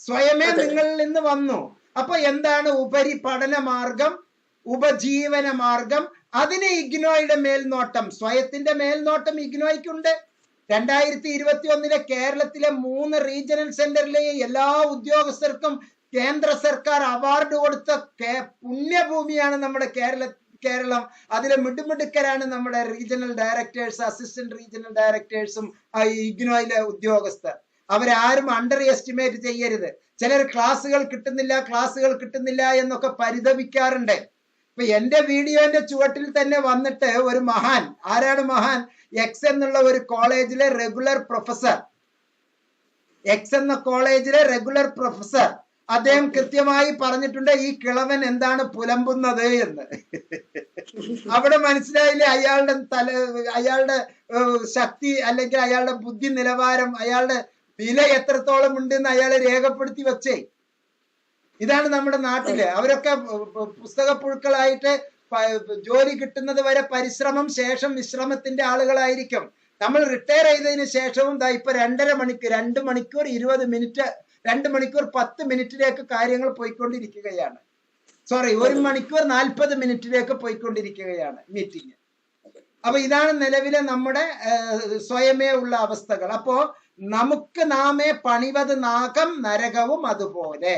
സ്വയമേ നിങ്ങളിൽ നിന്ന് വന്നു. അപ്പൊ എന്താണ് ഉപരിപഠന മാർഗം, ഉപജീവന മാർഗം? അതിന് ഇഗ്നോയുടെ മേൽനോട്ടം, സ്വയത്തിന്റെ മേൽനോട്ടം ഇഗ്നോയ്ക്കുണ്ട്. 2021 കേരളത്തിലെ 3 റീജിയണൽ സെന്ററിലെ എല്ലാ ഉദ്യോഗസ്ഥർക്കും കേന്ദ്ര സർക്കാർ അവാർഡ് കൊടുത്ത പുണ്യഭൂമിയാണ് നമ്മുടെ കേരളം. അതിലെ മിടുമിടുക്കരാണ് നമ്മുടെ റീജിയണൽ ഡയറക്ടേഴ്സ്, അസിസ്റ്റന്റ് റീജിയണൽ ഡയറക്ടേഴ്സും ഇഗ്നോയിലെ ഉദ്യോഗസ്ഥർ. അവരാരും അണ്ടർ എസ്റ്റിമേറ്റ് ചെയ്യരുത്. ചിലർ ക്ലാസ്സുകൾ കിട്ടുന്നില്ല എന്നൊക്കെ പരിതപിക്കാറുണ്ട്. ഇപ്പൊ എന്റെ വീഡിയോന്റെ ചുവട്ടിൽ തന്നെ വന്നിട്ട് ഒരു മഹാൻ, ആരാണ് മഹാൻ? എക്സ് എന്നുള്ള ഒരു കോളേജിലെ റെഗുലർ പ്രൊഫസർ, അദ്ദേഹം കൃത്യമായി പറഞ്ഞിട്ടുണ്ട് ഈ കിളവൻ എന്താണ് പുലമ്പുന്നത് എന്ന്. അവിടെ മനസ്സിലായില്ലേ അയാളുടെ ശക്തി അല്ലെങ്കിൽ അയാളുടെ ബുദ്ധി നിലവാരം, അയാളുടെ വില എത്രത്തോളം ഉണ്ടെന്ന് അയാളെ രേഖപ്പെടുത്തി വെച്ചേ. ഇതാണ് നമ്മുടെ നാട്ടില്. അവരൊക്കെ പുസ്തകപ്പുഴുക്കളായിട്ട് ജോലി കിട്ടുന്നത് വരെ പരിശ്രമം, ശേഷം വിശ്രമത്തിന്റെ ആളുകളായിരിക്കും. നമ്മൾ റിട്ടയർ ചെയ്തതിന് ശേഷവും ഇപ്പൊ 2 മണിക്കൂർ 20 മിനിറ്റ്, 2 മണിക്കൂർ 10 മിനിറ്റിലേക്ക് കാര്യങ്ങൾ പോയിക്കൊണ്ടിരിക്കുകയാണ്. 1 മണിക്കൂർ 40 മിനിറ്റിലേക്ക് പോയിക്കൊണ്ടിരിക്കുകയാണ് മീറ്റിംഗ്. അപ്പൊ ഇതാണ് നിലവിലെ നമ്മുടെ സ്വയമേ ഉള്ള അവസ്ഥകൾ. അപ്പോ നമുക്ക് നാമേ പണിവത് നാഗം നരകവും അതുപോലെ.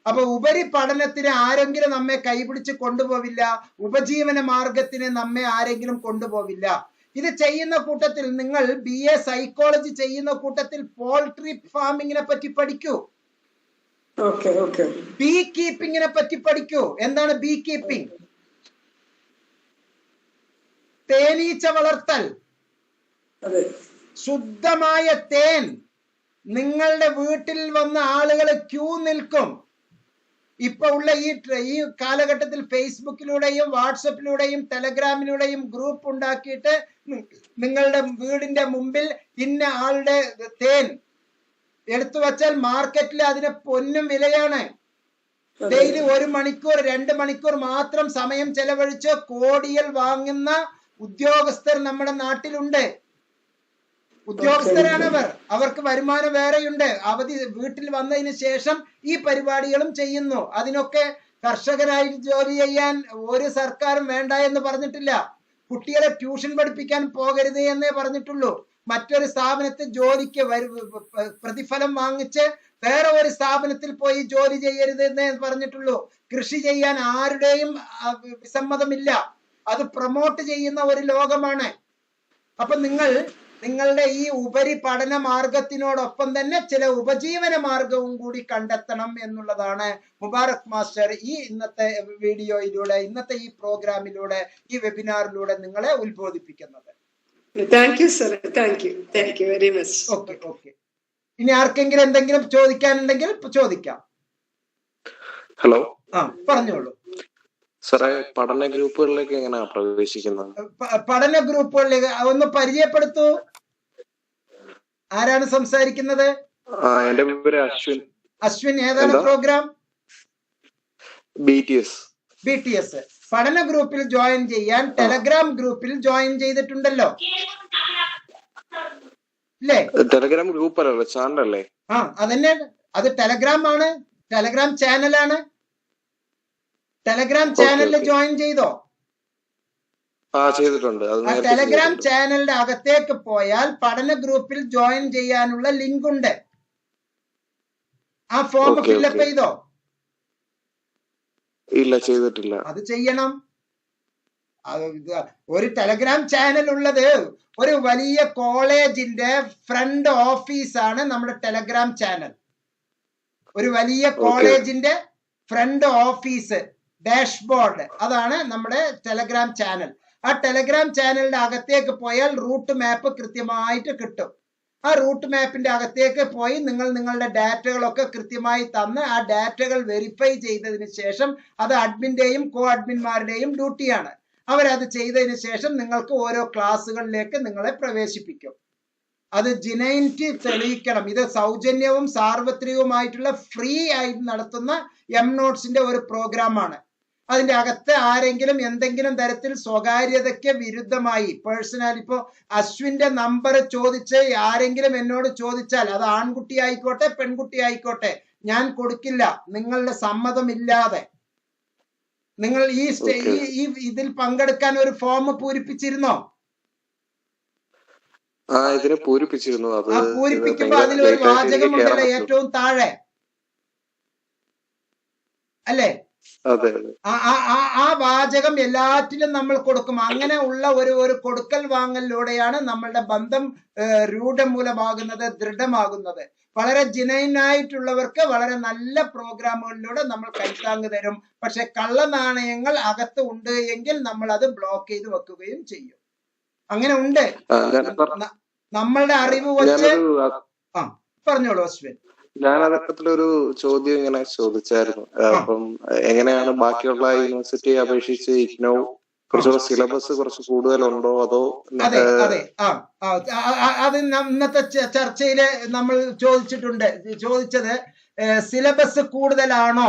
അപ്പൊ ഉപരിപഠനത്തിന് ആരെങ്കിലും നമ്മെ കൈപിടിച്ച് കൊണ്ടുപോവില്ല, ഉപജീവന മാർഗത്തിന് നമ്മെ ആരെങ്കിലും കൊണ്ടുപോവില്ല. ഇത് ചെയ്യുന്ന കൂട്ടത്തിൽ നിങ്ങൾ BA സൈക്കോളജി ചെയ്യുന്ന കൂട്ടത്തിൽ പോൾട്രി ഫാമിങ്ങിനെ പറ്റി പഠിക്കൂ. ബീ കീപ്പിങ്ങിനെ പറ്റി പഠിക്കൂ. എന്താണ് ബീ കീപ്പിംഗ്? തേനീച്ച വളർത്തൽ. ശുദ്ധമായ തേൻ. നിങ്ങളുടെ വീട്ടിൽ വന്ന ആളുകൾ ക്യൂ നിൽക്കും. ഇപ്പൊ ഉള്ള ഈ കാലഘട്ടത്തിൽ ഫേസ്ബുക്കിലൂടെയും വാട്സപ്പിലൂടെയും ടെലഗ്രാമിലൂടെയും ഗ്രൂപ്പ് ഉണ്ടാക്കിയിട്ട് നിങ്ങളുടെ വീടിന്റെ മുമ്പിൽ ഇന്ന ആളുടെ തേൻ എടുത്തു വച്ചാൽ മാർക്കറ്റിൽ അതിന് പൊന്നും വിലയാണ്. ഡെയിലി 1 മണിക്കൂർ 2 മണിക്കൂർ മാത്രം സമയം ചെലവഴിച്ച് കോടികൾ വാങ്ങുന്ന ഉദ്യോഗസ്ഥർ നമ്മുടെ നാട്ടിലുണ്ട്. ഉദ്യോഗസ്ഥരാണ് അവർക്ക് വരുമാനം വേറെയുണ്ട്. അവധി വീട്ടിൽ വന്നതിന് ശേഷം ഈ പരിപാടികളും ചെയ്യുന്നു. അതിനൊക്കെ കർഷകനായി ജോലി ചെയ്യാൻ ഒരു സർക്കാരും വേണ്ട എന്ന് പറഞ്ഞിട്ടില്ല. കുട്ടികളെ ട്യൂഷൻ പഠിപ്പിക്കാൻ പോകരുത് എന്നേ പറഞ്ഞിട്ടുള്ളൂ. മറ്റൊരു സ്ഥാപനത്തിൽ ജോലിക്ക് പ്രതിഫലം വാങ്ങിച്ച് വേറെ ഒരു സ്ഥാപനത്തിൽ പോയി ജോലി ചെയ്യരുത് എന്നേ പറഞ്ഞിട്ടുള്ളൂ. കൃഷി ചെയ്യാൻ ആരുടെയും വിസമ്മതമില്ല. അത് പ്രൊമോട്ട് ചെയ്യുന്ന ഒരു ലോകമാണ്. അപ്പൊ നിങ്ങളുടെ ഈ ഉപരി പഠന മാർഗത്തിനോടൊപ്പം തന്നെ ചില ഉപജീവന മാർഗവും കൂടി കണ്ടെത്തണം എന്നുള്ളതാണ് മുബാറക് മാസ്റ്റർ ഈ ഇന്നത്തെ വീഡിയോയിലൂടെ, ഇന്നത്തെ ഈ പ്രോഗ്രാമിലൂടെ, ഈ വെബിനാറിലൂടെ നിങ്ങളെ ഉത്ബോധിപ്പിക്കുന്നത്. Thank you sir. Thank you very much. Okay. ഇനി ആർക്കെങ്കിലും എന്തെങ്കിലും ചോദിക്കാനുണ്ടെങ്കിൽ ചോദിക്കാം. ഹലോ. പറഞ്ഞോളൂ സാറേ. പഠന ഗ്രൂപ്പുകളിലേക്ക് എങ്ങനെയാ പ്രവേശിക്കുന്നത്? പഠന ഗ്രൂപ്പുകളിലേക്ക് ഒന്ന് പരിചയപ്പെടുത്തൂ. ആരാണ് സംസാരിക്കുന്നത്? എന്റെ പേര് അശ്വിൻ. അശ്വിൻ, ഏതാണ് പ്രോഗ്രാം? BTS. പഠന ഗ്രൂപ്പിൽ ജോയിൻ ചെയ്യാൻ ടെലഗ്രാം ഗ്രൂപ്പിൽ ജോയിൻ ചെയ്തിട്ടുണ്ടല്ലോ അല്ലേ? ടെലഗ്രാം ഗ്രൂപ്പ് അല്ലല്ലോ, ചാനലല്ലേ? അതന്നെ. അത് ടെലഗ്രാം ആണ്, ടെലഗ്രാം ചാനലാണ്. ടെലഗ്രാം ചാനലിൽ ജോയിൻ ചെയ്തോ? ചെയ്തിട്ടുണ്ട്. ടെലഗ്രാം ചാനലിന്റെ അകത്തേക്ക് പോയാൽ പഠന ഗ്രൂപ്പിൽ ജോയിൻ ചെയ്യാനുള്ള ലിങ്ക് ഉണ്ട്. ആ ഫോം ഫില്ലപ്പ് ചെയ്തോ? ഇല്ല, ചെയ്തിട്ടില്ല. അത് ചെയ്യണം. ഒരു ടെലഗ്രാം ചാനൽ ഉള്ളത് ഒരു വലിയ കോളേജിന്റെ ഫ്രണ്ട് ഓഫീസാണ് നമ്മുടെ ടെലഗ്രാം ചാനൽ. ഒരു വലിയ കോളേജിന്റെ ഫ്രണ്ട് ഓഫീസ് ഡാഷ്ബോർഡ്, അതാണ് നമ്മുടെ ടെലഗ്രാം ചാനൽ. ആ ടെലഗ്രാം ചാനലിന്റെ അകത്തേക്ക് പോയാൽ റൂട്ട് മാപ്പ് കൃത്യമായിട്ട് കിട്ടും. ആ റൂട്ട് മാപ്പിന്റെ അകത്തേക്ക് പോയി നിങ്ങളുടെ ഡാറ്റകളൊക്കെ കൃത്യമായി തന്ന് ആ ഡാറ്റകൾ വെരിഫൈ ചെയ്തതിന് ശേഷം അത് അഡ്മിന്റെയും കോ അഡ്മിന്മാരുടെയും ഡ്യൂട്ടിയാണ്. അവരത് ചെയ്തതിന് ശേഷം നിങ്ങൾക്ക് ഓരോ ക്ലാസ്സുകളിലേക്ക് നിങ്ങളെ പ്രവേശിപ്പിക്കും. അത് ജെന്യൂനിറ്റി തെളിയിക്കണം. ഇത് സൗജന്യവും സാർവത്രികവുമായിട്ടുള്ള ഫ്രീ ആയിട്ട് നടത്തുന്ന നോട്ട്സിന്റെ ഒരു പ്രോഗ്രാമാണ്. അതിന്റെ അകത്ത് ആരെങ്കിലും എന്തെങ്കിലും തരത്തിൽ സ്വകാര്യതയ്ക്ക് വിരുദ്ധമായി പേഴ്സണൽ, ഇപ്പോ അശ്വിന്റെ നമ്പർ ചോദിച്ച് ആരെങ്കിലും എന്നോട് ചോദിച്ചാൽ അത് ആൺകുട്ടി ആയിക്കോട്ടെ പെൺകുട്ടി ആയിക്കോട്ടെ ഞാൻ കൊടുക്കില്ല നിങ്ങളുടെ സമ്മതമില്ലാതെ. നിങ്ങൾ ഈ ഇതിൽ പങ്കെടുക്കാൻ ഒരു ഫോം പൂരിപ്പിച്ചിരുന്നോ? പൂരിപ്പിക്കുമ്പോ അതിലൊരു വാചകമുണ്ടല്ലോ ഏറ്റവും താഴെ, അല്ലേ? ആ വാചകം എല്ലാറ്റിലും നമ്മൾ കൊടുക്കും. അങ്ങനെ ഉള്ള ഒരു കൊടുക്കൽ വാങ്ങലിലൂടെയാണ് നമ്മളുടെ ബന്ധം രൂഢമൂലമാകുന്നത്, ദൃഢമാകുന്നത്. വളരെ ജെന്യൂനായിട്ടുള്ളവർക്ക് വളരെ നല്ല പ്രോഗ്രാമുകളിലൂടെ നമ്മൾ കൈത്താങ്ങ് തരും. പക്ഷെ കള്ള നാണയങ്ങൾ അകത്ത് ഉണ്ട് എങ്കിൽ നമ്മൾ അത് ബ്ലോക്ക് ചെയ്ത് വെക്കുകയും ചെയ്യും. അങ്ങനെ ഉണ്ട്. നമ്മളുടെ അറിവ് വെച്ച് പറഞ്ഞോളൂ അശ്വിൻ. ഞാൻ അതൊരു ചോദ്യം ഇങ്ങനെ ചോദിച്ചായിരുന്നു. അപ്പം എങ്ങനെയാണ് ബാക്കിയുള്ള യൂണിവേഴ്സിറ്റിയെ അപേക്ഷിച്ച് ഇഗ്നോ കുറച്ചുകൂടെ സിലബസ് കുറച്ച് കൂടുതലുണ്ടോ അതോ? അതെ, അത് ഇന്നത്തെ ചർച്ചയില് നമ്മൾ ചോദിച്ചത് സിലബസ് കൂടുതലാണോ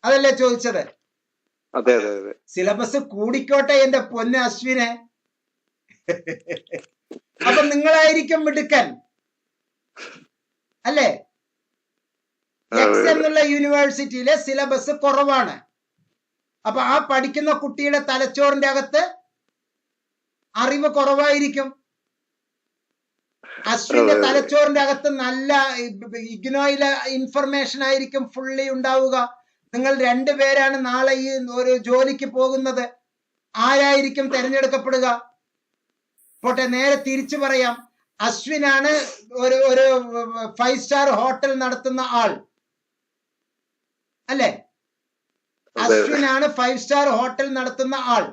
അതല്ലേ ചോദിച്ചത്? അതെ. സിലബസ് കൂടിക്കോട്ടെ എന്റെ പൊന്ന് അശ്വിനെ. അപ്പൊ നിങ്ങളായിരിക്കും മിടുക്കൻ, അല്ലേ? എക്സ് എന്നുള്ള യൂണിവേഴ്സിറ്റിയിലെ സിലബസ് കുറവാണ്. അപ്പൊ ആ പഠിക്കുന്ന കുട്ടിയുടെ തലച്ചോറിന്റെ അകത്ത് അറിവ് കുറവായിരിക്കും. അശ്വിന്റെ തലച്ചോറിന്റെ അകത്ത് നല്ല ഇഗ്നോയിലെ ഇൻഫർമേഷൻ ആയിരിക്കും ഫുള്ളി ഉണ്ടാവുക. നിങ്ങൾ രണ്ടുപേരാണ് നാളെ ഈ ഒരു ജോലിക്ക് പോകുന്നത്. ആരായിരിക്കും തിരഞ്ഞെടുക്കപ്പെടുക? പോട്ടെ, നേരെ തിരിച്ചു പറയാം. അശ്വിനാണ് ഒരു 5 സ്റ്റാർ ഹോട്ടൽ നടത്തുന്ന ആൾ. അല്ലെ? അശ്വിനാണ് 5 സ്റ്റാർ ഹോട്ടൽ നടത്തുന്ന ആൾ.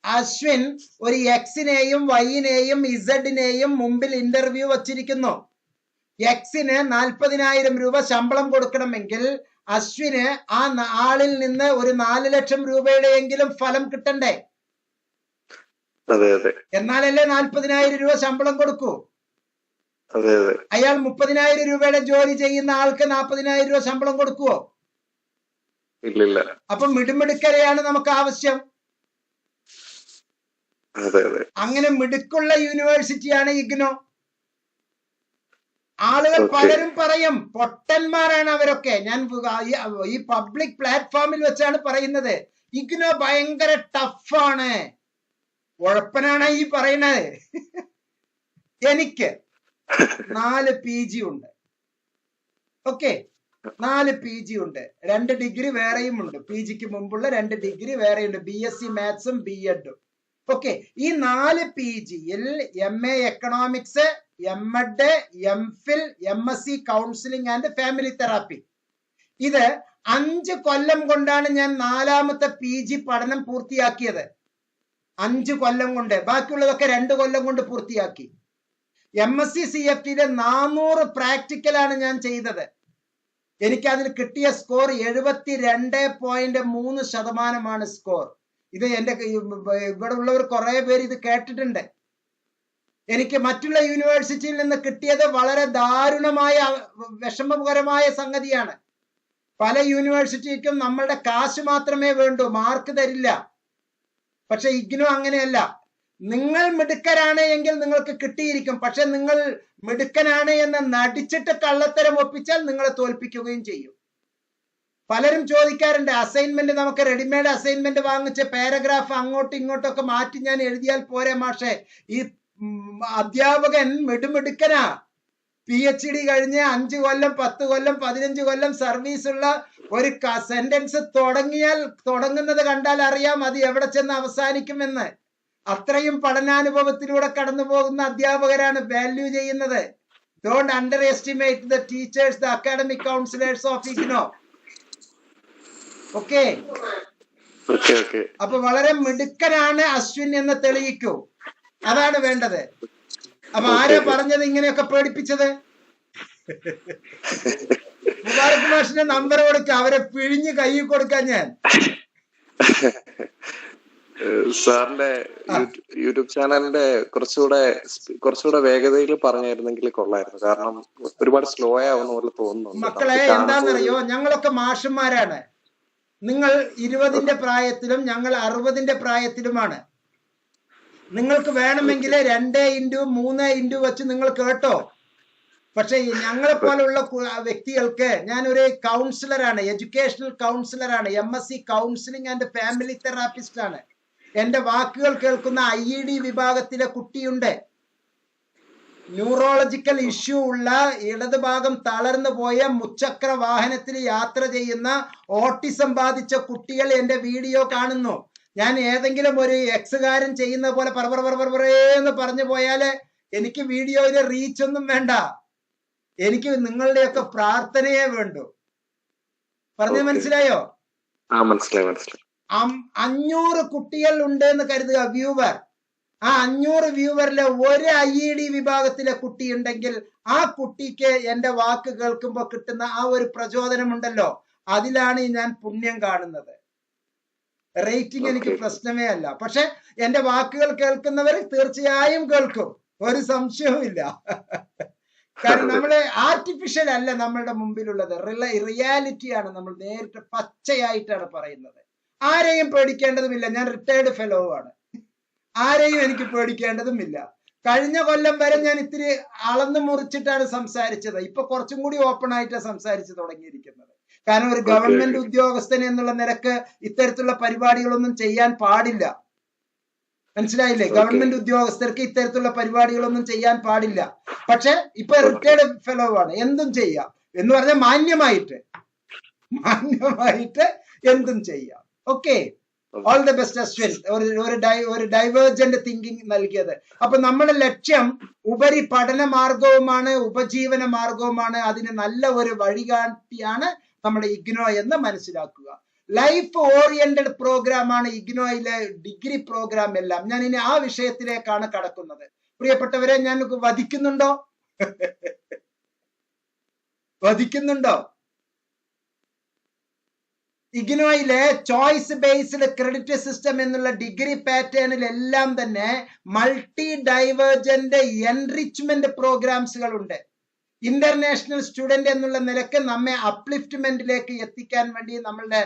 അശ്വിൻ ഒരു എക്സിനെയും വൈനെയും ഇസഡിനെയും മുമ്പിൽ ഇന്റർവ്യൂ വച്ചിരിക്കുന്നു. എക്സിന് 40,000 രൂപ ശമ്പളം കൊടുക്കണമെങ്കിൽ അശ്വിന് ആ ആളിൽ നിന്ന് ഒരു 4 ലക്ഷം രൂപയുടെയെങ്കിലും ഫലം കിട്ടണ്ടേ? എന്നാലല്ലേ 40,000 രൂപ ശമ്പളം കൊടുക്കൂ. അയാൾ 30,000 രൂപയുടെ ജോലി ചെയ്യുന്ന ആൾക്ക് 40,000 രൂപ ശമ്പളം കൊടുക്കുവോ? ഇല്ല. അപ്പൊ മിടുമിടുക്കരെയാണ് നമുക്ക് ആവശ്യം. അങ്ങനെ മിടുക്കുള്ള യൂണിവേഴ്സിറ്റിയാണ് ഇഗ്നോ. ആളുകൾ പലരും പറയും പൊട്ടന്മാരാണ് അവരൊക്കെ. ഞാൻ ഈ പബ്ലിക് പ്ലാറ്റ്ഫോമിൽ വെച്ചാണ് പറയുന്നത്. ഇഗ്നോ ഭയങ്കര ടഫാണ്. ഉഴപ്പനാണ് ഈ പറയണത്. എനിക്ക് 4 PG ഉണ്ട്. ഓക്കെ, 4 PG ഉണ്ട്. 2 ഡിഗ്രി വേറെയും ഉണ്ട്. PGക്ക് മുമ്പുള്ള 2 ഡിഗ്രി വേറെയുണ്ട്. BSc മാത്സും BEഡും. ഓക്കെ, ഈ 4 PGയിൽ MA economics, MEd, MPhil, MSc counselling and family therapy. ഇത് 5 കൊല്ലം കൊണ്ടാണ് ഞാൻ 4ാമത്തെ PG പഠനം പൂർത്തിയാക്കിയത്. 5 കൊല്ലം കൊണ്ട്. ബാക്കിയുള്ളതൊക്കെ 2 കൊല്ലം കൊണ്ട് പൂർത്തിയാക്കി. MSc CFTയിലെ 400 പ്രാക്ടിക്കലാണ് ഞാൻ ചെയ്തത്. എനിക്ക് അതിൽ കിട്ടിയ സ്കോർ 72.3% സ്കോർ. ഇത് എന്റെ ഇവിടെ ഉള്ളവർ കുറെ പേര് ഇത് കേട്ടിട്ടുണ്ട്. എനിക്ക് മറ്റുള്ള യൂണിവേഴ്സിറ്റിയിൽ നിന്ന് കിട്ടിയത് വളരെ ദാരുണമായ വിഷമകരമായ സംഗതിയാണ്. പല യൂണിവേഴ്സിറ്റിക്കും നമ്മളുടെ കാശ് മാത്രമേ വേണ്ടൂ, മാർക്ക് തരില്ല. പക്ഷെ ഇഗ്നോ അങ്ങനെയല്ല. നിങ്ങൾ മിടുക്കരാണ് എങ്കിൽ നിങ്ങൾക്ക് കിട്ടിയിരിക്കും. പക്ഷെ നിങ്ങൾ മിടുക്കനാണ് എന്ന് നടിച്ചിട്ട് കള്ളത്തരം ഒപ്പിച്ചാൽ നിങ്ങളെ തോൽപ്പിക്കുകയും ചെയ്യും. പലരും ചോദിക്കാറുണ്ട്, അസൈൻമെന്റ് നമുക്ക് റെഡിമെയ്ഡ് അസൈൻമെന്റ് വാങ്ങിച്ച് പാരഗ്രാഫ് അങ്ങോട്ടും ഇങ്ങോട്ടൊക്കെ മാറ്റി ഞാൻ എഴുതിയാൽ പോരെ മാഷെ? ഈ അധ്യാപകൻ മിടുമിടുക്കനാ. PhD കഴിഞ്ഞ് 5 കൊല്ലം 10 കൊല്ലം 15 കൊല്ലം സർവീസ് ഉള്ള ഒരു സെന്റൻസ് തുടങ്ങുന്നത് കണ്ടാൽ അറിയാം അത് എവിടെ ചെന്ന് അവസാനിക്കുമെന്ന്. അത്രയും പഠനാനുഭവത്തിലൂടെ കടന്നു പോകുന്ന അധ്യാപകരാണ് വാല്യൂ ചെയ്യുന്നത്. Don't under estimate the teachers, the academic councillors of IGNOU. Okay, അപ്പൊ വളരെ മിടുക്കനാണ് അശ്വിൻ എന്ന് തെളിയിക്കൂ. അതാണ് വേണ്ടത്. അപ്പൊ ആരാ പറഞ്ഞത് ഇങ്ങനെയൊക്കെ പേടിപ്പിച്ചത്? മുബാറക് മാഷിന്റെ നമ്പർ കൊടുക്ക, അവരെ പിഴിഞ്ഞ് കൈ കൊടുക്കാൻ ഞാൻ. സാറിന്റെ യൂട്യൂബ് ചാനലിന്റെ കുറച്ചുകൂടെ വേഗതയിൽ പറഞ്ഞായിരുന്നെങ്കിൽ കൊള്ളായിരുന്നു. കാരണം ഒരുപാട് സ്ലോ ആവുന്ന പോലെ തോന്നുന്നു. മക്കളെ എന്താണെന്നറിയോ, ഞങ്ങളൊക്കെ മാഷന്മാരാണ്. നിങ്ങൾ 20ന്റെ പ്രായത്തിലും ഞങ്ങൾ 60ന്റെ പ്രായത്തിലുമാണ്. നിങ്ങൾക്ക് വേണമെങ്കിൽ 2x3x വെച്ച് നിങ്ങൾ കേട്ടോ. പക്ഷെ ഞങ്ങളെ പോലുള്ള വ്യക്തികൾക്ക്, ഞാനൊരു കൗൺസിലറാണ്, എഡ്യൂക്കേഷണൽ കൗൺസിലറാണ്, MSc counselling and family therapist ആണ്. എന്റെ വാക്കുകൾ കേൾക്കുന്ന IED വിഭാഗത്തിലെ കുട്ടിയുണ്ട്. ന്യൂറോളജിക്കൽ ഇഷ്യൂ ഉള്ള, ഇടതുഭാഗം തളർന്നു പോയ, മുച്ചക്ര വാഹനത്തിൽ യാത്ര ചെയ്യുന്ന, ഓട്ടിസം ബാധിച്ച കുട്ടികൾ എന്റെ വീഡിയോ കാണുന്നു. ഞാൻ ഏതെങ്കിലും ഒരു എക്സുകാരൻ ചെയ്യുന്ന പോലെ പറന്ന് പറഞ്ഞു പോയാല് എനിക്ക് വീഡിയോയിലെ റീച്ച് ഒന്നും വേണ്ട. എനിക്ക് നിങ്ങളുടെയൊക്കെ പ്രാർത്ഥനയെ വേണ്ടു. പറഞ്ഞത് മനസ്സിലായോ? 500 കുട്ടികൾ ഉണ്ട് എന്ന് കരുതുക, വ്യൂവർ. ആ 500 വ്യൂവറിലെ ഒരു IED വിഭാഗത്തിലെ കുട്ടി ഉണ്ടെങ്കിൽ ആ കുട്ടിക്ക് എന്റെ വാക്ക് കേൾക്കുമ്പോൾ കിട്ടുന്ന ആ ഒരു പ്രചോദനം ഉണ്ടല്ലോ, അതിലാണ് ഞാൻ പുണ്യം കാണുന്നത്. റേറ്റിംഗ് എനിക്ക് പ്രശ്നമേ അല്ല. പക്ഷെ എന്റെ വാക്കുകൾ കേൾക്കുന്നവർ തീർച്ചയായും കേൾക്കും, ഒരു സംശയവുമില്ല. കാരണം നമ്മളെ ആർട്ടിഫിഷ്യൽ അല്ല നമ്മളുടെ മുമ്പിലുള്ളത്, റിയാലിറ്റിയാണ്. നമ്മൾ നേരിട്ട് പച്ചയായിട്ടാണ് പറയുന്നത്. ആരെയും പേടിക്കേണ്ടതുമില്ല. ഞാൻ റിട്ടയർഡ് ഫെലോ ആണ്. ആരെയും എനിക്ക് പേടിക്കേണ്ടതുമില്ല. കഴിഞ്ഞ കൊല്ലം വരെ ഞാൻ ഇത്തിരി അളന്നു മുറിച്ചിട്ടാണ് സംസാരിച്ചത്. ഇപ്പൊ കുറച്ചും കൂടി ഓപ്പൺ ആയിട്ടാണ് സംസാരിച്ചു തുടങ്ങിയിരിക്കുന്നത്. കാരണം ഒരു ഗവൺമെന്റ് ഉദ്യോഗസ്ഥൻ എന്നുള്ള നിലക്ക് ഇത്തരത്തിലുള്ള പരിപാടികളൊന്നും ചെയ്യാൻ പാടില്ല. മനസ്സിലായില്ലേ? ഗവൺമെന്റ് ഉദ്യോഗസ്ഥർക്ക് ഇത്തരത്തിലുള്ള പരിപാടികളൊന്നും ചെയ്യാൻ പാടില്ല. പക്ഷെ ഇപ്പൊ റിട്ടയർഡ് ഫെലോ ആണ്, എന്തും ചെയ്യാം എന്ന് പറഞ്ഞാൽ മാന്യമായിട്ട് എന്തും ചെയ്യാം. Okay, all the best Ashwin. ഒരു ഡൈവേർജന്റ് തിങ്കിങ് നൽകിയത്. അപ്പൊ നമ്മുടെ ലക്ഷ്യം ഉപരി പഠന മാർഗവുമാണ്, ഉപജീവന മാർഗവുമാണ്. അതിന് നല്ല ഒരു വഴികാട്ടിയാണ് നമ്മുടെ ഇഗ്നോ എന്ന് മനസ്സിലാക്കുക. ലൈഫ് ഓറിയന്റഡ് പ്രോഗ്രാമാണ് ഇഗ്നോയിലെ ഡിഗ്രി പ്രോഗ്രാം എല്ലാം. ഞാൻ ഇനി ആ വിഷയത്തിലേക്കാണ് കടക്കുന്നത്. പ്രിയപ്പെട്ടവരെ, ഞാൻ വധിക്കുന്നുണ്ടോ? വധിക്കുന്നുണ്ടോ? ഇഗ്നോയിലെ ചോയ്സ് ബേസ്ഡ് ക്രെഡിറ്റ് സിസ്റ്റം എന്നുള്ള ഡിഗ്രി പാറ്റേണിലെല്ലാം തന്നെ മൾട്ടി ഡൈവേർജന്റ് എൻറിച്ച്മെന്റ് പ്രോഗ്രാംസുകൾ ഉണ്ട്. ഇന്റർനാഷണൽ സ്റ്റുഡന്റ് എന്നുള്ള നിലക്ക് നമ്മെ അപ്ലിഫ്റ്റ്മെന്റിലേക്ക് എത്തിക്കാൻ വേണ്ടി, നമ്മളുടെ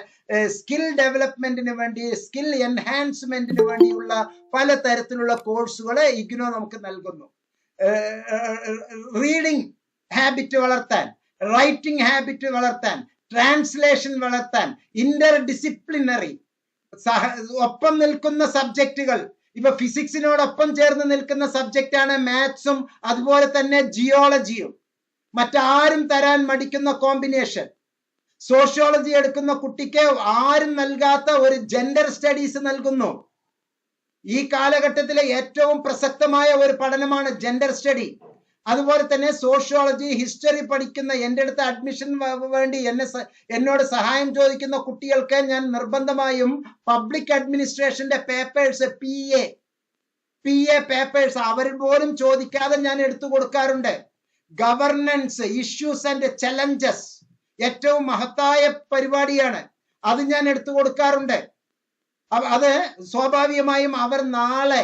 സ്കിൽ ഡെവലപ്മെന്റിന് വേണ്ടി, സ്കിൽ എൻഹാൻസ്മെന്റിന് വേണ്ടിയുള്ള പല തരത്തിലുള്ള കോഴ്സുകൾ ഇഗ്നോ നമുക്ക് നൽകുന്നു. റീഡിംഗ് ഹാബിറ്റ് വളർത്താൻ, റൈറ്റിംഗ് ഹാബിറ്റ് വളർത്താൻ, ട്രാൻസ്ലേഷൻ വളർത്താൻ, ഇന്റർ ഡിസിപ്ലിനറി ഒപ്പം നിൽക്കുന്ന സബ്ജക്റ്റുകൾ. ഇപ്പൊ ഫിസിക്സിനോടൊപ്പം ചേർന്ന് നിൽക്കുന്ന സബ്ജക്റ്റാണ് മാത്സും അതുപോലെ തന്നെ ജിയോളജിയും. മറ്റാരും തരാൻ മടിക്കുന്ന കോമ്പിനേഷൻ. സോഷ്യോളജി എടുക്കുന്ന കുട്ടിക്ക് ആരും നൽകാത്ത ഒരു ജെൻഡർ സ്റ്റഡീസ് നൽകുന്നു. ഈ കാലഘട്ടത്തിലെ ഏറ്റവും പ്രസക്തമായ ഒരു പഠനമാണ് ജെൻഡർ സ്റ്റഡി. അതുപോലെ തന്നെ സോഷ്യോളജി, ഹിസ്റ്ററി പഠിക്കുന്ന എൻ്റെ അടുത്ത് അഡ്മിഷൻ വേണ്ടി എന്നോട് സഹായം ചോദിക്കുന്ന കുട്ടികൾക്ക് ഞാൻ നിർബന്ധമായും പബ്ലിക് അഡ്മിനിസ്ട്രേഷന്റെ പേപ്പേഴ്സ്, പി എ പേപ്പേഴ്സ് അവർ പോലും ചോദിക്കാതെ ഞാൻ എടുത്തു കൊടുക്കാറുണ്ട്. ഗവർണൻസ് ഇഷ്യൂസ് ആൻഡ് ചലഞ്ചസ് ഏറ്റവും മഹത്തായ പരിപാടിയാണ്, അത് ഞാൻ എടുത്തു കൊടുക്കാറുണ്ട്. അത് സ്വാഭാവികമായും അവർ നാളെ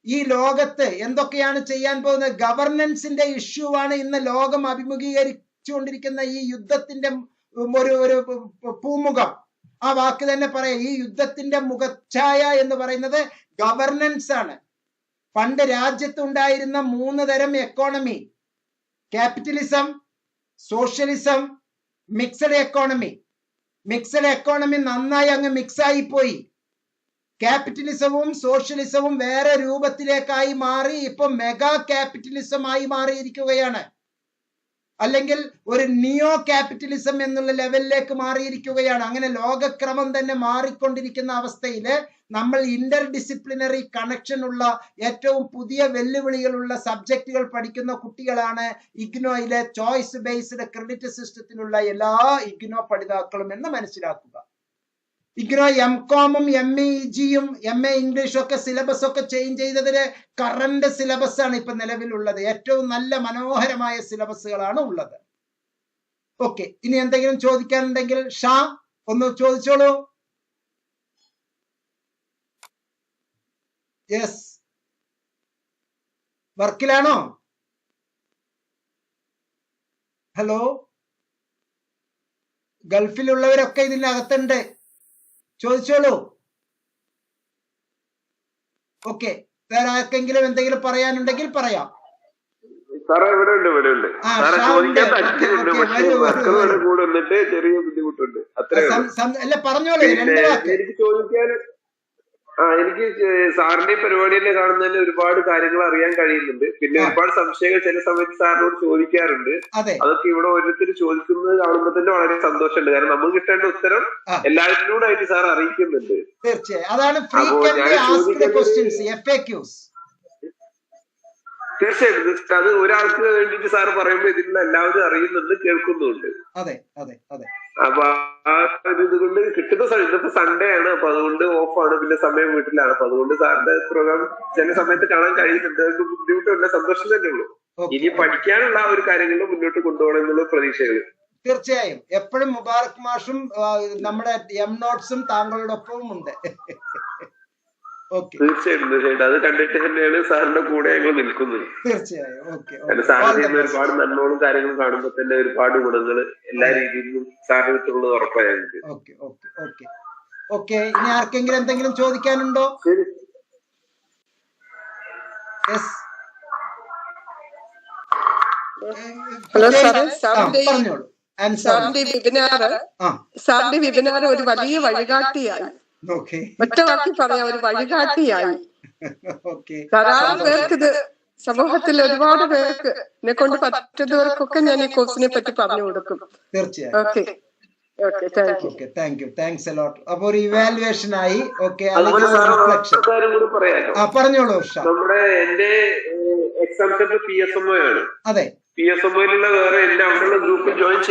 ഈ ലോകത്ത് എന്തൊക്കെയാണ് ചെയ്യാൻ പോകുന്നത്, ഗവർണൻസിന്റെ ഇഷ്യൂ ആണ് ഇന്ന് ലോകം അഭിമുഖീകരിച്ചുകൊണ്ടിരിക്കുന്ന ഈ യുദ്ധത്തിന്റെ ഒരു പൂമുഖം. ആ വാക്ക് തന്നെ പറയാം, ഈ യുദ്ധത്തിന്റെ മുഖച്ഛായ എന്ന് പറയുന്നത് ഗവർണൻസ് ആണ്. പണ്ട് രാജ്യത്ത് ഉണ്ടായിരുന്ന 3 തരം economy: capitalism, socialism, mixed economy. Mixed economy നന്നായി അങ്ങ് മിക്സായി പോയി. ക്യാപിറ്റലിസവും സോഷ്യലിസവും വേറെ രൂപത്തിലേക്കായി മാറി. ഇപ്പൊ മെഗാ ക്യാപിറ്റലിസം ആയി മാറിയിരിക്കുകയാണ്, അല്ലെങ്കിൽ ഒരു നിയോ ക്യാപിറ്റലിസം എന്നുള്ള ലെവലിലേക്ക് മാറിയിരിക്കുകയാണ്. അങ്ങനെ ലോകക്രമം തന്നെ മാറിക്കൊണ്ടിരിക്കുന്ന അവസ്ഥയില് നമ്മൾ ഇന്റർ ഡിസിപ്ലിനറി കണക്ഷൻ ഉള്ള ഏറ്റവും പുതിയ വെല്ലുവിളികളുള്ള സബ്ജക്റ്റുകൾ പഠിക്കുന്ന കുട്ടികളാണ് ഇഗ്നോയിലെ ചോയ്സ് ബേസ്ഡ് ക്രെഡിറ്റ് സിസ്റ്റത്തിലുള്ള എല്ലാ ഇഗ്നോ പഠിതാക്കളും എന്ന് മനസ്സിലാക്കുക. ഇഗ്നോ എംകോമും MAEGയും MA ഇംഗ്ലീഷും ഒക്കെ സിലബസ് ഒക്കെ ചേഞ്ച് ചെയ്തതിന് കറന്റ് സിലബസ് ആണ് ഇപ്പൊ നിലവിലുള്ളത്. ഏറ്റവും നല്ല മനോഹരമായ സിലബസുകളാണ് ഉള്ളത്. ഓക്കെ, ഇനി എന്തെങ്കിലും ചോദിക്കാനുണ്ടെങ്കിൽ ഷാ ഒന്ന് ചോദിച്ചോളൂ. യെസ്, വർക്കിലാണോ? ഹലോ, ഗൾഫിലുള്ളവരൊക്കെ ഇതിനകത്തുണ്ട്, ചോദിച്ചോളൂ. ഓക്കെ, വേറെ ആർക്കെങ്കിലും എന്തെങ്കിലും പറയാനുണ്ടെങ്കിൽ പറയാം. സാറേ ഇവിടെ ഉണ്ട് സാറേ, ചോദിക്കാൻ താല്പര്യമുണ്ട്, പക്ഷേ വർക്കുകളുടെ കൂടെ വന്നിട്ട് ചെറിയ ബുദ്ധിമുട്ടുണ്ട്, അത്രേ അല്ല പറഞ്ഞോളൂ. എനിക്ക് ചോദിക്കാൻ എനിക്ക് സാറിന്റെ പരിപാടിയിൽ കാണുന്നതിൽ ഒരുപാട് കാര്യങ്ങൾ അറിയാൻ കഴിയുന്നുണ്ട്. പിന്നെ ഒരുപാട് സംശയങ്ങൾ ചില സമയത്ത് സാറിനോട് ചോദിക്കാറുണ്ട്. അതൊക്കെ ഇവിടെ ഓരോരുത്തർ ചോദിക്കുന്നത് കാണുമ്പോൾ തന്നെ വളരെ സന്തോഷമുണ്ട്. കാരണം നമ്മൾ കിട്ടേണ്ട ഉത്തരം എല്ലാവരിലൂടെ ആയിട്ട് സാർ അറിയിക്കുന്നുണ്ട്. തീർച്ചയായിട്ടും അത് ഒരാൾക്ക് വേണ്ടിയിട്ട് സാർ പറയുമ്പോൾ ഇതിലുള്ള എല്ലാവരും അറിയുന്നുണ്ട്, കേൾക്കുന്നുണ്ട്. അപ്പൊ ആ ഇതുകൊണ്ട് കിട്ടുന്ന സമയം, ഇന്നിപ്പോ സൺഡേ ആണ്, അപ്പൊ അതുകൊണ്ട് ഓഫാണ്, പിന്നെ സമയം വീട്ടിലാണ്. അപ്പൊ അതുകൊണ്ട് സാറിന്റെ പ്രോഗ്രാം ചില സമയത്ത് കാണാൻ കഴിയുന്നുണ്ട്. അതുകൊണ്ട് ബുദ്ധിമുട്ടില്ല, സന്തോഷം തന്നെ ഉള്ളൂ. ഇനി പഠിക്കാനുള്ള ഒരു കാര്യങ്ങളിൽ മുന്നോട്ട് കൊണ്ടുപോകണം എന്നുള്ള പ്രതീക്ഷകൾ. തീർച്ചയായും എപ്പോഴും മുബാറക് മാഷും നമ്മുടെ നോട്ട്സും താങ്കളോടൊപ്പവും ഉണ്ട്. തീർച്ചയായിട്ടും അത് കണ്ടിട്ട് തന്നെയാണ് സാറിന്റെ കൂടെ ഞങ്ങൾ നിൽക്കുന്നത്. തീർച്ചയായും സാറിന് ചെയ്യുന്ന ഒരുപാട് നന്മകളും കാര്യങ്ങളും കാണുമ്പോൾ തന്നെ ഒരുപാട് ഗുണങ്ങൾ എല്ലാ രീതിയിലും സാറിന് കിട്ടുള്ളത് ഉറപ്പാണ് ഞങ്ങൾക്ക്. ഓക്കെ, ഇനി ആർക്കെങ്കിലും എന്തെങ്കിലും ചോദിക്കാനുണ്ടോ? ഹലോ സാറേ, സാറിന്റെ വെബിനാർ ഒരു വലിയ വഴികാട്ടിയായി. ഒറ്റ വാക്കി പറയാം, ഒരു വഴികാട്ടിയായി. ധാരാളം പേർക്ക് ഇത്, സമൂഹത്തിൽ ഒരുപാട് പേർക്ക് എന്നെ കൊണ്ട് പറ്റുന്നവർക്കൊക്കെ ഞാൻ ഈ കോഴ്സിനെ പറ്റി പറഞ്ഞു കൊടുക്കും. തീർച്ചയായും. Thanks a lot. അപ്പൊ ഒരു ഇവാലുവേഷൻ ആയി. ഓക്കെ, പറഞ്ഞോളൂ. നമ്മുടെ എന്റെ എക്സാം സെന്റർ PSMO ആണ്. അതെ, PSMOയിലുള്ള വേറെ എന്റെ അവിടെയുള്ള ഗ്രൂപ്പിൽ ജോയിൻ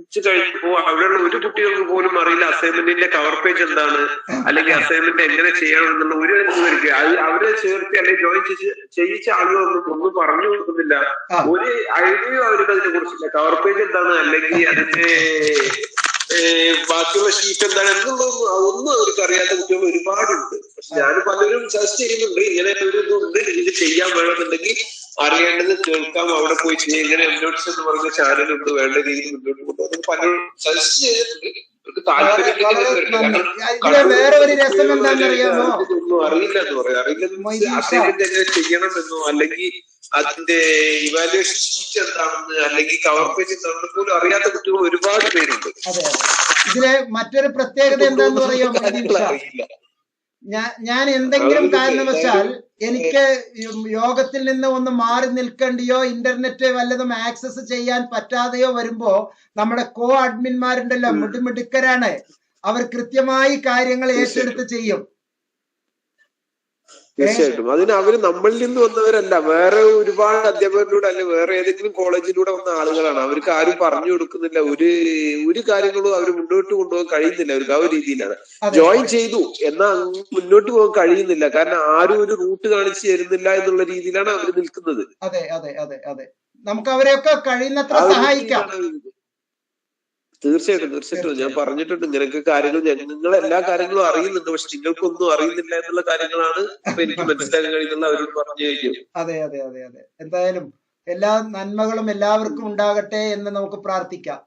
ഉച്ച കഴിഞ്ഞപ്പോ അവിടെയുള്ള ഒരു കുട്ടികൾക്ക് പോലും അറിയില്ല അസൈൻമെന്റിന്റെ കവർ പേജ് എന്താണ്, അല്ലെങ്കിൽ അസൈൻമെന്റ് എങ്ങനെ ചെയ്യണം എന്നുള്ള ഒരു ഇവർക്ക് അവരെ ചേർത്ത് അല്ലെങ്കിൽ ജോയിൻ ചെയ്യിച്ച ആളുകളൊന്നും ഒന്നും പറഞ്ഞു കൊടുക്കുന്നില്ല. ഒരു ഐഡിയയും അവർക്ക് അതിനെ കുറിച്ചില്ല. കവർ പേജ് എന്താണ്, അല്ലെങ്കിൽ അതിന്റെ ബാക്കിയുള്ള ഷീറ്റ് എന്താണ് എന്നുള്ളതൊന്നും അതൊന്നും അവർക്ക് അറിയാത്ത കുട്ടികൾ ഒരുപാടുണ്ട്. പക്ഷെ ഞാൻ പലരും സജസ്റ്റ് ചെയ്യുന്നുണ്ട്, ഇങ്ങനെ ഒരു ഇതുണ്ട്, ഇത് ചെയ്യാൻ വേണമെന്നുണ്ടെങ്കിൽ അറിയേണ്ടത് കേൾക്കാം, അവിടെ പോയി ചെയ്യാം. ഇങ്ങനെ എംനോട്സ് എന്ന് പറഞ്ഞ ചാനലുണ്ട്, വേണ്ട രീതിയിൽ മുന്നോട്ട് കൊണ്ടുപോകുന്നത് പലരും സജസ്റ്റ് ചെയ്തിട്ടുണ്ട്. അവർക്ക് താല്പര്യം വേറെ ഒരു രസം എന്താണെന്നറിയാമോ, ഒന്നും അറിയില്ല എന്ന് പറയാം. അറിയില്ല അസൈൻമെന്റ് എങ്ങനെ ചെയ്യണമെന്നോ അല്ലെങ്കിൽ അതിന്റെ ഇവാലുവേഷൻ ഷീറ്റ് എന്താണെന്ന് അല്ലെങ്കിൽ കവർ പേജ് എന്താണെന്ന് പോലും അറിയാത്ത കുട്ടികൾ ഒരുപാട് പേരുണ്ട്. അതെ അതെ. ഇതിലെ മറ്റൊരു പ്രത്യേകത എന്താന്ന് പറയാമോ, ഞാൻ എന്തെങ്കിലും കാരണവശാൽ എനിക്ക് യോഗത്തിൽ നിന്ന് ഒന്ന് മാറി നിൽക്കേണ്ടിയോ ഇന്റർനെറ്റ് വല്ലതും ആക്സസ് ചെയ്യാൻ പറ്റാതെയോ വരുമ്പോ നമ്മുടെ കോ അഡ്മിന്മാരുണ്ടല്ലോ, മിടുക്കരാണ്. അവർ കൃത്യമായി കാര്യങ്ങൾ ഏറ്റെടുത്ത് ചെയ്യും. തീർച്ചയായിട്ടും അതിന് അവര് നമ്മളിൽ നിന്ന് വന്നവരല്ല, വേറെ ഒരുപാട് അധ്യാപകരിലൂടെ അല്ലെ വേറെ ഏതെങ്കിലും കോളേജിലൂടെ വന്ന ആളുകളാണ്. അവർക്ക് ആരും പറഞ്ഞു കൊടുക്കുന്നില്ല, ഒരു കാര്യങ്ങളും അവർ മുന്നോട്ട് കൊണ്ടുപോകാൻ കഴിയുന്നില്ല. അവർക്ക് ആ ഒരു രീതിയിലാണ് ജോയിൻ ചെയ്തു എന്നാൽ മുന്നോട്ട് പോകാൻ കഴിയുന്നില്ല. കാരണം ആരും ഒരു റൂട്ട് കാണിച്ചു തരുന്നില്ല എന്നുള്ള രീതിയിലാണ് അവർ നിൽക്കുന്നത്. അതെ അതെ അതെ അതെ. നമുക്ക് അവരെയൊക്കെ കഴിയുന്നത്ര സഹായിക്കാം. തീർച്ചയായിട്ടും ഞാൻ പറഞ്ഞിട്ടുണ്ട്, ഇങ്ങനെയൊക്കെ കാര്യങ്ങൾ നിങ്ങൾ എല്ലാ കാര്യങ്ങളും അറിയുന്നുണ്ട്, പക്ഷെ നിങ്ങൾക്കൊന്നും അറിയുന്നില്ല എന്നുള്ള കാര്യങ്ങളാണ് ഇപ്പൊ എനിക്ക് മനസ്സിലാക്കാൻ കഴിയുന്നത് അവരോട് പറഞ്ഞു കഴിഞ്ഞു. അതെ അതെ അതെ അതെ. എന്തായാലും എല്ലാ നന്മകളും എല്ലാവർക്കും ഉണ്ടാകട്ടെ എന്ന് നമുക്ക് പ്രാർത്ഥിക്കാം.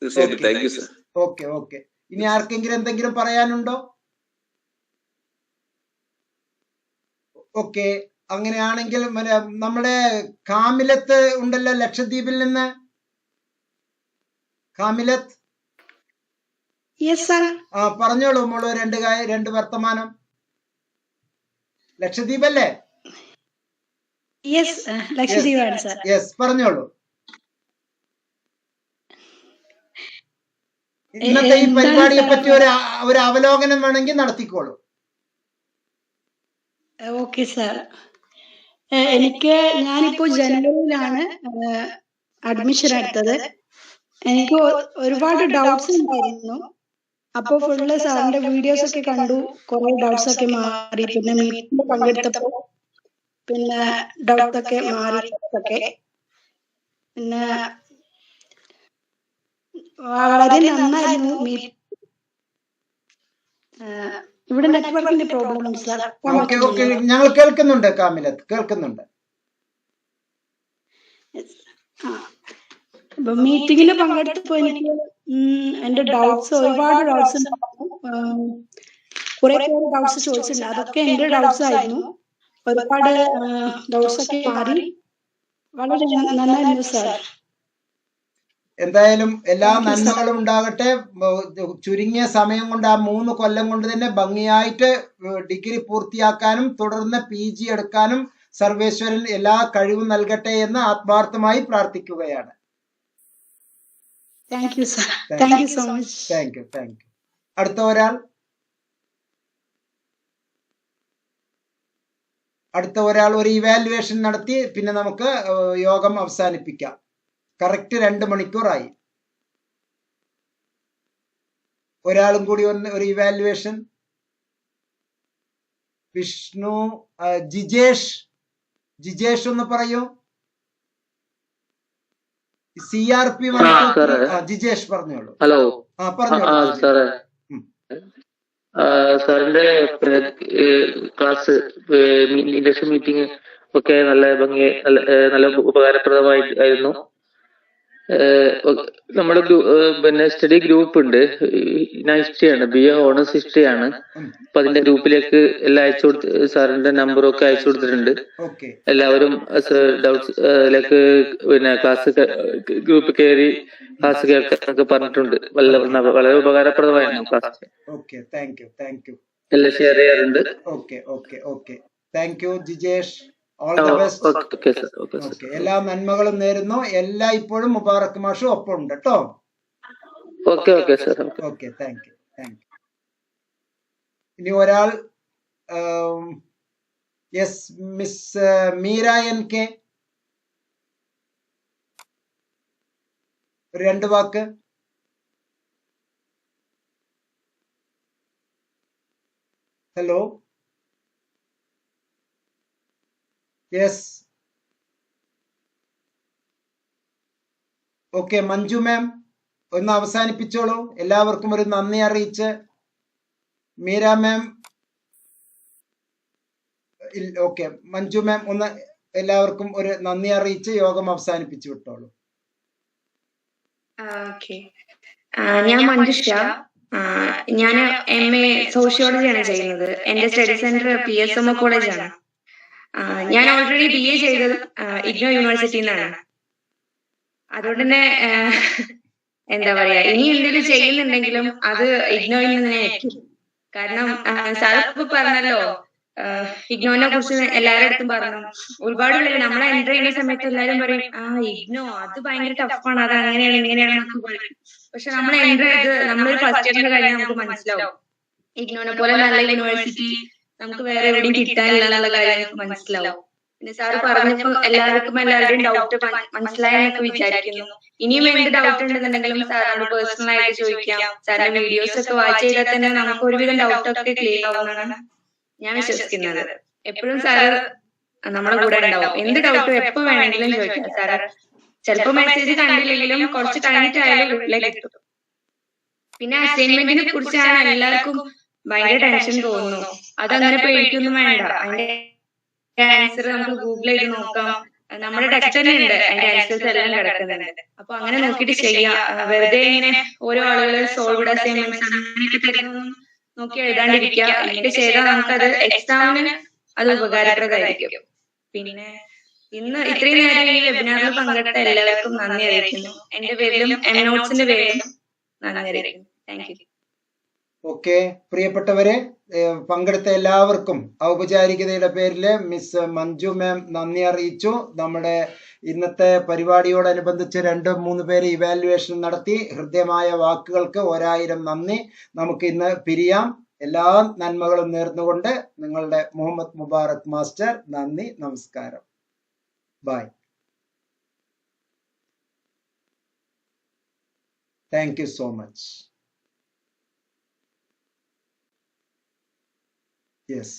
തീർച്ചയായിട്ടും. Thank you sir. Okay okay. ഇനി ആർക്കെങ്കിലും എന്തെങ്കിലും പറയാനുണ്ടോ? ഓക്കെ, അങ്ങനെയാണെങ്കിൽ നമ്മുടെ കാമിലത്ത് ഉണ്ടല്ലോ ലക്ഷദ്വീപിൽ നിന്ന്. കാമിലത്ത്, പറഞ്ഞോളൂ മോള് രണ്ട് വർത്തമാനം. ലക്ഷദ്വീപ് അല്ലേ? യെസ്, പറഞ്ഞോളൂ. ഇന്നത്തെ ഈ പരിപാടിയെ പറ്റി ഒരു അവലോകനം വേണമെങ്കിൽ നടത്തിക്കോളൂ. ഓക്കെ സാർ, ഞാനിപ്പോ ജനുവരിയിലാണ് അഡ്മിഷൻ എടുത്തത്. എനിക്ക് ഒരുപാട് ഡൗട്ട്സ് ഉണ്ടായിരുന്നു. അപ്പൊ ഫുള്ള് സാറിന്റെ വീഡിയോസ് ഒക്കെ കണ്ടു, കുറെ ഡൗട്ട്സ് ഒക്കെ മാറി. പിന്നെ മീറ്റിംഗ് പങ്കെടുത്തപ്പോ പിന്നെ ഡൗട്ട്സ് ഒക്കെ മാറി. പിന്നെ വളരെ നന്നായിരുന്നു. ഇവിടെ നെറ്റ്വർക്കിന്റെ പ്രോബ്ലം ഉണ്ട് സാർ. ഞങ്ങൾ കേൾക്കുന്നുണ്ട് കാമിലത്ത്, കേൾക്കുന്നുണ്ട്. മീറ്റിംഗിൽ പങ്കെടുത്തപ്പോ എനിക്ക് എന്റെ ഡൗട്ട്സ് ഒരുപാട് ഡൗട്ട്സ് ഉണ്ടായിരുന്നു. കുറെ ഡൗട്ട്സ് ചോദിച്ചിട്ടുണ്ട്, അതൊക്കെ എന്റെ ഡൗട്ട്സ് ആയിരുന്നു. ഒരുപാട് ഡൗട്ട്സ് ഒക്കെ മാറി. വളരെ നന്നായിരുന്നു സാർ. എന്തായാലും എല്ലാ നന്മകളും ഉണ്ടാകട്ടെ. ചുരുങ്ങിയ സമയം കൊണ്ട്, ആ 3 കൊല്ലം കൊണ്ട് തന്നെ ഭംഗിയായിട്ട് ഡിഗ്രി പൂർത്തിയാക്കാനും തുടർന്ന് PG എടുക്കാനും സർവേശ്വരൻ എല്ലാ കഴിവും നൽകട്ടെ എന്ന് ആത്മാർത്ഥമായി പ്രാർത്ഥിക്കുകയാണ്. Thank you sir. Thank you so much. Thank you. അടുത്ത ഒരാൾ ഒരു ഇവാലുവേഷൻ നടത്തി പിന്നെ നമുക്ക് യോഗം അവസാനിപ്പിക്കാം. കറക്റ്റ് 2 മണിക്കൂറായി. ഒരാളും കൂടി ഒരു ഇവാലുവേഷൻ. വിഷ്ണു, ജിജേഷ് ഒന്ന് പറയൂ. CRP ജിജേഷ് പറഞ്ഞോളൂ. ഹലോ, പറഞ്ഞോളൂ സാറേ. സാറിന്റെ ക്ലാസ് ഇൻഡസ്ട്രി മീറ്റിംഗ് ഒക്കെ നല്ല ഭംഗി, നല്ല ഉപകാരപ്രദമായിരുന്നു. നമ്മുടെ പിന്നെ സ്റ്റഡി ഗ്രൂപ്പ് ഉണ്ട്, ഞാൻ ഹിസ്റ്ററിയാണ്, BA ഓണേഴ്സ് ഹിസ്റ്ററിയാണ്. അപ്പൊ അതിന്റെ ഗ്രൂപ്പിലേക്ക് എല്ലാം അയച്ചു കൊടുത്ത്, സാറിന്റെ നമ്പറും ഒക്കെ അയച്ചു കൊടുത്തിട്ടുണ്ട്. എല്ലാവരും ഡൗട്ട്സിലേക്ക് പിന്നെ ക്ലാസ് ഗ്രൂപ്പിൽ കയറി ക്ലാസ് കേൾക്കാനൊക്കെ പറഞ്ഞിട്ടുണ്ട്. വളരെ ഉപകാരപ്രദമായിരുന്നു ക്ലാസ്. എല്ലാം ഷെയർ ചെയ്യാറുണ്ട്. Thank you Jijesh. All the best. എല്ലാ നന്മകളും നേരുന്നു. എല്ലാ ഇപ്പോഴും മുബാറക് മാഷും ഒപ്പം ഉണ്ട് കേട്ടോ. Okay, thank you. ഇനി ഒരാൾ, യെസ്, മിസ് മീര NK. ഒരു 2 വാക്ക്. Hello, yes, okay. Manju ma'am ഒന്ന് അവസാനിപ്പിച്ചോളൂ. എല്ലാവർക്കും ഒരു നന്ദി അറിയിച്ച്. Meera ma'am, okay. Manju ma'am ഒന്ന് എല്ലാവർക്കും ഒരു നന്ദി അറിയിച്ച് യോഗം അവസാനിപ്പിച്ചു വിട്ടോളൂ. ഞാൻ മഞ്ജുഷ. ഞാൻ MA സോഷ്യോളജിയാണ് ചെയ്യുന്നത്. എന്റെ സ്റ്റഡി സെന്റർ PSMO കോളേജാണ്. ഞാൻ ഓൾറെഡി BA ചെയ്തത് ഇഗ്നോ യൂണിവേഴ്സിറ്റിയിൽ നിന്നാണ്. അതുകൊണ്ട് തന്നെ എന്താ പറയാ, ഇനി എന്തെങ്കിലും ചെയ്യുന്നുണ്ടെങ്കിലും അത് ഇഗ്നോയിൽ നിന്ന് തന്നെ ആയിരിക്കും. കാരണം സാർ ഇപ്പൊ പറഞ്ഞല്ലോ, ഇഗ്നോനെ കുറിച്ച് എല്ലാവരുടെ അടുത്തും പറഞ്ഞു. ഒരുപാട് പേര് നമ്മളെ എൻ്റർ ചെയ്യുന്ന സമയത്ത് എല്ലാവരും പറയും, ഇഗ്നോ അത് ഭയങ്കര ടഫാണ്, അത് അങ്ങനെയാണ് ഇങ്ങനെയാണെന്നൊക്കെ പറയും. പക്ഷെ നമ്മൾ എൻ്റർ ചെയ്ത് നമ്മളൊരു ഫസ്റ്റ് ഇയറിന് കഴിഞ്ഞാൽ നമുക്ക് മനസ്സിലാവും ഇഗ്നോനെ പോലെ നല്ല യൂണിവേഴ്സിറ്റി നമുക്ക് വേറെ എവിടെയും കിട്ടാനില്ല എന്നുള്ള കാര്യം നമുക്ക് മനസ്സിലാവും. പിന്നെ സാറ് പറഞ്ഞപ്പോ എല്ലാവരുടെയും ഡൗട്ട് മനസ്സിലായെന്നൊക്കെ വിചാരിക്കുന്നു. ഇനിയും എന്ത് ഡൗട്ട് ഉണ്ടെന്നുണ്ടെങ്കിലും സാറിനോട് പേഴ്സണൽ ആയിട്ട് ചോദിക്കാം. സാറിന്റെ വീഡിയോസ് ഒക്കെ വാച്ച് ചെയ്താൽ തന്നെ നമുക്ക് ഒരുവിധം ഡൗട്ടൊക്കെ ക്ലിയർ ആവുന്നതാണ് ഞാൻ വിശ്വസിക്കുന്നത്. എപ്പോഴും സാറ് നമ്മളെ കൂടെ ഉണ്ടാവും. എന്ത് ഡൗട്ടും എപ്പോ വേണമെങ്കിലും ചോദിക്കാം. സാറ് ചിലപ്പോ മെസ്സേജ് കണ്ടില്ലെങ്കിലും കുറച്ച് കഴിഞ്ഞിട്ടായാലും റിപ്ലൈ കിട്ടും. പിന്നെ അസൈൻമെന്റിനെ കുറിച്ചാണ് എല്ലാവർക്കും ഭയങ്കര ടെൻഷൻ തോന്നുന്നു. അതങ്ങനെ പേടിക്കൊന്നും വേണ്ട. അതിന്റെ ആൻസർ നമുക്ക് ഗൂഗിൾ ചെയ്ത് നോക്കാം. നമ്മുടെ ടെക്സ്റ്റ് തന്നെ ഉണ്ട്, അതിന്റെ ആൻസേഴ്സ് എല്ലാം കിടക്കുന്നുണ്ട്. അപ്പൊ അങ്ങനെ നോക്കിയിട്ട് ചെയ്യാം. വെറുതെ ഇങ്ങനെ ഓരോ ആളുകൾ സോൾവ്ഡ് അസൈൻമെന്റ്സ് അങ്ങനെയൊക്കെ തരുന്നു നോക്കി എഴുതാണ്ടിരിക്കുക. ഇങ്ങനെ ചെയ്താൽ നമുക്കത് എക്സാമിന് അത് ഉപകാരപ്രദമായിരിക്കും. പിന്നെ ഇന്ന് ഇത്രയും നേരം ഈ വെബിനാറിൽ പങ്കെടുത്ത എല്ലാവർക്കും നന്ദി അറിയിക്കുന്നു. എന്റെ പേരിലും MNotes-ന്റെ പേരിലും നന്ദി അറിയിക്കുന്നു. Thank you. ഓക്കെ, പ്രിയപ്പെട്ടവരെ, പങ്കെടുത്ത എല്ലാവർക്കും ഔപചാരികതയുടെ പേരിൽ മിസ് മഞ്ജു മാം നന്ദി അറിയിച്ചു. നമ്മുടെ ഇന്നത്തെ പരിപാടിയോടനുബന്ധിച്ച് 2-3 പേര് ഇവാലുവേഷൻ നടത്തി. ഹൃദ്യമായ വാക്കുകൾക്ക് 1000 നന്ദി. നമുക്ക് ഇന്ന് പിരിയാം. എല്ലാ നന്മകളും നേർന്നുകൊണ്ട് നിങ്ങളുടെ മുഹമ്മദ് മുബാറക് മാസ്റ്റർ. നന്ദി, നമസ്കാരം. Bye. Thank you so much. Yes.